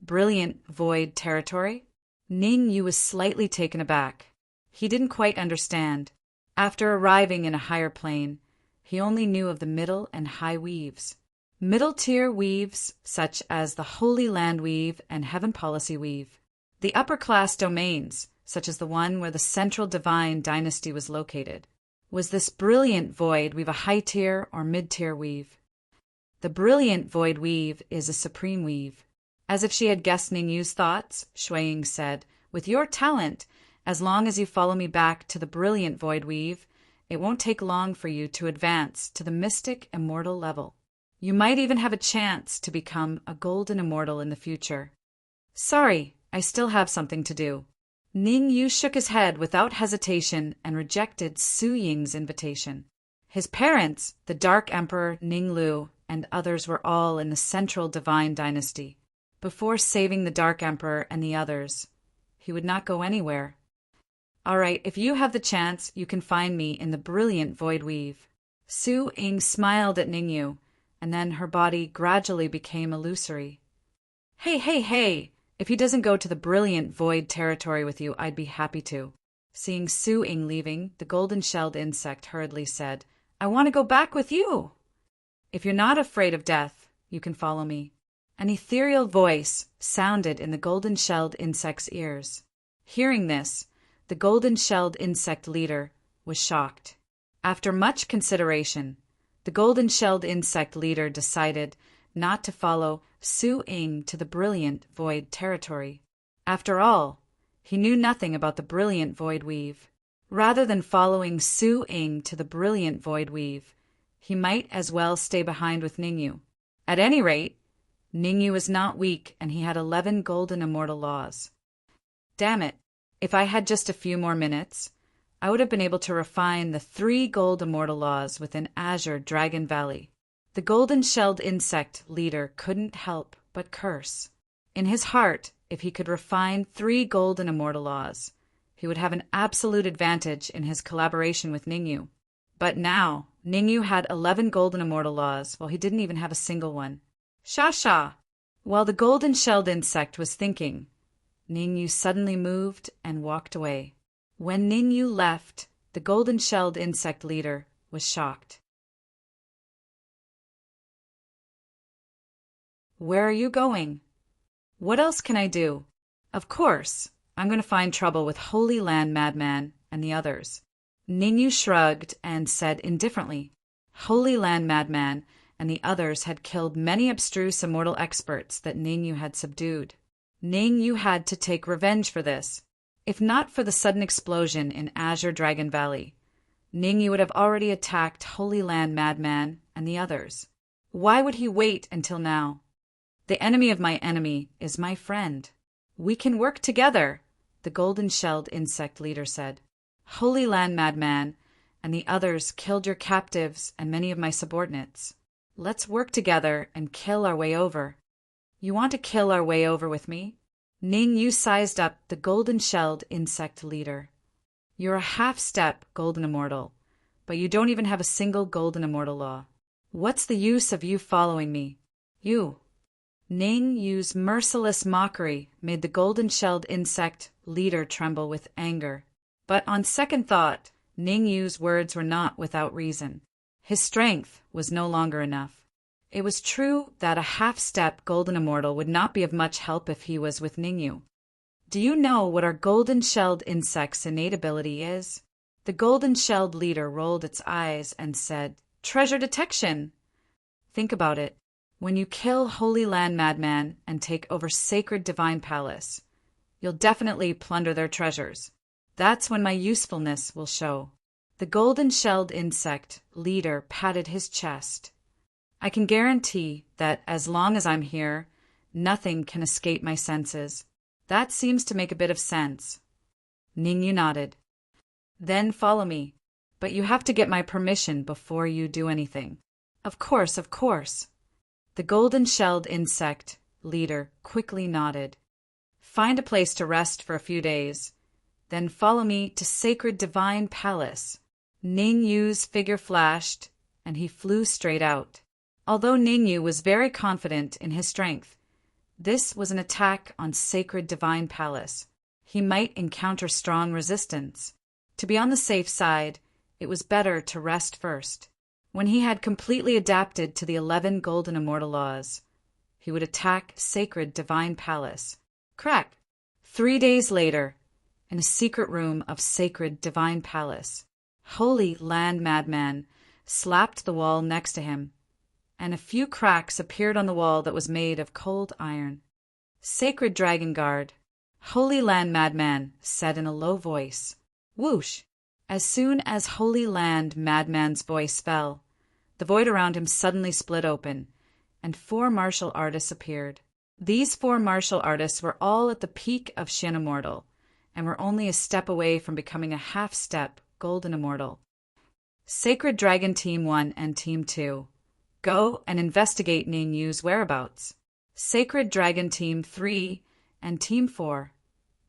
Brilliant Void territory? Ningyu was slightly taken aback. He didn't quite understand. After arriving in a higher plane, he only knew of the middle and high weaves. Middle-tier weaves, such as the Holy Land Weave and Heaven Policy Weave. The upper-class domains, such as the one where the Central Divine Dynasty was located. Was this brilliant Void Weave a high-tier or mid-tier weave? The brilliant Void Weave is a supreme weave. As if she had guessed Ningyu's thoughts, Shui Ying said, with your talent, as long as you follow me back to the brilliant Void Weave, it won't take long for you to advance to the mystic immortal level. You might even have a chance to become a golden immortal in the future. Sorry, I still have something to do. Ningyu shook his head without hesitation and rejected Su Ying's invitation. His parents, the Dark Emperor Ninglu, and others were all in the Central Divine Dynasty. Before saving the Dark Emperor and the others, He would not go anywhere. All right, if you have the chance, you can find me in the brilliant void weave. Su Ying smiled at Ningyu, and then her body gradually became illusory. Hey, hey, hey! If he doesn't go to the brilliant void territory with you, I'd be happy to. Seeing Su Ying leaving, the golden-shelled insect hurriedly said, I want to go back with you! If you're not afraid of death, you can follow me. An ethereal voice sounded in the golden-shelled insect's ears. Hearing this, the golden-shelled insect leader was shocked. After much consideration, the golden-shelled insect leader decided not to follow Su Ying to the brilliant void territory. After all, he knew nothing about the brilliant void weave. Rather than following Su Ying to the brilliant void weave, he might as well stay behind with Ningyu. At any rate, Ningyu was not weak and he had 11 golden immortal laws. Damn it, if I had just a few more minutes, I would have been able to refine the 3 gold immortal laws within Azure Dragon Valley. The golden-shelled insect leader couldn't help but curse. In his heart, if he could refine 3 golden immortal laws, he would have an absolute advantage in his collaboration with Ningyu. But now, Ningyu had 11 golden immortal laws, while he didn't even have a single one. Sha! While the golden-shelled insect was thinking, Ningyu suddenly moved and walked away. When Ningyu left, the golden-shelled insect leader was shocked. Where are you going? What else can I do? Of course, I'm going to find trouble with Holy Land Madman and the others. Ningyu shrugged and said indifferently, Holy Land Madman and the others had killed many abstruse immortal experts that Ningyu had subdued. Ningyu had to take revenge for this. If not for the sudden explosion in Azure Dragon Valley, Ningyu would have already attacked Holy Land Madman and the others. Why would he wait until now? The enemy of my enemy is my friend. We can work together, the golden-shelled insect leader said. Holy Land Madman and the others killed your captives and many of my subordinates. Let's work together and kill our way over. You want to kill our way over with me? Ningyu sized up the golden-shelled insect leader. You're a half-step golden immortal, but you don't even have a single golden immortal law. What's the use of you following me? You. Ningyu's merciless mockery made the golden-shelled insect leader tremble with anger. But on second thought, Ningyu's words were not without reason. His strength was no longer enough. It was true that a half-step golden immortal would not be of much help if he was with Ningyu. Do you know what our golden-shelled insect's innate ability is? The golden-shelled leader rolled its eyes and said, Treasure detection! Think about it. When you kill Holy Land Madman and take over Sacred Divine Palace, you'll definitely plunder their treasures. That's when my usefulness will show. The golden-shelled insect leader patted his chest. I can guarantee that as long as I'm here, nothing can escape my senses. That seems to make a bit of sense. Ningyu nodded. Then follow me, but you have to get my permission before you do anything. Of course, of course. The golden-shelled insect leader quickly nodded. Find a place to rest for a few days, then follow me to Sacred Divine Palace. Ningyu's figure flashed, and he flew straight out. Although Ningyu was very confident in his strength, this was an attack on Sacred Divine Palace. He might encounter strong resistance. To be on the safe side, it was better to rest first. When he had completely adapted to the 11 golden immortal laws, he would attack Sacred Divine Palace. Crack! 3 days later, in a secret room of Sacred Divine Palace, Holy Land Madman slapped the wall next to him, and a few cracks appeared on the wall that was made of cold iron. Sacred Dragon Guard, Holy Land Madman said in a low voice. Whoosh! As soon as Holy Land Madman's voice fell, the void around him suddenly split open, and 4 martial artists appeared. These 4 martial artists were all at the peak of Shin Immortal, and were only a step away from becoming a half-step Golden Immortal. Sacred Dragon Team 1 and Team 2, go and investigate Ningyu's whereabouts. Sacred Dragon Team 3 and Team 4,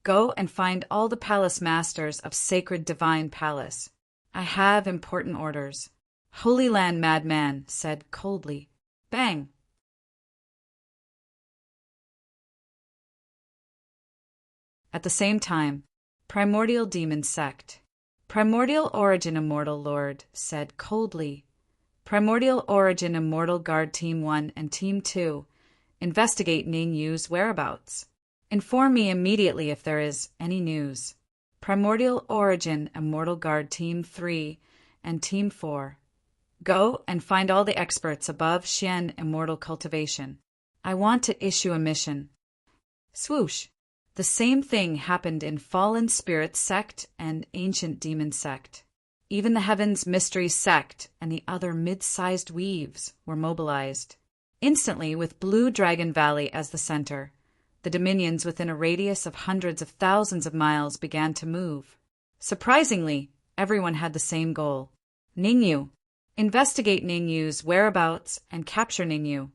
Go and find all the palace masters of sacred divine palace. I have important orders. Holy Land madman said coldly. Bang! At the same time, primordial demon sect. Primordial origin immortal lord said coldly. Primordial origin immortal guard team 1 and team 2. Investigate Ning Yu's whereabouts. Inform me immediately if there is any news. Primordial origin immortal guard team 3 and team 4. Go and find all the experts above Xian immortal cultivation. I want to issue a mission. Swoosh! The same thing happened in Fallen Spirit Sect and Ancient Demon Sect. Even the Heavens Mystery Sect and the other mid-sized weaves were mobilized. Instantly, with Blue Dragon Valley as the center, the dominions within a radius of hundreds of thousands of miles began to move. Surprisingly, everyone had the same goal. Ningyu. Investigate Ningyu's whereabouts and capture Ningyu,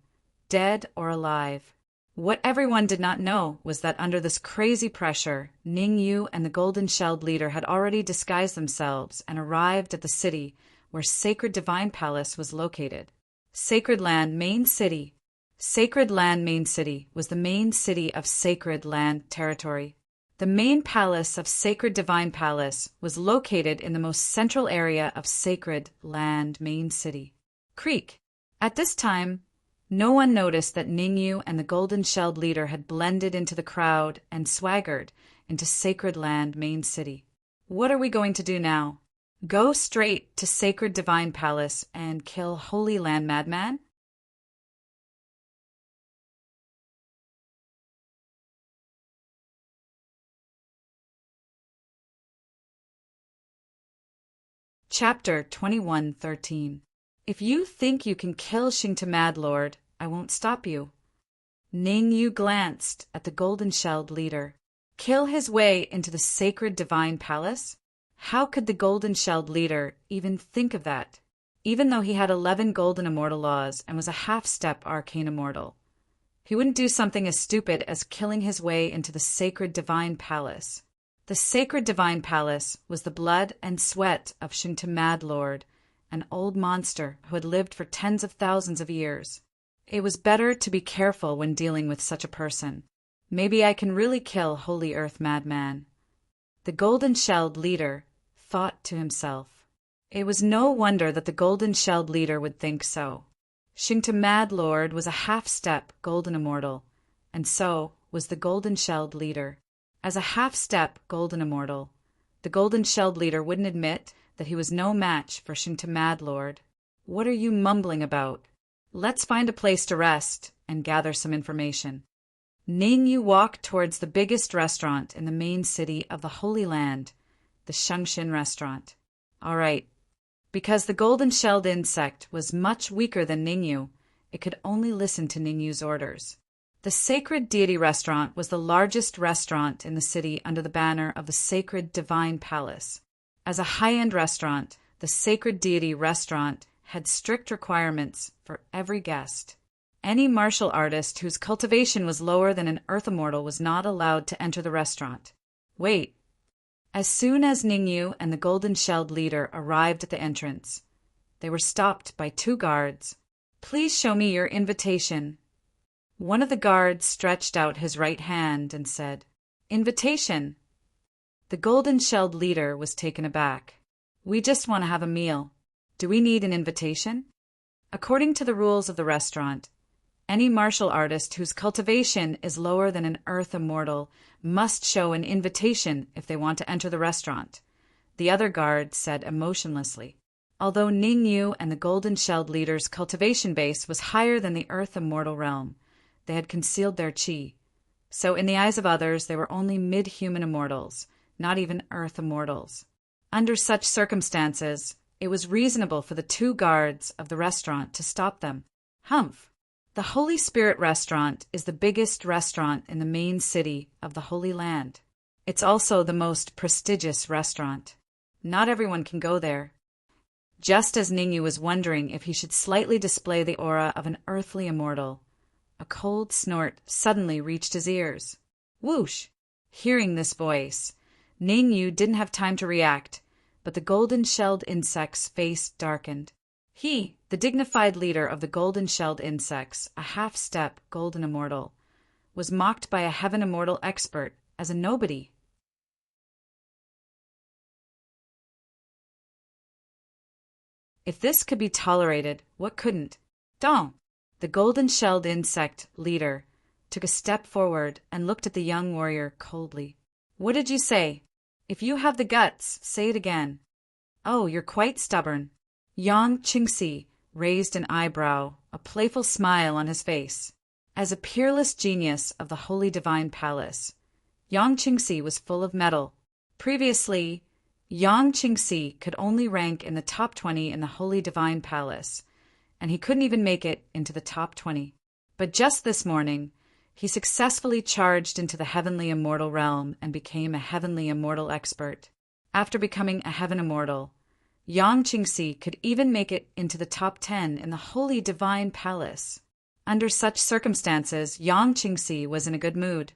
dead or alive. What everyone did not know was that under this crazy pressure, Ningyu and the golden-shelled leader had already disguised themselves and arrived at the city where Sacred Divine Palace was located. Sacred Land Main City. Sacred Land Main City was the main city of Sacred Land Territory. The main palace of Sacred Divine Palace was located in the most central area of Sacred Land Main City. Creek. At this time, no one noticed that Ningyu and the golden-shelled leader had blended into the crowd and swaggered into Sacred Land Main City. What are we going to do now? Go straight to Sacred Divine Palace and kill Holy Land Madman? Chapter 21:13. If you think you can kill Xingta Mad Lord, I won't stop you. Ningyu glanced at the golden-shelled leader. Kill his way into the Sacred Divine Palace? How could the golden-shelled leader even think of that? Even though he had 11 golden immortal laws and was a half-step arcane immortal, he wouldn't do something as stupid as killing his way into the Sacred Divine Palace. The Sacred Divine Palace was the blood and sweat of Xingta Mad Lord, an old monster who had lived for tens of thousands of years. It was better to be careful when dealing with such a person. Maybe I can really kill Holy Earth Madman. The golden-shelled leader thought to himself. It was no wonder that the golden-shelled leader would think so. Xingta Mad Lord was a half-step golden immortal, and so was the golden-shelled leader. As a half-step golden immortal, the golden-shelled leader wouldn't admit that he was no match for Xingta Mad Lord. What are you mumbling about? Let's find a place to rest and gather some information. Ningyu walked towards the biggest restaurant in the main city of the Holy Land, the Shengxin restaurant. All right. Because the golden-shelled insect was much weaker than Ningyu, it could only listen to Ningyu's orders. The Sacred Deity Restaurant was the largest restaurant in the city under the banner of the Sacred Divine Palace. As a high-end restaurant, the Sacred Deity Restaurant had strict requirements for every guest. Any martial artist whose cultivation was lower than an earth immortal was not allowed to enter the restaurant. Wait. As soon as Ningyu and the golden-shelled leader arrived at the entrance, they were stopped by 2 guards. Please show me your invitation. One of the guards stretched out his right hand and said, Invitation. The golden-shelled leader was taken aback. We just want to have a meal. Do we need an invitation? According to the rules of the restaurant, any martial artist whose cultivation is lower than an earth immortal must show an invitation if they want to enter the restaurant, the other guard said emotionlessly. Although Ningyu and the golden-shelled leader's cultivation base was higher than the earth immortal realm, they had concealed their qi. So in the eyes of others, they were only mid-human immortals, not even earth immortals. Under such circumstances, it was reasonable for the 2 guards of the restaurant to stop them. Humph! The Holy Spirit Restaurant is the biggest restaurant in the main city of the Holy Land. It's also the most prestigious restaurant. Not everyone can go there. Just as Ningyu was wondering if he should slightly display the aura of an earthly immortal, a cold snort suddenly reached his ears. Whoosh! Hearing this voice, Ningyu didn't have time to react, but the golden-shelled insect's face darkened. He, the dignified leader of the golden-shelled insects, a half-step golden immortal, was mocked by a heaven immortal expert as a nobody. If this could be tolerated, what couldn't? Dong, the golden-shelled insect leader, took a step forward and looked at the young warrior coldly. What did you say? If you have the guts, say it again. Oh, you're quite stubborn. Yang Qingxi raised an eyebrow, a playful smile on his face. As a peerless genius of the Holy Divine Palace, Yang Qingxi was full of mettle. Previously, Yang Qingxi could only rank in the top 20 in the Holy Divine Palace, and he couldn't even make it into the top 20. But just this morning, he successfully charged into the heavenly immortal realm and became a heavenly immortal expert. After becoming a heaven immortal, Yang Qingxi could even make it into the top 10 in the Holy Divine Palace. Under such circumstances, Yang Qingxi was in a good mood,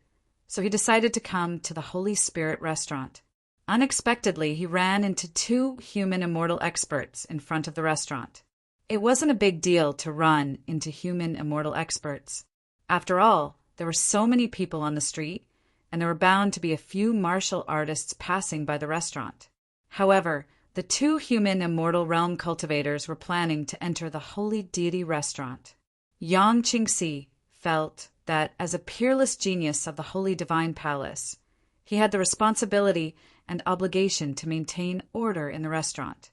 so he decided to come to the Holy Spirit restaurant. Unexpectedly, he ran into two human immortal experts in front of the restaurant. It wasn't a big deal to run into human immortal experts. After all, there were so many people on the street, and there were bound to be a few martial artists passing by the restaurant. However, the two human immortal realm cultivators were planning to enter the holy deity restaurant. Yang Qingxi felt that, as a peerless genius of the Holy Divine Palace, he had the responsibility and obligation to maintain order in the restaurant.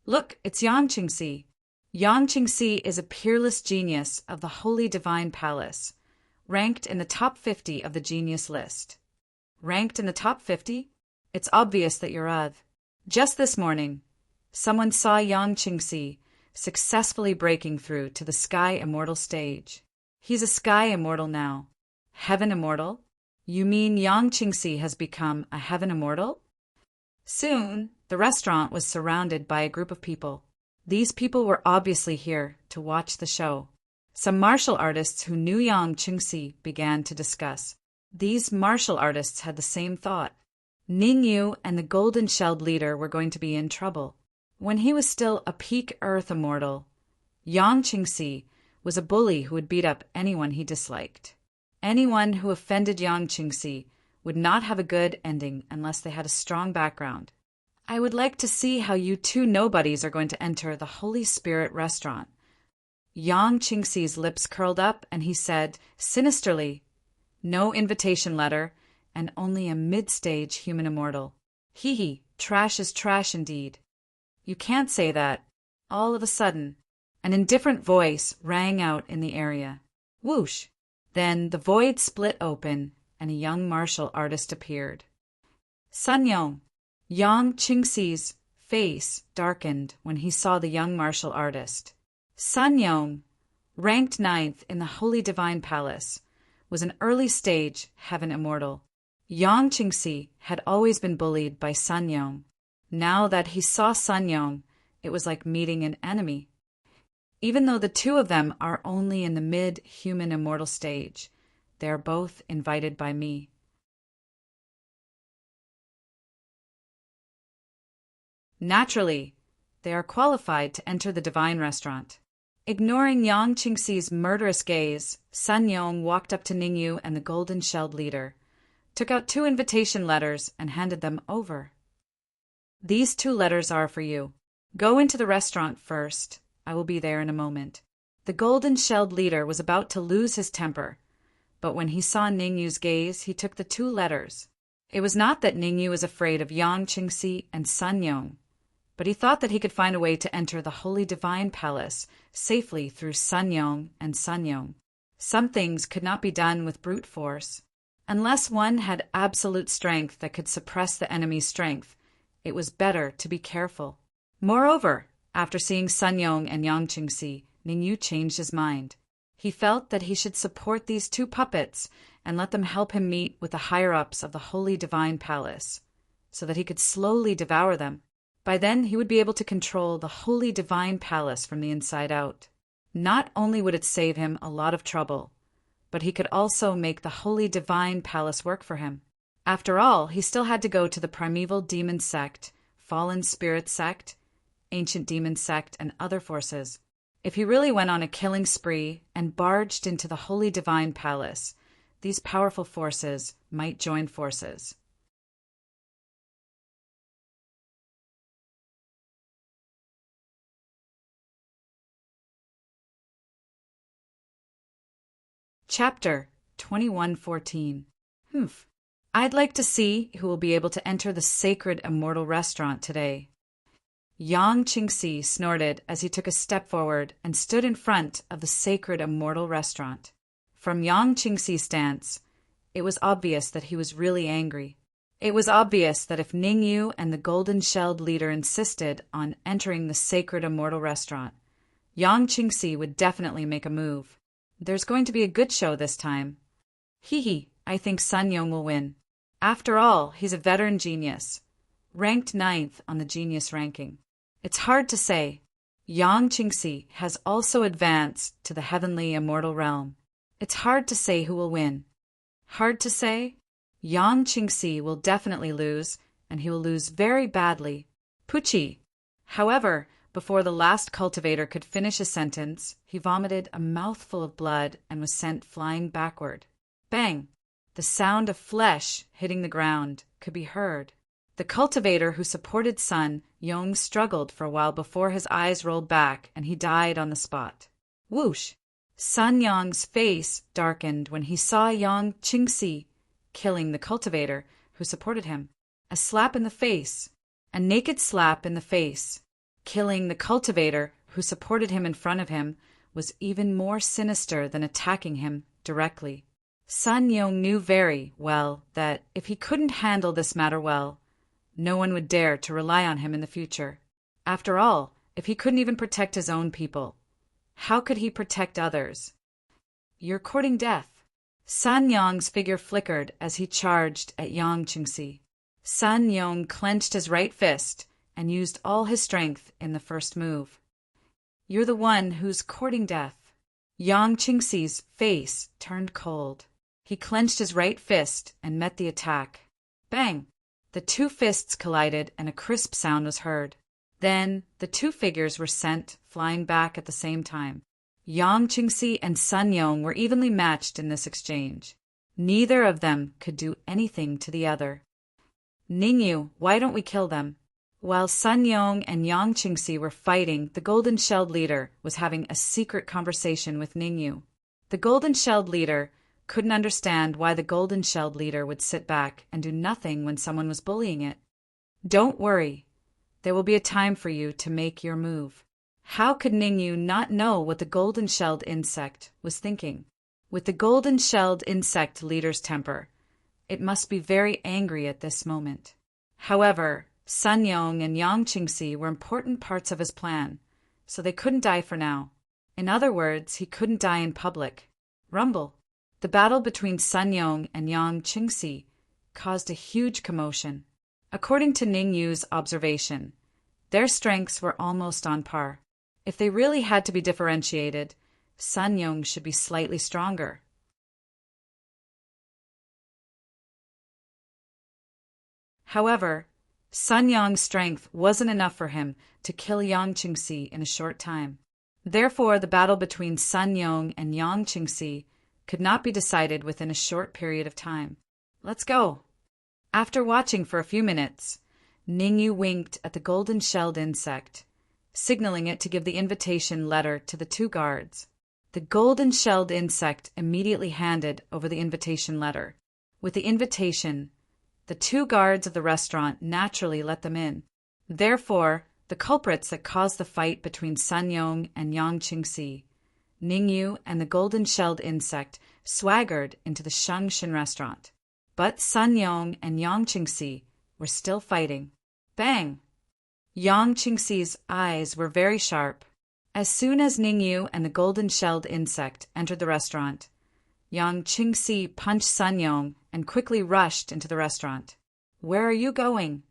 Look, it's Yang Qingxi. Yang Qingxi is a peerless genius of the Holy Divine Palace, ranked in the top 50 of the genius list. Ranked in the top 50? It's obvious that you're of. Just this morning, someone saw Yang Qingxi successfully breaking through to the Sky Immortal stage. He's a Sky Immortal now. Heaven Immortal? You mean Yang Qingxi has become a Heaven Immortal? Soon, the restaurant was surrounded by a group of people. These people were obviously here to watch the show. Some martial artists who knew Yang Qingxi began to discuss. These martial artists had the same thought. Ningyu and the golden-shelled leader were going to be in trouble. When he was still a peak Earth immortal, Yang Qingxi was a bully who would beat up anyone he disliked. Anyone who offended Yang Qingxi would not have a good ending unless they had a strong background. I would like to see how you two nobodies are going to enter the Holy Spirit restaurant. Yang Qingxi's lips curled up and he said, sinisterly, no invitation letter, and only a mid-stage human immortal. Hee hee, trash is trash indeed. You can't say that. All of a sudden, an indifferent voice rang out in the area. Whoosh! Then the void split open, and a young martial artist appeared. Sanyong! Yang Qingxi's face darkened when he saw the young martial artist. Sanyong, ranked 9th in the Holy Divine Palace, was an early-stage heaven immortal. Yang Qingxi had always been bullied by Sanyong. Now that he saw Sanyong, it was like meeting an enemy. Even though the two of them are only in the mid-human immortal stage, they are both invited by me. Naturally, they are qualified to enter the divine restaurant. Ignoring Yang Qingxi's murderous gaze, Sanyong walked up to Ningyu and the golden-shelled leader, took out 2 invitation letters, and handed them over. These 2 letters are for you. Go into the restaurant first. I will be there in a moment. The golden-shelled leader was about to lose his temper, but when he saw Ningyu's gaze, he took the 2 letters. It was not that Ningyu was afraid of Yang Qingxi and Sanyong, but he thought that he could find a way to enter the Holy Divine Palace safely through Sanyong and Sanyong. Some things could not be done with brute force. Unless one had absolute strength that could suppress the enemy's strength, it was better to be careful. Moreover, after seeing Sanyong and Yang Qingxi, Ningyu changed his mind. He felt that he should support these 2 puppets and let them help him meet with the higher-ups of the Holy Divine Palace, so that he could slowly devour them. By then, he would be able to control the Holy Divine Palace from the inside out. Not only would it save him a lot of trouble, but he could also make the Holy Divine Palace work for him. After all, he still had to go to the primeval demon sect, fallen spirit sect, ancient demon sect, and other forces. If he really went on a killing spree and barged into the holy divine palace, these powerful forces might join forces. Chapter 2114. I'd like to see who will be able to enter the sacred immortal restaurant today. Yang Qingxi snorted as he took a step forward and stood in front of the sacred immortal restaurant. From Yang Qingxi's stance, it was obvious that he was really angry. It was obvious that if Ningyu and the golden-shelled leader insisted on entering the sacred immortal restaurant, Yang Qingxi would definitely make a move. There's going to be a good show this time. I think Sun Yong will win. After all, he's a veteran genius, ranked 9th on the genius ranking. It's hard to say. Yang Qingxi has also advanced to the heavenly immortal realm. It's hard to say who will win. Hard to say? Yang Qingxi will definitely lose, and he will lose very badly. Pucci. However, before the last cultivator could finish a sentence, he vomited a mouthful of blood and was sent flying backward. Bang! The sound of flesh hitting the ground could be heard. The cultivator who supported Sun Yong struggled for a while before his eyes rolled back and he died on the spot. Whoosh! Sun Yong's face darkened when he saw Yang Qingxi killing the cultivator who supported him. A slap in the face. A naked slap in the face. Killing the cultivator who supported him in front of him was even more sinister than attacking him directly. Sun Yong knew very well that if he couldn't handle this matter well, no one would dare to rely on him in the future. After all, if he couldn't even protect his own people, how could he protect others? You're courting death. Sun Yong's figure flickered as he charged at Yang Qingxi. Sun Yong clenched his right fist and used all his strength in the first move. You're the one who's courting death. Yang Qingxi's face turned cold. He clenched his right fist and met the attack. Bang! The two fists collided and a crisp sound was heard. Then the two figures were sent flying back at the same time. Yang Qingxi and Sun Yong were evenly matched in this exchange. Neither of them could do anything to the other. Ningyu, why don't we kill them? While Sun Yong and Yang Qingxi were fighting, the golden-shelled leader was having a secret conversation with Ningyu. The golden-shelled leader couldn't understand why the golden-shelled leader would sit back and do nothing when someone was bullying it. Don't worry. There will be a time for you to make your move. How could Ningyu not know what the golden-shelled insect was thinking? With the golden-shelled insect leader's temper, it must be very angry at this moment. However, Sun Yong and Yang Qingxi were important parts of his plan, so they couldn't die for now. In other words, he couldn't die in public. Rumble. The battle between Sun Yong and Yang Qingxi caused a huge commotion. According to Ningyu's observation, their strengths were almost on par. If they really had to be differentiated, Sun Yong should be slightly stronger. However, Sun Yong's strength wasn't enough for him to kill Yang Qingxi in a short time. Therefore, the battle between Sun Yong and Yang Qingxi could not be decided within a short period of time. Let's go. After watching for a few minutes, Ningyu winked at the golden-shelled insect, signaling it to give the invitation letter to the two guards. The golden-shelled insect immediately handed over the invitation letter. With the invitation, the two guards of the restaurant naturally let them in. Therefore, the culprits that caused the fight between Sun Yong and Yang Qingxi, Ningyu and the golden-shelled insect, swaggered into the Shengshin restaurant. But Sun Yong and Yang Qingxi were still fighting. Bang! Yang Qingxi's eyes were very sharp. As soon as Ningyu and the golden-shelled insect entered the restaurant, Yang Qingxi punched Sun Yong and quickly rushed into the restaurant. Where are you going?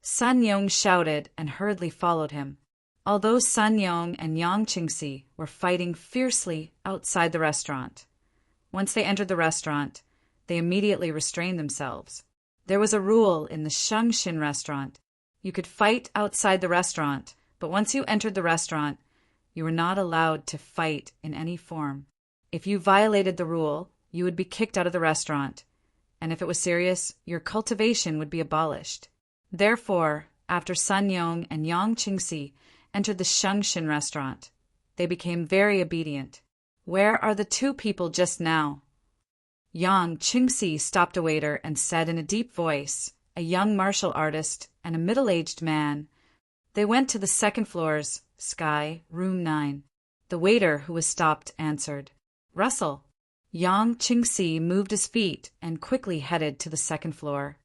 Sun Yong shouted and hurriedly followed him. Although Sun Yong and Yang Qingxi were fighting fiercely outside the restaurant, once they entered the restaurant, they immediately restrained themselves. There was a rule in the Shungshin restaurant. You could fight outside the restaurant, but once you entered the restaurant, you were not allowed to fight in any form. If you violated the rule, you would be kicked out of the restaurant, and if it was serious, your cultivation would be abolished. Therefore, after Sun Yong and Yang Qingxi entered the Shungshin restaurant, they became very obedient. Where are the two people just now? Yang Qingxi stopped a waiter and said in a deep voice, a young martial artist and a middle-aged man. They went to the second floor's Sky, room 9. The waiter who was stopped answered, Russell. Yang Qingxi moved his feet and quickly headed to the second floor.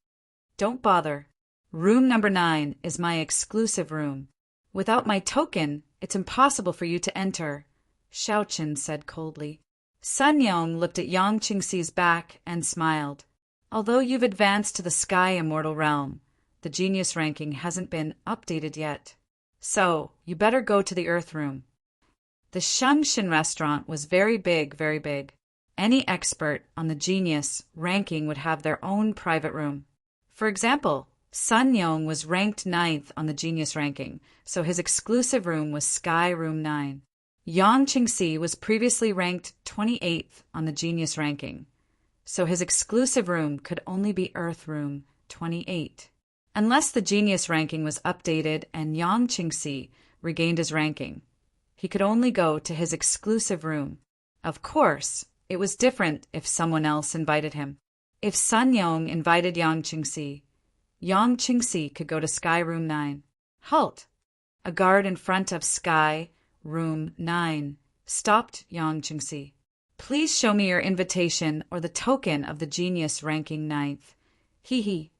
Don't bother. Room number 9 is my exclusive room. Without my token, it's impossible for you to enter, Xiaoqin said coldly. Sun Yong looked at Yang Qingxi's back and smiled. Although you've advanced to the Sky Immortal Realm, the genius ranking hasn't been updated yet. So, you better go to the Earth Room. The Shungshin restaurant was very big, very big. Any expert on the genius ranking would have their own private room. For example, Sun Yong was ranked 9th on the genius ranking, so his exclusive room was Sky Room 9. Yang Qingxi was previously ranked 28th on the genius ranking, so his exclusive room could only be Earth Room 28. Unless the genius ranking was updated and Yang Qingxi regained his ranking, he could only go to his exclusive room. Of course, it was different if someone else invited him. If Sun Yong invited Yang Qingxi could go to Sky Room 9. Halt! A guard in front of Sky Room 9 stopped Yang Qingxi. Please show me your invitation or the token of the genius ranking 9th. Hee.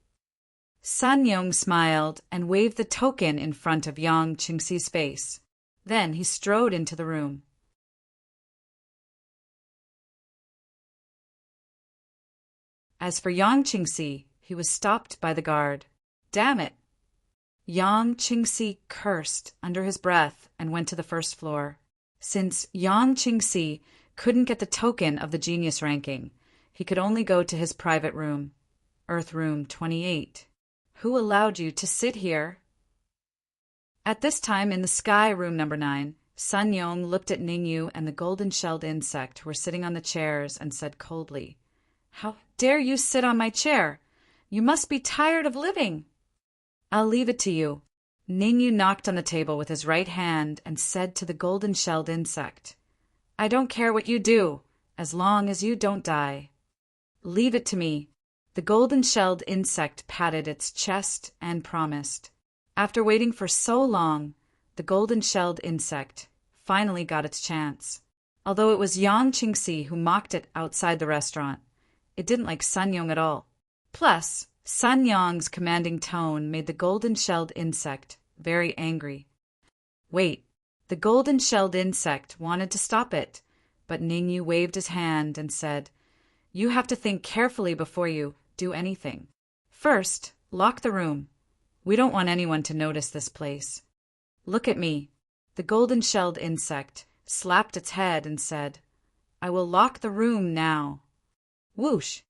Sun Yong smiled and waved the token in front of Yang Qingxi's face. Then he strode into the room. As for Yang Qingxi, he was stopped by the guard. Damn it! Yang Qingxi cursed under his breath and went to the first floor. Since Yang Qingxi couldn't get the token of the genius ranking, he could only go to his private room, Earth Room 28. Who allowed you to sit here? At this time in the Sky Room number 9, Sun Yong looked at Ningyu and the golden-shelled insect who were sitting on the chairs and said coldly, How dare you sit on my chair? You must be tired of living. I'll leave it to you. Ningyu knocked on the table with his right hand and said to the golden-shelled insect, I don't care what you do, as long as you don't die. Leave it to me. The golden-shelled insect patted its chest and promised. After waiting for so long, the golden-shelled insect finally got its chance. Although it was Yang Qingxi who mocked it outside the restaurant, it didn't like Sun Yong at all. Plus, Sun Yong's commanding tone made the golden-shelled insect very angry. Wait, the golden-shelled insect wanted to stop it, but Ningyu waved his hand and said, You have to think carefully before you do anything. First, lock the room. We don't want anyone to notice this place. Look at me. The golden-shelled insect slapped its head and said, I will lock the room now. Whoosh!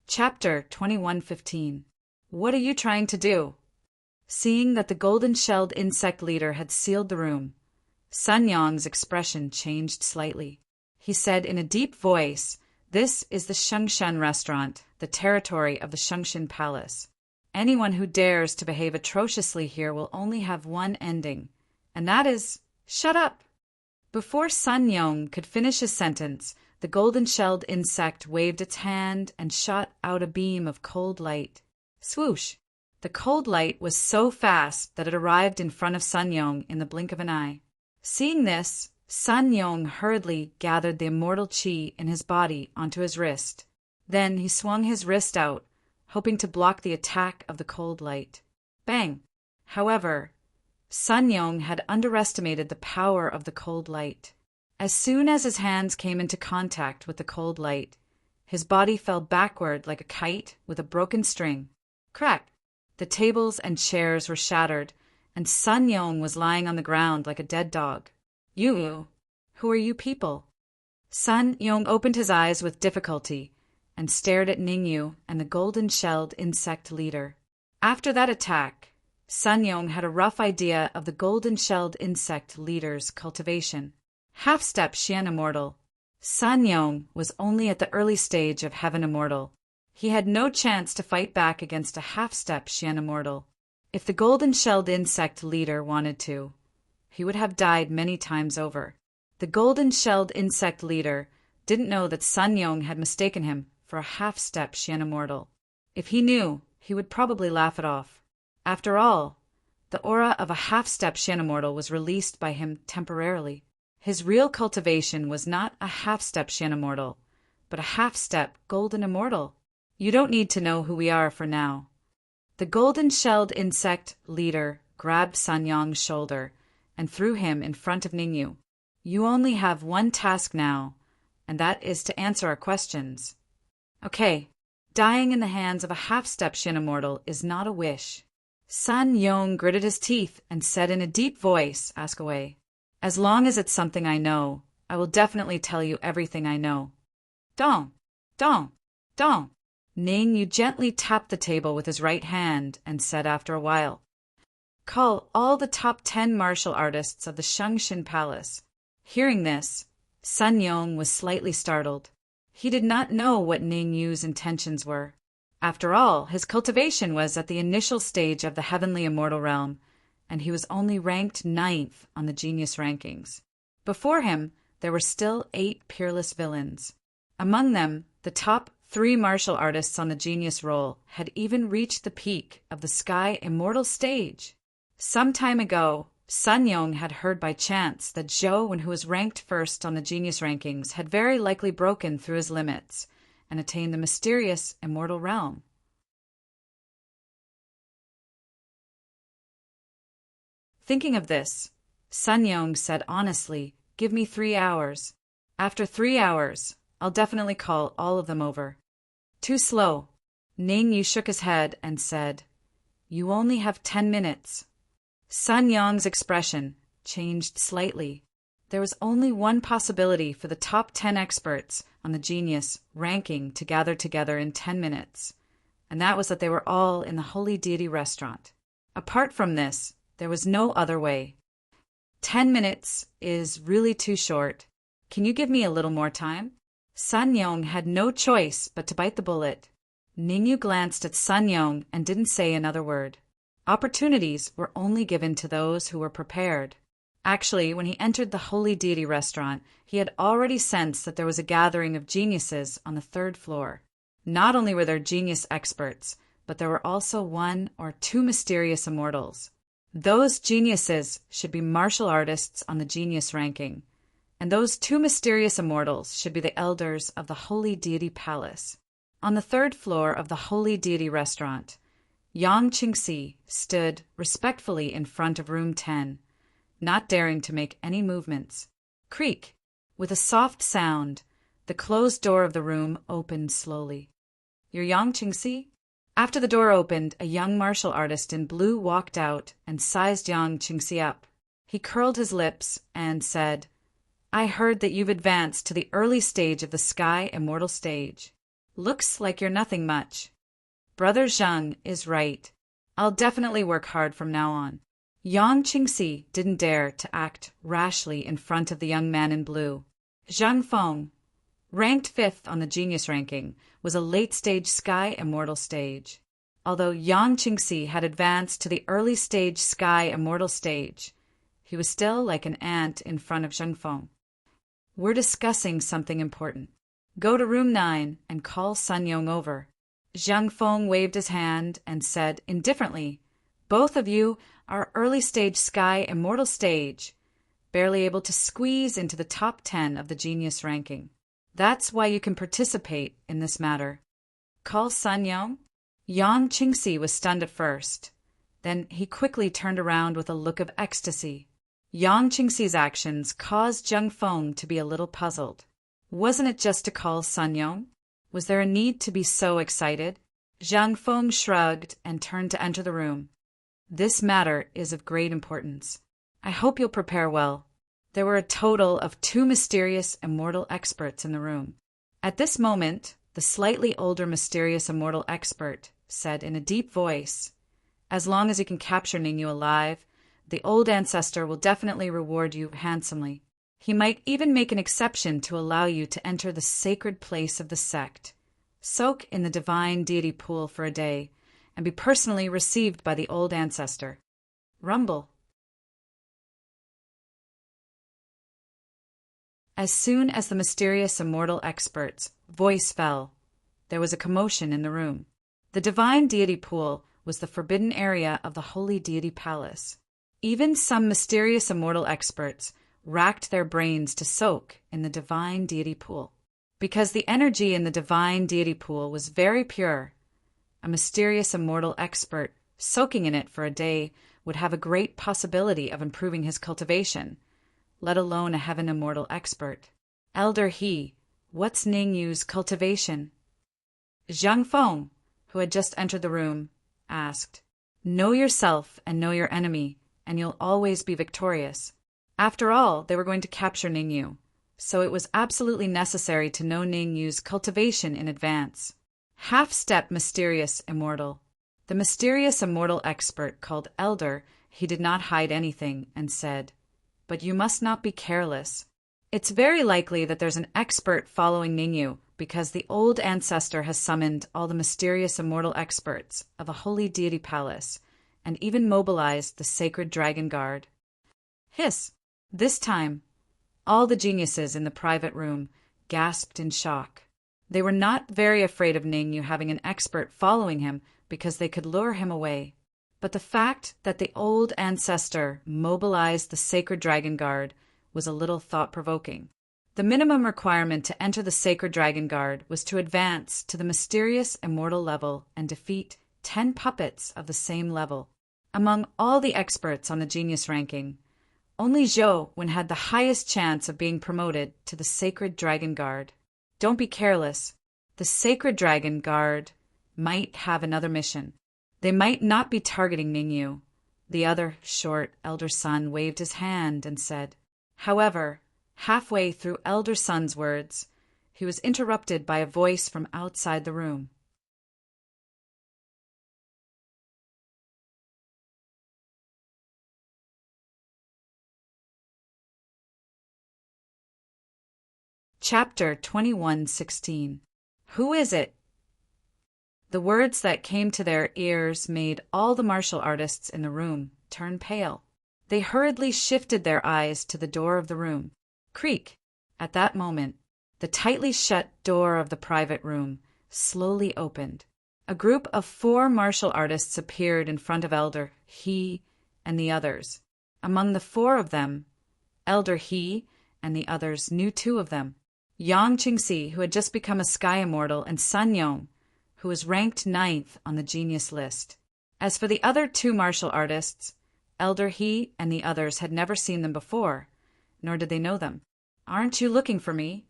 Chapter 21:15. What are you trying to do? Seeing that the golden-shelled insect leader had sealed the room, Sun Yong's expression changed slightly. He said in a deep voice, This is the Shungshan restaurant, the territory of the Shungshin Palace. Anyone who dares to behave atrociously here will only have one ending, and that is, shut up. Before Sun Yong could finish his sentence, the golden-shelled insect waved its hand and shot out a beam of cold light. Swoosh! The cold light was so fast that it arrived in front of Sun Yong in the blink of an eye. Seeing this, Sun Yong hurriedly gathered the immortal qi in his body onto his wrist. Then he swung his wrist out, hoping to block the attack of the cold light. Bang! However, Sun Yong had underestimated the power of the cold light. As soon as his hands came into contact with the cold light, his body fell backward like a kite with a broken string. Crack! The tables and chairs were shattered, and Sun Yong was lying on the ground like a dead dog. You? Who are you people? Sun Yong opened his eyes with difficulty and stared at Ningyu and the golden-shelled insect leader. After that attack, Sun Yong had a rough idea of the golden-shelled insect leader's cultivation. Half-step Xian Immortal. Sun Yong was only at the early stage of Heaven Immortal. He had no chance to fight back against a half-step Xian Immortal. If the golden-shelled insect leader wanted to, he would have died many times over. The golden-shelled insect leader didn't know that Sun Yong had mistaken him for a half-step Xian Immortal. If he knew, he would probably laugh it off. After all, the aura of a half-step Xian Immortal was released by him temporarily. His real cultivation was not a half-step Xian Immortal, but a half-step Golden Immortal. You don't need to know who we are for now. The golden-shelled insect leader grabbed Sun Yong's shoulder and threw him in front of Ningyu. You only have one task now, and that is to answer our questions. Okay, dying in the hands of a half-step Xian Immortal is not a wish. Sun Yong gritted his teeth and said in a deep voice, "Ask away. As long as it's something I know, I will definitely tell you everything I know." Dong, dong, dong. Ningyu gently tapped the table with his right hand and said after a while, "Call all the top 10 martial artists of the Shengshin Palace." Hearing this, Sun Yong was slightly startled. He did not know what Ningyu's intentions were. After all, his cultivation was at the initial stage of the Heavenly Immortal Realm, and he was only ranked 9th on the genius rankings. Before him, there were still 8 peerless villains. Among them, the top 3 martial artists on the genius roll had even reached the peak of the Sky Immortal stage. Some time ago, Sun Yong had heard by chance that Zhou, who was ranked first on the genius rankings, had very likely broken through his limits and attained the mysterious immortal realm. Thinking of this, Sun Yong said honestly, "Give me 3 hours. After 3 hours, I'll definitely call all of them over." Too slow. Ningyu shook his head and said, "You only have 10 minutes. Sun Yong's expression changed slightly. There was only one possibility for the top 10 experts on the genius ranking to gather together in 10 minutes, and that was that they were all in the Holy Deity restaurant. Apart from this, there was no other way. 10 minutes is really too short. Can you give me a little more time?" Sun Yong had no choice but to bite the bullet. Ningyu glanced at Sun Yong and didn't say another word. Opportunities were only given to those who were prepared. Actually, when he entered the Holy Deity restaurant, he had already sensed that there was a gathering of geniuses on the 3rd floor. Not only were there genius experts, but there were also 1 or 2 mysterious immortals. Those geniuses should be martial artists on the genius ranking, and those 2 mysterious immortals should be the elders of the Holy Deity Palace. On the 3rd floor of the Holy Deity restaurant, Yang Qingxi stood respectfully in front of room 10, not daring to make any movements. Creak! With a soft sound, the closed door of the room opened slowly. "You're Yang Qingxi?" After the door opened, a young martial artist in blue walked out and sized Yang Qingxi up. He curled his lips and said, "I heard that you've advanced to the early stage of the Sky Immortal stage. Looks like you're nothing much. Brother Zhang is right. I'll definitely work hard from now on." Yang Qingxi didn't dare to act rashly in front of the young man in blue. Zhang Feng, ranked 5th on the genius ranking, was a late-stage Sky Immortal stage. Although Yang Qingxi had advanced to the early-stage Sky Immortal stage, he was still like an ant in front of Zhang Feng. "We're discussing something important. Go to room 9 and call Sun Yong over." Zhang Feng waved his hand and said indifferently, "Both of you are early-stage Sky Immortal stage, barely able to squeeze into the top 10 of the genius ranking. That's why you can participate in this matter. Call Sun Yong?" Yang Qingxi was stunned at first. Then he quickly turned around with a look of ecstasy. Yang Qingxi's actions caused Zhang Feng to be a little puzzled. Wasn't it just to call Sun Yong? Was there a need to be so excited? Zhang Feng shrugged and turned to enter the room. This matter is of great importance. I hope you'll prepare well. There were a total of 2 mysterious immortal experts in the room. At this moment, the slightly older mysterious immortal expert said in a deep voice, "As long as you can capture Ningyu alive, the old ancestor will definitely reward you handsomely. He might even make an exception to allow you to enter the sacred place of the sect, soak in the divine deity pool for a day, and be personally received by the old ancestor." Rumble. As soon as the mysterious immortal expert's voice fell, there was a commotion in the room. The divine deity pool was the forbidden area of the holy deity palace. Even some mysterious immortal experts racked their brains to soak in the divine deity pool. Because the energy in the divine deity pool was very pure, a mysterious immortal expert soaking in it for a day would have a great possibility of improving his cultivation, let alone a heaven immortal expert. Elder He, what's Ningyu's cultivation? Zhang Feng, who had just entered the room, asked. Know yourself and know your enemy, and you'll always be victorious. After all, they were going to capture Ningyu, so it was absolutely necessary to know Ningyu's cultivation in advance. Half-step mysterious immortal. The mysterious immortal expert called Elder, he did not hide anything, and said, But you must not be careless. It's very likely that there's an expert following Ningyu, because the old ancestor has summoned all the mysterious immortal experts of a holy deity palace, and even mobilized the sacred dragon guard. Hiss! This time, all the geniuses in the private room gasped in shock. They were not very afraid of Ningyu having an expert following him because they could lure him away. But the fact that the old ancestor mobilized the sacred dragon guard was a little thought-provoking. The minimum requirement to enter the sacred dragon guard was to advance to the mysterious immortal level and defeat 10 puppets of the same level. Among all the experts on the genius ranking, only Zhou Wen had the highest chance of being promoted to the sacred dragon guard. Don't be careless. The sacred dragon guard might have another mission. They might not be targeting Ningyu. The other short elder son waved his hand and said. However, halfway through elder son's words, he was interrupted by a voice from outside the room. Chapter 21:16. Who is it? The words that came to their ears made all the martial artists in the room turn pale. They hurriedly shifted their eyes to the door of the room. Creak! At that moment, the tightly shut door of the private room slowly opened. A group of 4 martial artists appeared in front of Elder He and the others. Among the 4 of them, Elder He and the others knew 2 of them. Yang Qingxi, who had just become a sky immortal, and Sun Yong, who was ranked 9th on the genius list. As for the other 2 martial artists, Elder He and the others had never seen them before, nor did they know them. Aren't you looking for me?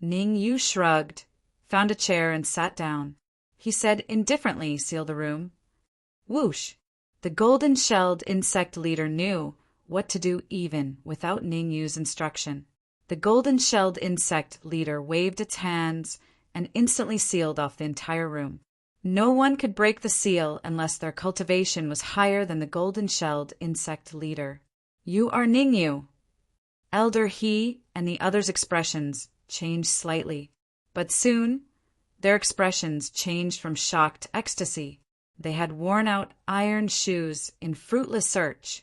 Ningyu shrugged, found a chair and sat down. He said indifferently, seal the room. Whoosh! The golden-shelled insect leader knew what to do even without Ningyu's instruction. The golden-shelled insect leader waved its hands and instantly sealed off the entire room. No one could break the seal unless their cultivation was higher than the golden-shelled insect leader. You are Ningyu. Elder He and the others' expressions changed slightly, but soon their expressions changed from shock to ecstasy. They had worn out iron shoes in fruitless search,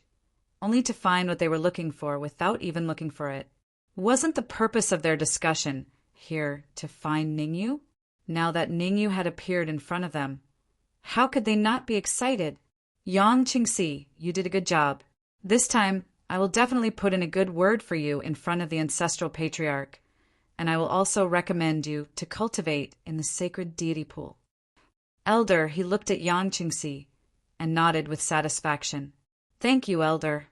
only to find what they were looking for without even looking for it. Wasn't the purpose of their discussion here to find Ningyu? Now that Ningyu had appeared in front of them, how could they not be excited? Yang Qingxi, you did a good job. This time, I will definitely put in a good word for you in front of the ancestral patriarch, and I will also recommend you to cultivate in the sacred deity pool. Elder, he looked at Yang Qingxi and nodded with satisfaction. Thank you, Elder.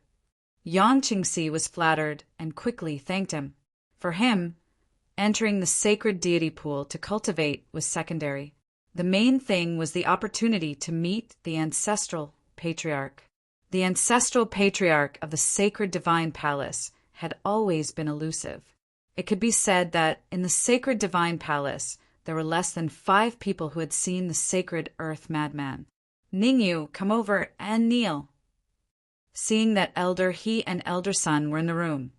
Yang Qingxi was flattered and quickly thanked him. For him, entering the sacred deity pool to cultivate was secondary. The main thing was the opportunity to meet the ancestral patriarch. The ancestral patriarch of the sacred divine palace had always been elusive. It could be said that in the sacred divine palace there were less than 5 people who had seen the sacred earth madman. Ningyu, come over and kneel. Seeing that elder he and elder son were in the room,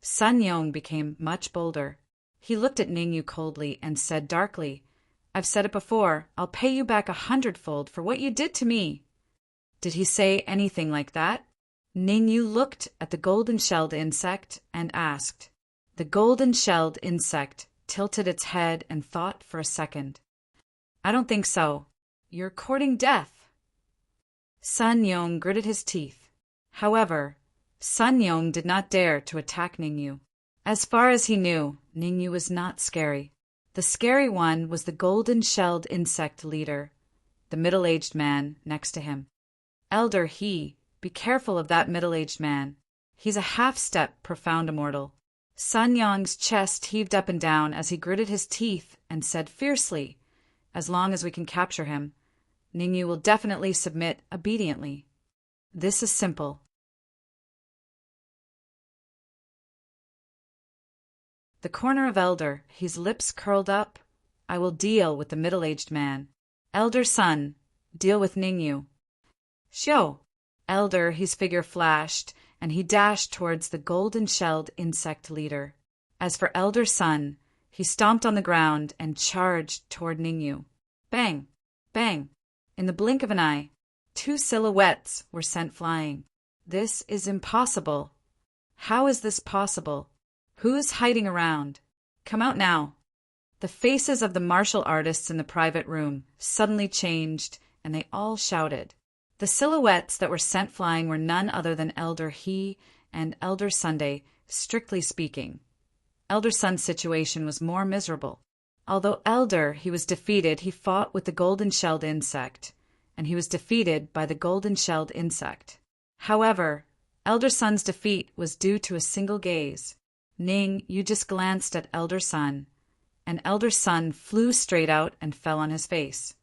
Sun Yong became much bolder. He looked at Ningyu coldly and said darkly, I've said it before, I'll pay you back 100-fold for what you did to me. Did he say anything like that? Ningyu looked at the golden-shelled insect and asked. The golden-shelled insect tilted its head and thought for a second. I don't think so. You're courting death. Sun Yong gritted his teeth. However, Sun Yong did not dare to attack Ningyu. As far as he knew, Ningyu was not scary. The scary one was the golden-shelled insect leader, the middle-aged man next to him. Elder he, be careful of that middle-aged man. He's a half-step profound immortal. Sun Yong's chest heaved up and down as he gritted his teeth and said fiercely, as long as we can capture him, Ningyu will definitely submit obediently. This is simple. The corner of Elder, his lips curled up. I will deal with the middle-aged man. Elder Sun, deal with Ningyu. Xiao. Elder, his figure flashed, and he dashed towards the golden-shelled insect leader. As for Elder Sun, he stomped on the ground and charged toward Ningyu. Bang! Bang! In the blink of an eye, 2 silhouettes were sent flying. This is impossible. How is this possible? Who's hiding around? Come out now. The faces of the martial artists in the private room suddenly changed, and they all shouted. The silhouettes that were sent flying were none other than Elder He and Elder Sunday, strictly speaking. Elder Sun's situation was more miserable. Although Elder he was defeated, he fought with the golden-shelled insect, and he was defeated by the golden-shelled insect. However, Elder Sun's defeat was due to a single gaze. Ning, you just glanced at Elder Sun, and Elder Sun flew straight out and fell on his face.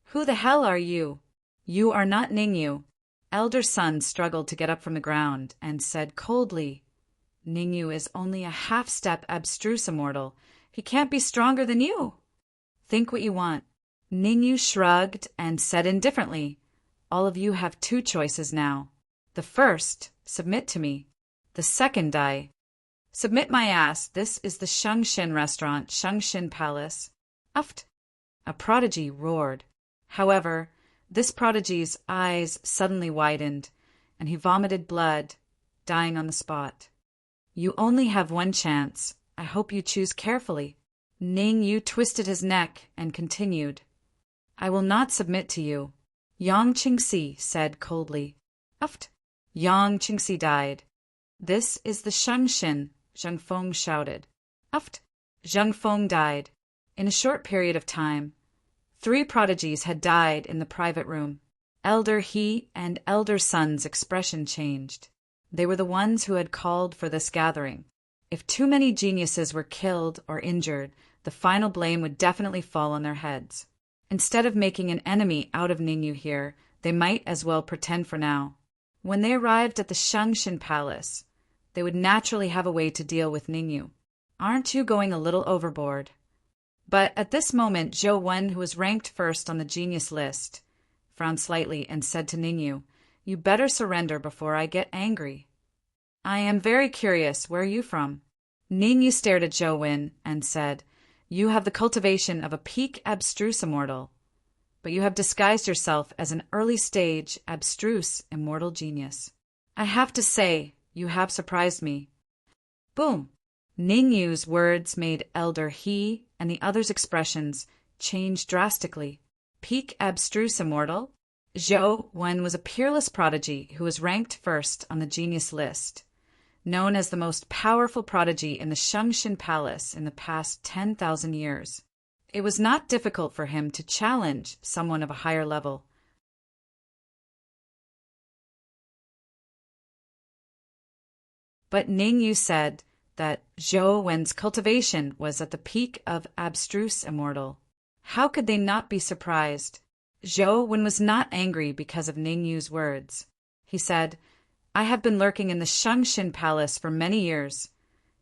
Who the hell are you? You are not Ningyu. Elder Sun struggled to get up from the ground and said coldly, Ningyu is only a half-step abstruse immortal. He can't be stronger than you. Think what you want. Ningyu shrugged and said indifferently, all of you have 2 choices now. The first, submit to me. The second, die. Submit my ass. This is the Shengxin restaurant, Shengxin Palace. Uft. A prodigy roared. However, this prodigy's eyes suddenly widened, and he vomited blood, dying on the spot. You only have 1 chance. I hope you choose carefully. Ningyu twisted his neck and continued. I will not submit to you. Yang Qingxi said coldly. Uft. Yang Qingxi died. This is the Shengxin, Zheng Feng shouted. Uft. Zheng Feng died. In a short period of time, 3 prodigies had died in the private room. Elder He and Elder Sun's expression changed. They were the ones who had called for this gathering. If too many geniuses were killed or injured, the final blame would definitely fall on their heads. Instead of making an enemy out of Ningyu here, they might as well pretend for now. When they arrived at the Shengxin Palace, they would naturally have a way to deal with Ningyu. Aren't you going a little overboard? But at this moment, Zhou Wen, who was ranked first on the genius list, frowned slightly and said to Ningyu, You better surrender before I get angry. I am very curious. Where are you from? Ningyu stared at Zhou Wen and said, You have the cultivation of a peak abstruse immortal, but you have disguised yourself as an early-stage abstruse immortal genius. I have to say, you have surprised me. Boom! Ningyu's words made Elder He and the others' expressions change drastically. Peak abstruse immortal? Zhou Wen was a peerless prodigy who was ranked first on the genius list, known as the most powerful prodigy in the Shengxin Palace in the past 10,000 years. It was not difficult for him to challenge someone of a higher level. But Ningyu said that Zhou Wen's cultivation was at the peak of abstruse immortal. How could they not be surprised? Zhou Wen was not angry because of Ningyu's words. He said, I have been lurking in the Shungshin Palace for many years,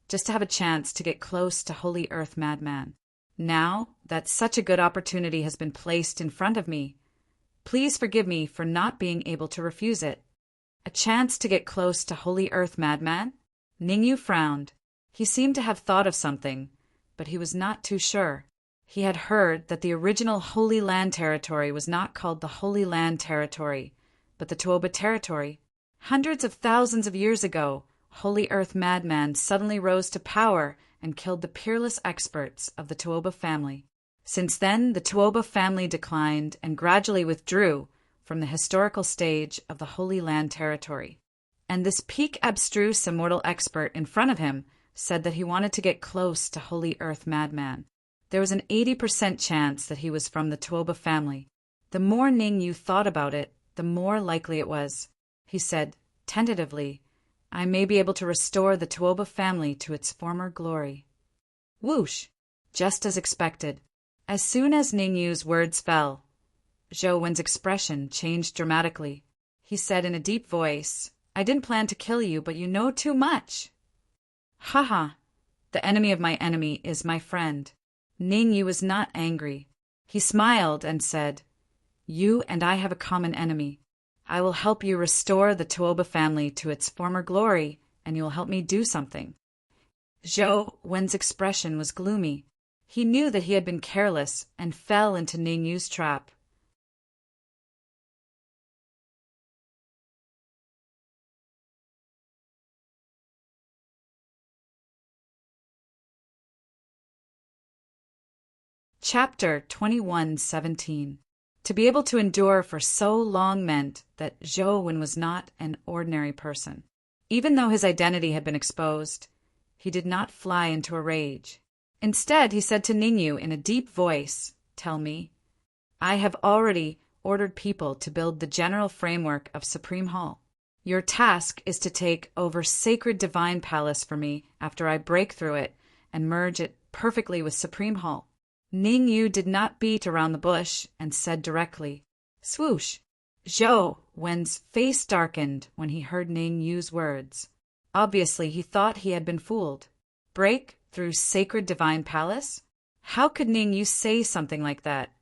just to have a chance to get close to Holy Earth Madman. Now that such a good opportunity has been placed in front of me, please forgive me for not being able to refuse it. A chance to get close to Holy Earth Madman? Ningyu frowned. He seemed to have thought of something, but he was not too sure. He had heard that the original Holy Land Territory was not called the Holy Land Territory, but the Tuoba Territory. Hundreds of thousands of years ago, Holy Earth Madman suddenly rose to power and killed the peerless experts of the Tuoba family. Since then, the Tuoba family declined and gradually withdrew from the historical stage of the Holy Land Territory. And this peak abstruse immortal expert in front of him said that he wanted to get close to Holy Earth Madman. There was an 80% chance that he was from the Tuoba family. The more Ningyu thought about it, the more likely it was. He said, tentatively, I may be able to restore the Tuoba family to its former glory. Whoosh! Just as expected. As soon as Ningyu's words fell, Zhou Wen's expression changed dramatically. He said in a deep voice, I didn't plan to kill you, but you know too much. Haha, the enemy of my enemy is my friend. Ningyu was not angry. He smiled and said, You and I have a common enemy. I will help you restore the Tuoba family to its former glory, and you will help me do something. Zhou Wen's expression was gloomy. He knew that he had been careless and fell into Ningyu's trap. Chapter 21:17. To be able to endure for so long meant that Zhou Wen was not an ordinary person. Even though his identity had been exposed, he did not fly into a rage. Instead, he said to Ningyu in a deep voice, Tell me, I have already ordered people to build the general framework of Supreme Hall. Your task is to take over Sacred Divine Palace for me after I break through it and merge it perfectly with Supreme Hall. Ningyu did not beat around the bush and said directly, Swoosh! Zhou Wen's face darkened when he heard Ningyu's words. Obviously, he thought he had been fooled. Break through Sacred Divine Palace? How could Ningyu say something like that?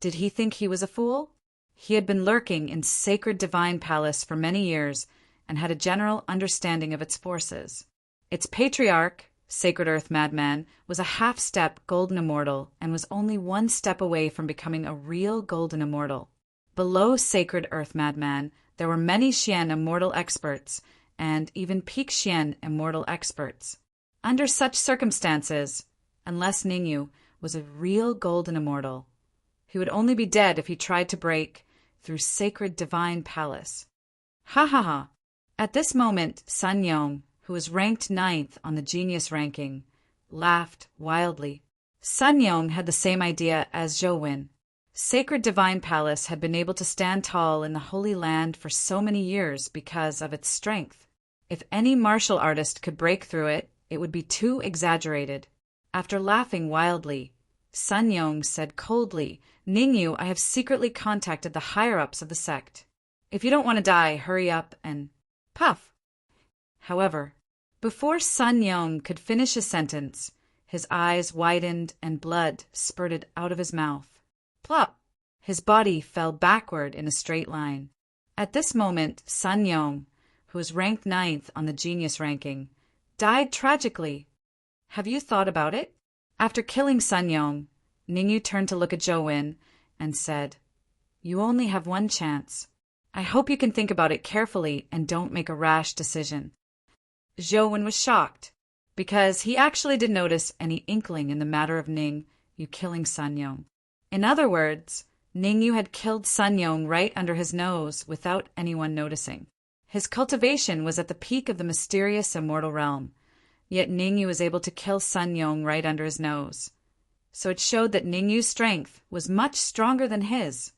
Did he think he was a fool? He had been lurking in Sacred Divine Palace for many years and had a general understanding of its forces. Its patriarch, Sacred Earth Madman, was a half-step Golden Immortal and was only one step away from becoming a real Golden Immortal. Below Sacred Earth Madman, there were many Xian Immortal experts and even Peak Xian Immortal experts. Under such circumstances, unless Ningyu was a real Golden Immortal, he would only be dead if he tried to break through Sacred Divine Palace. Ha ha ha! At this moment, Sun Yong, who was ranked 9th on the genius ranking, laughed wildly. Sun Yong had the same idea as Zhou Wen. Sacred Divine Palace had been able to stand tall in the Holy Land for so many years because of its strength. If any martial artist could break through it, it would be too exaggerated. After laughing wildly, Sun Yong said coldly, Ningyu, I have secretly contacted the higher-ups of the sect. If you don't want to die, hurry up and puff. However, before Sun Yong could finish his sentence, his eyes widened and blood spurted out of his mouth. Plop! His body fell backward in a straight line. At this moment, Sun Yong, who was ranked 9th on the genius ranking, died tragically. Have you thought about it? After killing Sun Yong, Ningyu turned to look at Zhou Wen and said, You only have one chance. I hope you can think about it carefully and don't make a rash decision. Zhou Wen was shocked, because he actually did notice any inkling in the matter of Ningyu killing Sun Yong. In other words, Ningyu had killed Sun Yong right under his nose without anyone noticing. His cultivation was at the peak of the mysterious immortal realm, yet Ningyu was able to kill Sun Yong right under his nose. So it showed that Ningyu's strength was much stronger than his.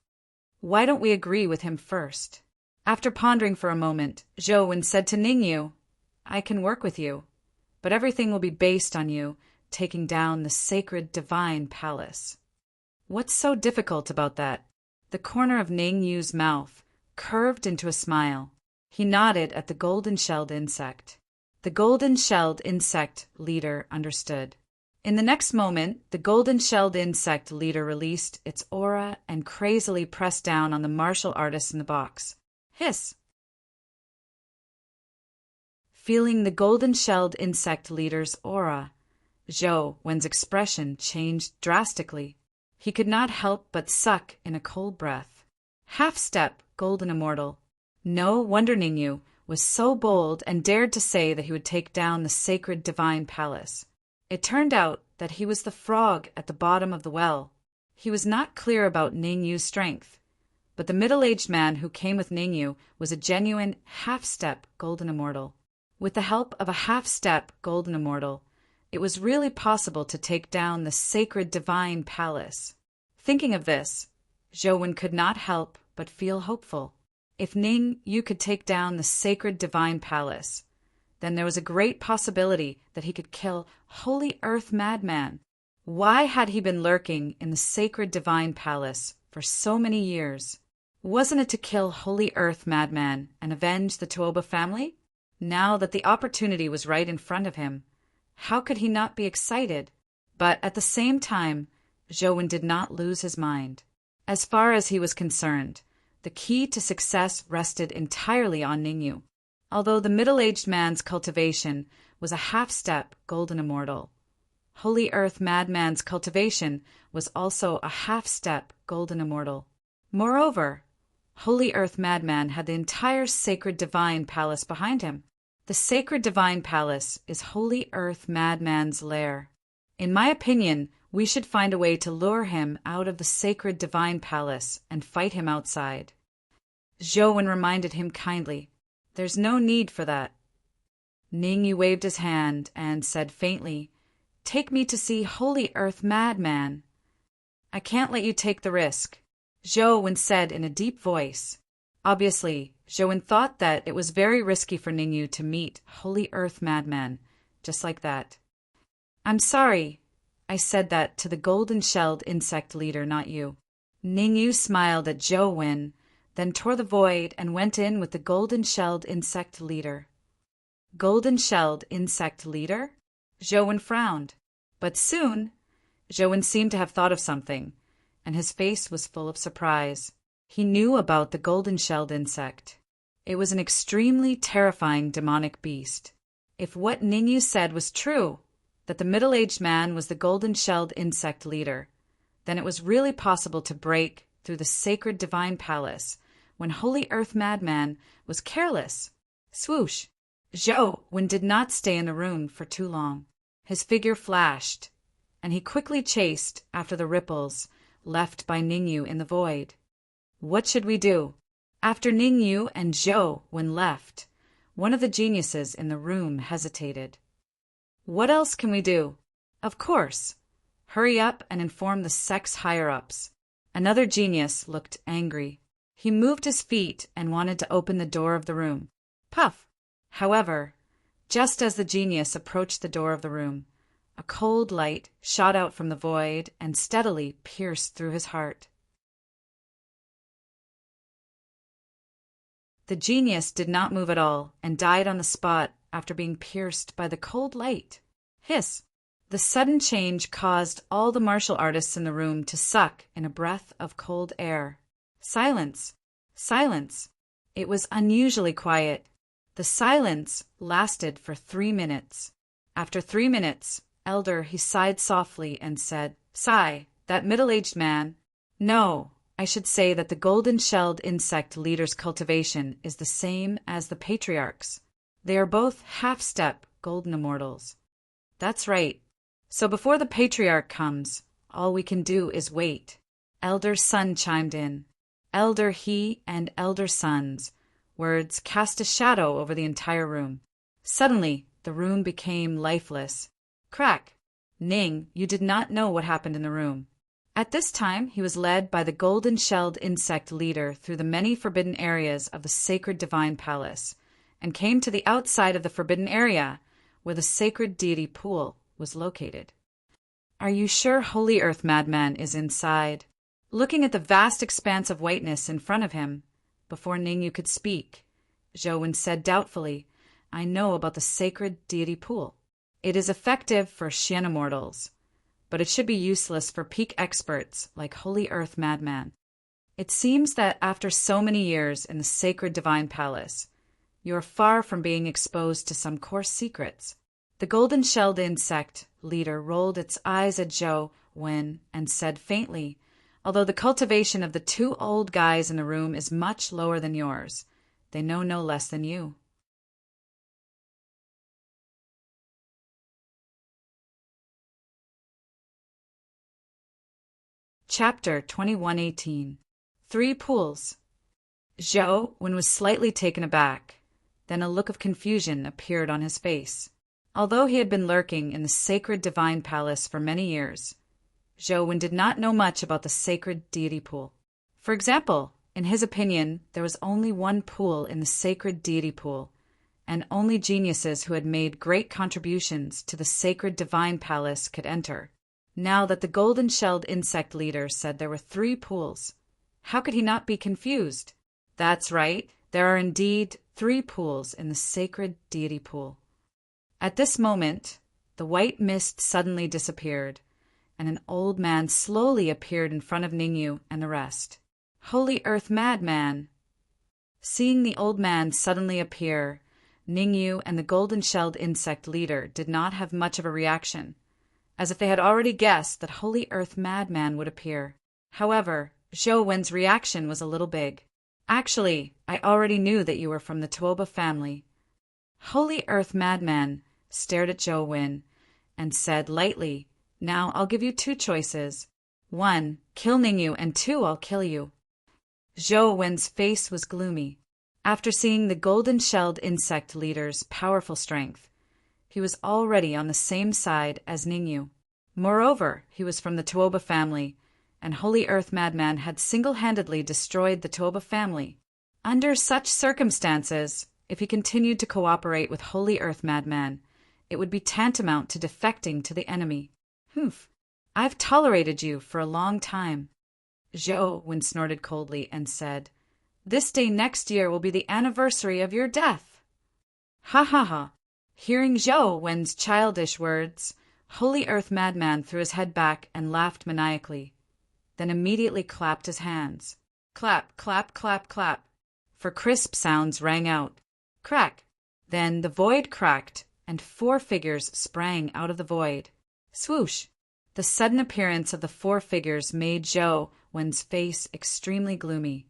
Why don't we agree with him first? After pondering for a moment, Zhou Wen said to Ningyu, I can work with you, but everything will be based on you taking down the Sacred Divine Palace. What's so difficult about that? The corner of Ningyu's mouth curved into a smile. He nodded at the golden-shelled insect. The golden-shelled insect leader understood. In the next moment, the golden-shelled insect leader released its aura and crazily pressed down on the martial artist in the box. Hiss! Feeling the golden-shelled insect leader's aura, Zhou Wen's expression changed drastically. He could not help but suck in a cold breath. Half-step, golden immortal. No wonder Ningyu was so bold and dared to say that he would take down the sacred divine palace. It turned out that he was the frog at the bottom of the well. He was not clear about Ningyu's strength, but the middle-aged man who came with Ningyu was a genuine half-step golden immortal. With the help of a half-step golden immortal, it was really possible to take down the sacred divine palace. Thinking of this, Zhou Wen could not help but feel hopeful. If Ningyu could take down the sacred divine palace, then there was a great possibility that he could kill Holy Earth Madman. Why had he been lurking in the sacred divine palace for so many years? Wasn't it to kill Holy Earth Madman and avenge the Tuoba family? Now that the opportunity was right in front of him, how could he not be excited? But at the same time, Zhou Wen did not lose his mind. As far as he was concerned, the key to success rested entirely on Ningyu. Although the middle-aged man's cultivation was a half-step golden immortal, Holy Earth Madman's cultivation was also a half-step golden immortal. Moreover, Holy Earth Madman had the entire sacred divine palace behind him. The sacred divine palace is Holy Earth Madman's lair. In my opinion, we should find a way to lure him out of the sacred divine palace and fight him outside. Zhou Wen reminded him kindly, "There's no need for that." Ningyu waved his hand and said faintly, "Take me to see Holy Earth Madman." "I can't let you take the risk," Zhou Wen said in a deep voice. Obviously, Zhou Wen thought that it was very risky for Ningyu to meet Holy Earth Madman, just like that. "I'm sorry. I said that to the golden-shelled insect leader, not you." Ningyu smiled at Zhou Wen, then tore the void and went in with the golden-shelled insect leader. Golden-shelled insect leader? Zhou Wen frowned. But soon, Zhou Wen seemed to have thought of something, and his face was full of surprise. He knew about the golden-shelled insect. It was an extremely terrifying demonic beast. If what Ningyu said was true, that the middle-aged man was the golden-shelled insect leader, then it was really possible to break through the sacred divine palace when Holy Earth Madman was careless. Swoosh! Zhou Wen did not stay in the room for too long. His figure flashed, and he quickly chased after the ripples left by Ningyu in the void. What should we do? After Ningyu and Zhou Wen left, one of the geniuses in the room hesitated. What else can we do? Of course. Hurry up and inform the sex higher-ups. Another genius looked angry. He moved his feet and wanted to open the door of the room. Puff! However, just as the genius approached the door of the room, a cold light shot out from the void and steadily pierced through his heart. The genius did not move at all and died on the spot after being pierced by the cold light. Hiss! The sudden change caused all the martial artists in the room to suck in a breath of cold air. Silence! Silence! It was unusually quiet. The silence lasted for 3 minutes. After 3 minutes, Elder he sighed softly and said, "Sigh, that middle-aged man." "No, I should say that the golden-shelled insect leader's cultivation is the same as the patriarch's. They are both half-step golden immortals." "That's right. So before the patriarch comes, all we can do is wait." Elder Sun chimed in. Elder he and elder sons. Words cast a shadow over the entire room. Suddenly, the room became lifeless. Crack! Ning, you did not know what happened in the room. At this time, he was led by the golden-shelled insect leader through the many forbidden areas of the sacred divine palace, and came to the outside of the forbidden area, where the sacred deity pool was located. "Are you sure Holy Earth Madman is inside?" Looking at the vast expanse of whiteness in front of him, before Ningyu could speak, Zhou said doubtfully. I know about the sacred deity pool. It is effective for Xian immortals, but it should be useless for peak experts like Holy Earth Madman. It seems that after so many years in the sacred divine palace, you are far from being exposed to some coarse secrets. The golden-shelled insect leader rolled its eyes at Zhou Wen and said faintly, although the cultivation of the two old guys in the room is much lower than yours, they know no less than you. Chapter 2118. 3 Pools. Zhou Wen was slightly taken aback. Then a look of confusion appeared on his face. Although he had been lurking in the sacred divine palace for many years, Zhou Wen did not know much about the sacred deity pool. For example, in his opinion, there was only one pool in the sacred deity pool, and only geniuses who had made great contributions to the sacred divine palace could enter. Now that the golden-shelled insect leader said there were 3 pools, how could he not be confused? That's right, there are indeed 3 pools in the sacred deity pool. At this moment, the white mist suddenly disappeared, and an old man slowly appeared in front of Ningyu and the rest. Holy Earth Madman! Seeing the old man suddenly appear, Ningyu and the golden-shelled insect leader did not have much of a reaction, as if they had already guessed that Holy Earth Madman would appear. However, Zhou Wen's reaction was a little big. Actually, I already knew that you were from the Tuoba family. Holy Earth Madman stared at Zhou Wen and said lightly, Now I'll give you 2 choices. 1, kill Ningyu, and 2, I'll kill you. Zhou Wen's face was gloomy. After seeing the golden-shelled insect leader's powerful strength, he was already on the same side as Ningyu. Moreover, he was from the Tuoba family, and Holy Earth Madman had single-handedly destroyed the Tuoba family. Under such circumstances, if he continued to cooperate with Holy Earth Madman, it would be tantamount to defecting to the enemy. Humph, I've tolerated you for a long time. Zhou Wen snorted coldly and said, This day next year will be the anniversary of your death. Ha ha ha. Hearing Zhou Wen's childish words, Holy Earth Madman threw his head back and laughed maniacally, then immediately clapped his hands. Clap, clap, clap, clap, for crisp sounds rang out. Crack! Then the void cracked, and 4 figures sprang out of the void. Swoosh! The sudden appearance of the 4 figures made Zhou Wen's face extremely gloomy,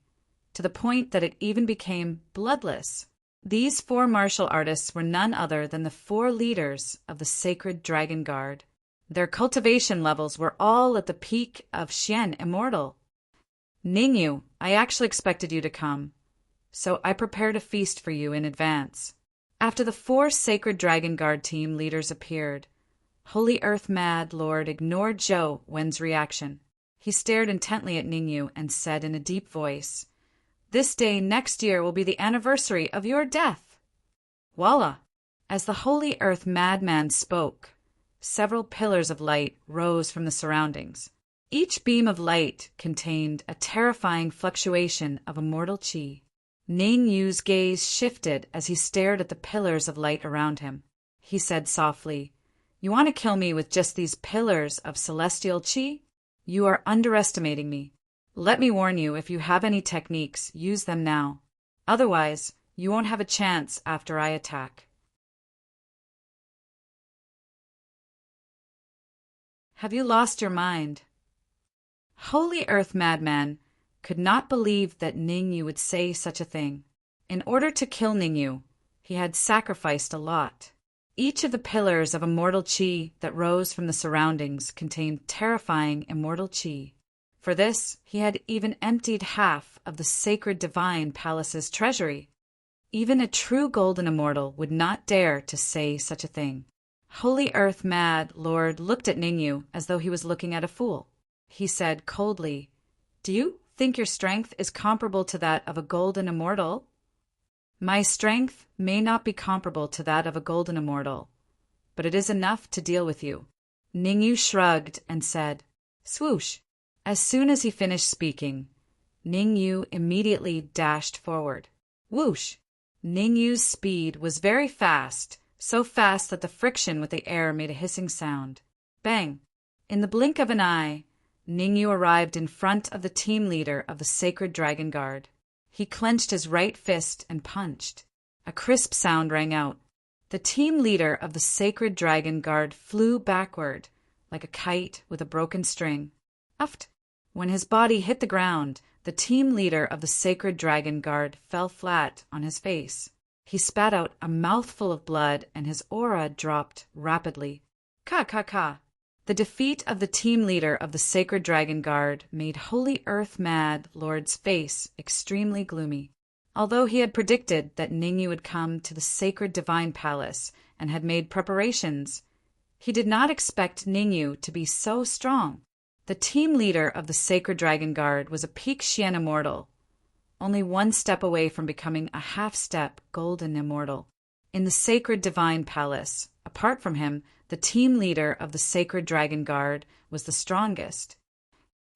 to the point that it even became bloodless. These 4 martial artists were none other than the 4 leaders of the sacred Dragon Guard. Their cultivation levels were all at the peak of Xian Immortal. Ningyu, I actually expected you to come, so I prepared a feast for you in advance. After the 4 sacred Dragon Guard team leaders appeared, Holy Earth Mad Lord ignored Zhou Wen's reaction. He stared intently at Ningyu and said in a deep voice, This day next year will be the anniversary of your death. Voila! As the Holy Earth Madman spoke, several pillars of light rose from the surroundings. Each beam of light contained a terrifying fluctuation of immortal qi. Ningyu's gaze shifted as he stared at the pillars of light around him. He said softly, You want to kill me with just these pillars of celestial qi? You are underestimating me. Let me warn you, if you have any techniques, use them now. Otherwise, you won't have a chance after I attack. Have you lost your mind? Holy Earth Madman could not believe that Ningyu would say such a thing. In order to kill Ningyu, he had sacrificed a lot. Each of the pillars of immortal qi that rose from the surroundings contained terrifying immortal qi. For this, he had even emptied half of the sacred divine palace's treasury. Even a true golden immortal would not dare to say such a thing. Holy Earth Mad Lord looked at Ningyu as though he was looking at a fool. He said coldly, Do you think your strength is comparable to that of a golden immortal? My strength may not be comparable to that of a golden immortal, but it is enough to deal with you. Ningyu shrugged and said, Swoosh! As soon as he finished speaking, Ningyu immediately dashed forward. Whoosh! Ningyu's speed was very fast, so fast that the friction with the air made a hissing sound. Bang! In the blink of an eye, Ningyu arrived in front of the team leader of the Sacred Dragon Guard. He clenched his right fist and punched. A crisp sound rang out. The team leader of the Sacred Dragon Guard flew backward, like a kite with a broken string. Uft! When his body hit the ground, the team leader of the Sacred Dragon Guard fell flat on his face. He spat out a mouthful of blood and his aura dropped rapidly. Ka ka ka! The defeat of the team leader of the Sacred Dragon Guard made Holy Earth Mad Lord's face extremely gloomy. Although he had predicted that Ningyu would come to the Sacred Divine Palace and had made preparations, he did not expect Ningyu to be so strong. The team leader of the Sacred Dragon Guard was a peak Xian immortal, only one step away from becoming a half-step golden immortal. In the Sacred Divine Palace, apart from him, the team leader of the Sacred Dragon Guard was the strongest.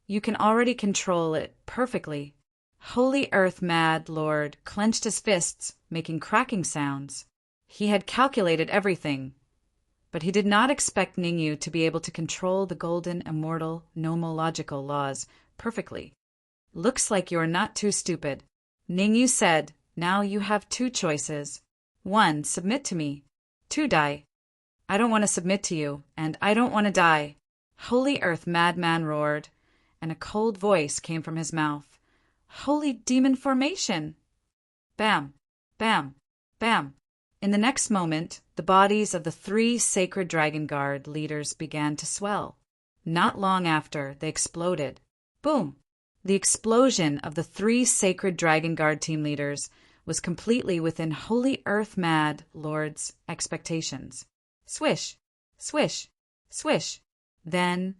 You can already control it perfectly. Holy Earth Mad Lord clenched his fists, making cracking sounds. He had calculated everything, but he did not expect Ningyu to be able to control the golden immortal nomological laws perfectly. Looks like you are not too stupid. Ningyu said, now you have two choices. 1. Submit to me. 2. Die. I don't want to submit to you, and I don't want to die. Holy Earth Madman roared, and a cold voice came from his mouth. Holy Demon Formation! Bam! Bam! Bam! In the next moment, the bodies of the 3 Sacred Dragon Guard leaders began to swell. Not long after, they exploded. Boom! The explosion of the 3 Sacred Dragon Guard team leaders was completely within Holy Earth Mad Lord's expectations. Swish! Swish! Swish! Then,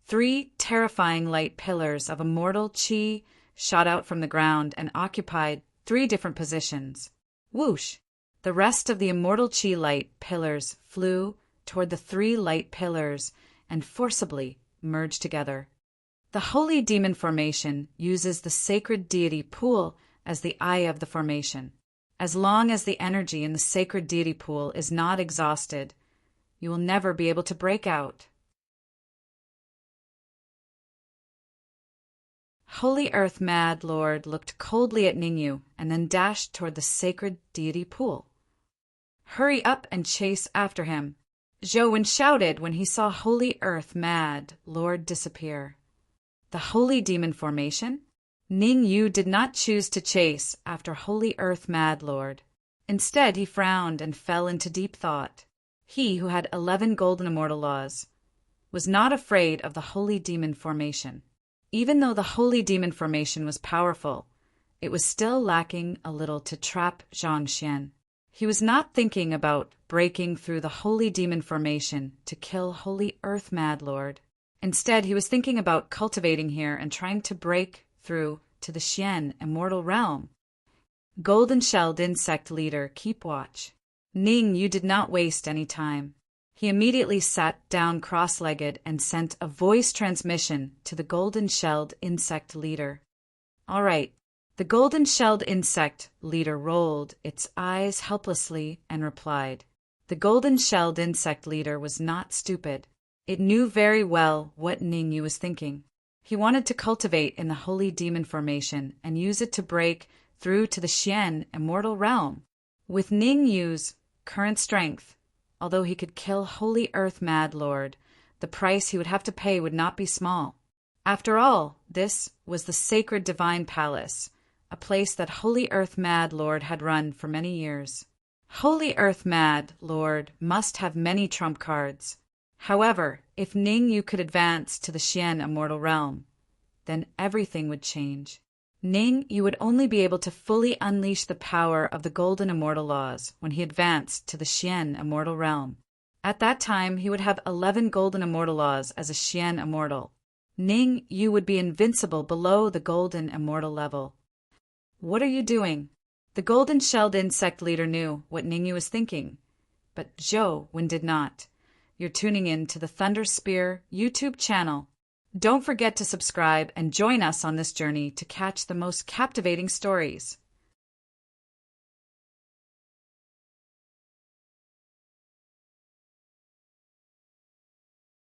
3 terrifying light pillars of immortal chi shot out from the ground and occupied 3 different positions. Whoosh! The rest of the immortal chi light pillars flew toward the 3 light pillars and forcibly merged together. The Holy Demon Formation uses the sacred deity pool as the eye of the formation. As long as the energy in the sacred deity pool is not exhausted, you will never be able to break out. Holy Earth Mad Lord looked coldly at Ningyu and then dashed toward the sacred deity pool. Hurry up and chase after him, Zhou shouted when he saw Holy Earth Mad Lord disappear. The Holy Demon Formation? Ningyu did not choose to chase after Holy Earth Mad Lord. Instead, he frowned and fell into deep thought. He, who had 11 golden immortal laws, was not afraid of the Holy Demon Formation. Even though the Holy Demon Formation was powerful, it was still lacking a little to trap Zhang Xian. He was not thinking about breaking through the Holy Demon Formation to kill Holy Earth Mad Lord. Instead, he was thinking about cultivating here and trying to break through to the Xian immortal realm. Golden-shelled insect leader, keep watch. Ningyu did not waste any time. He immediately sat down cross-legged and sent a voice transmission to the golden-shelled insect leader. All right. The golden-shelled insect leader rolled its eyes helplessly and replied. The golden-shelled insect leader was not stupid. It knew very well what Ningyu was thinking. He wanted to cultivate in the Holy Demon Formation and use it to break through to the Xian immortal realm. With Ningyu's current strength, although he could kill Holy Earth Mad Lord, the price he would have to pay would not be small. After all, this was the Sacred Divine Palace, a place that Holy Earth Mad Lord had run for many years. Holy Earth Mad Lord must have many trump cards. However, if Ningyu could advance to the Xian immortal realm, then everything would change. Ningyu would only be able to fully unleash the power of the golden immortal laws when he advanced to the Xian immortal realm. At that time, he would have 11 golden immortal laws as a Xian immortal. Ningyu would be invincible below the golden immortal level. What are you doing? The golden-shelled insect leader knew what Ningyu was thinking, but Zhou did not. You're tuning in to the Thunder Spear YouTube channel. Don't forget to subscribe and join us on this journey to catch the most captivating stories.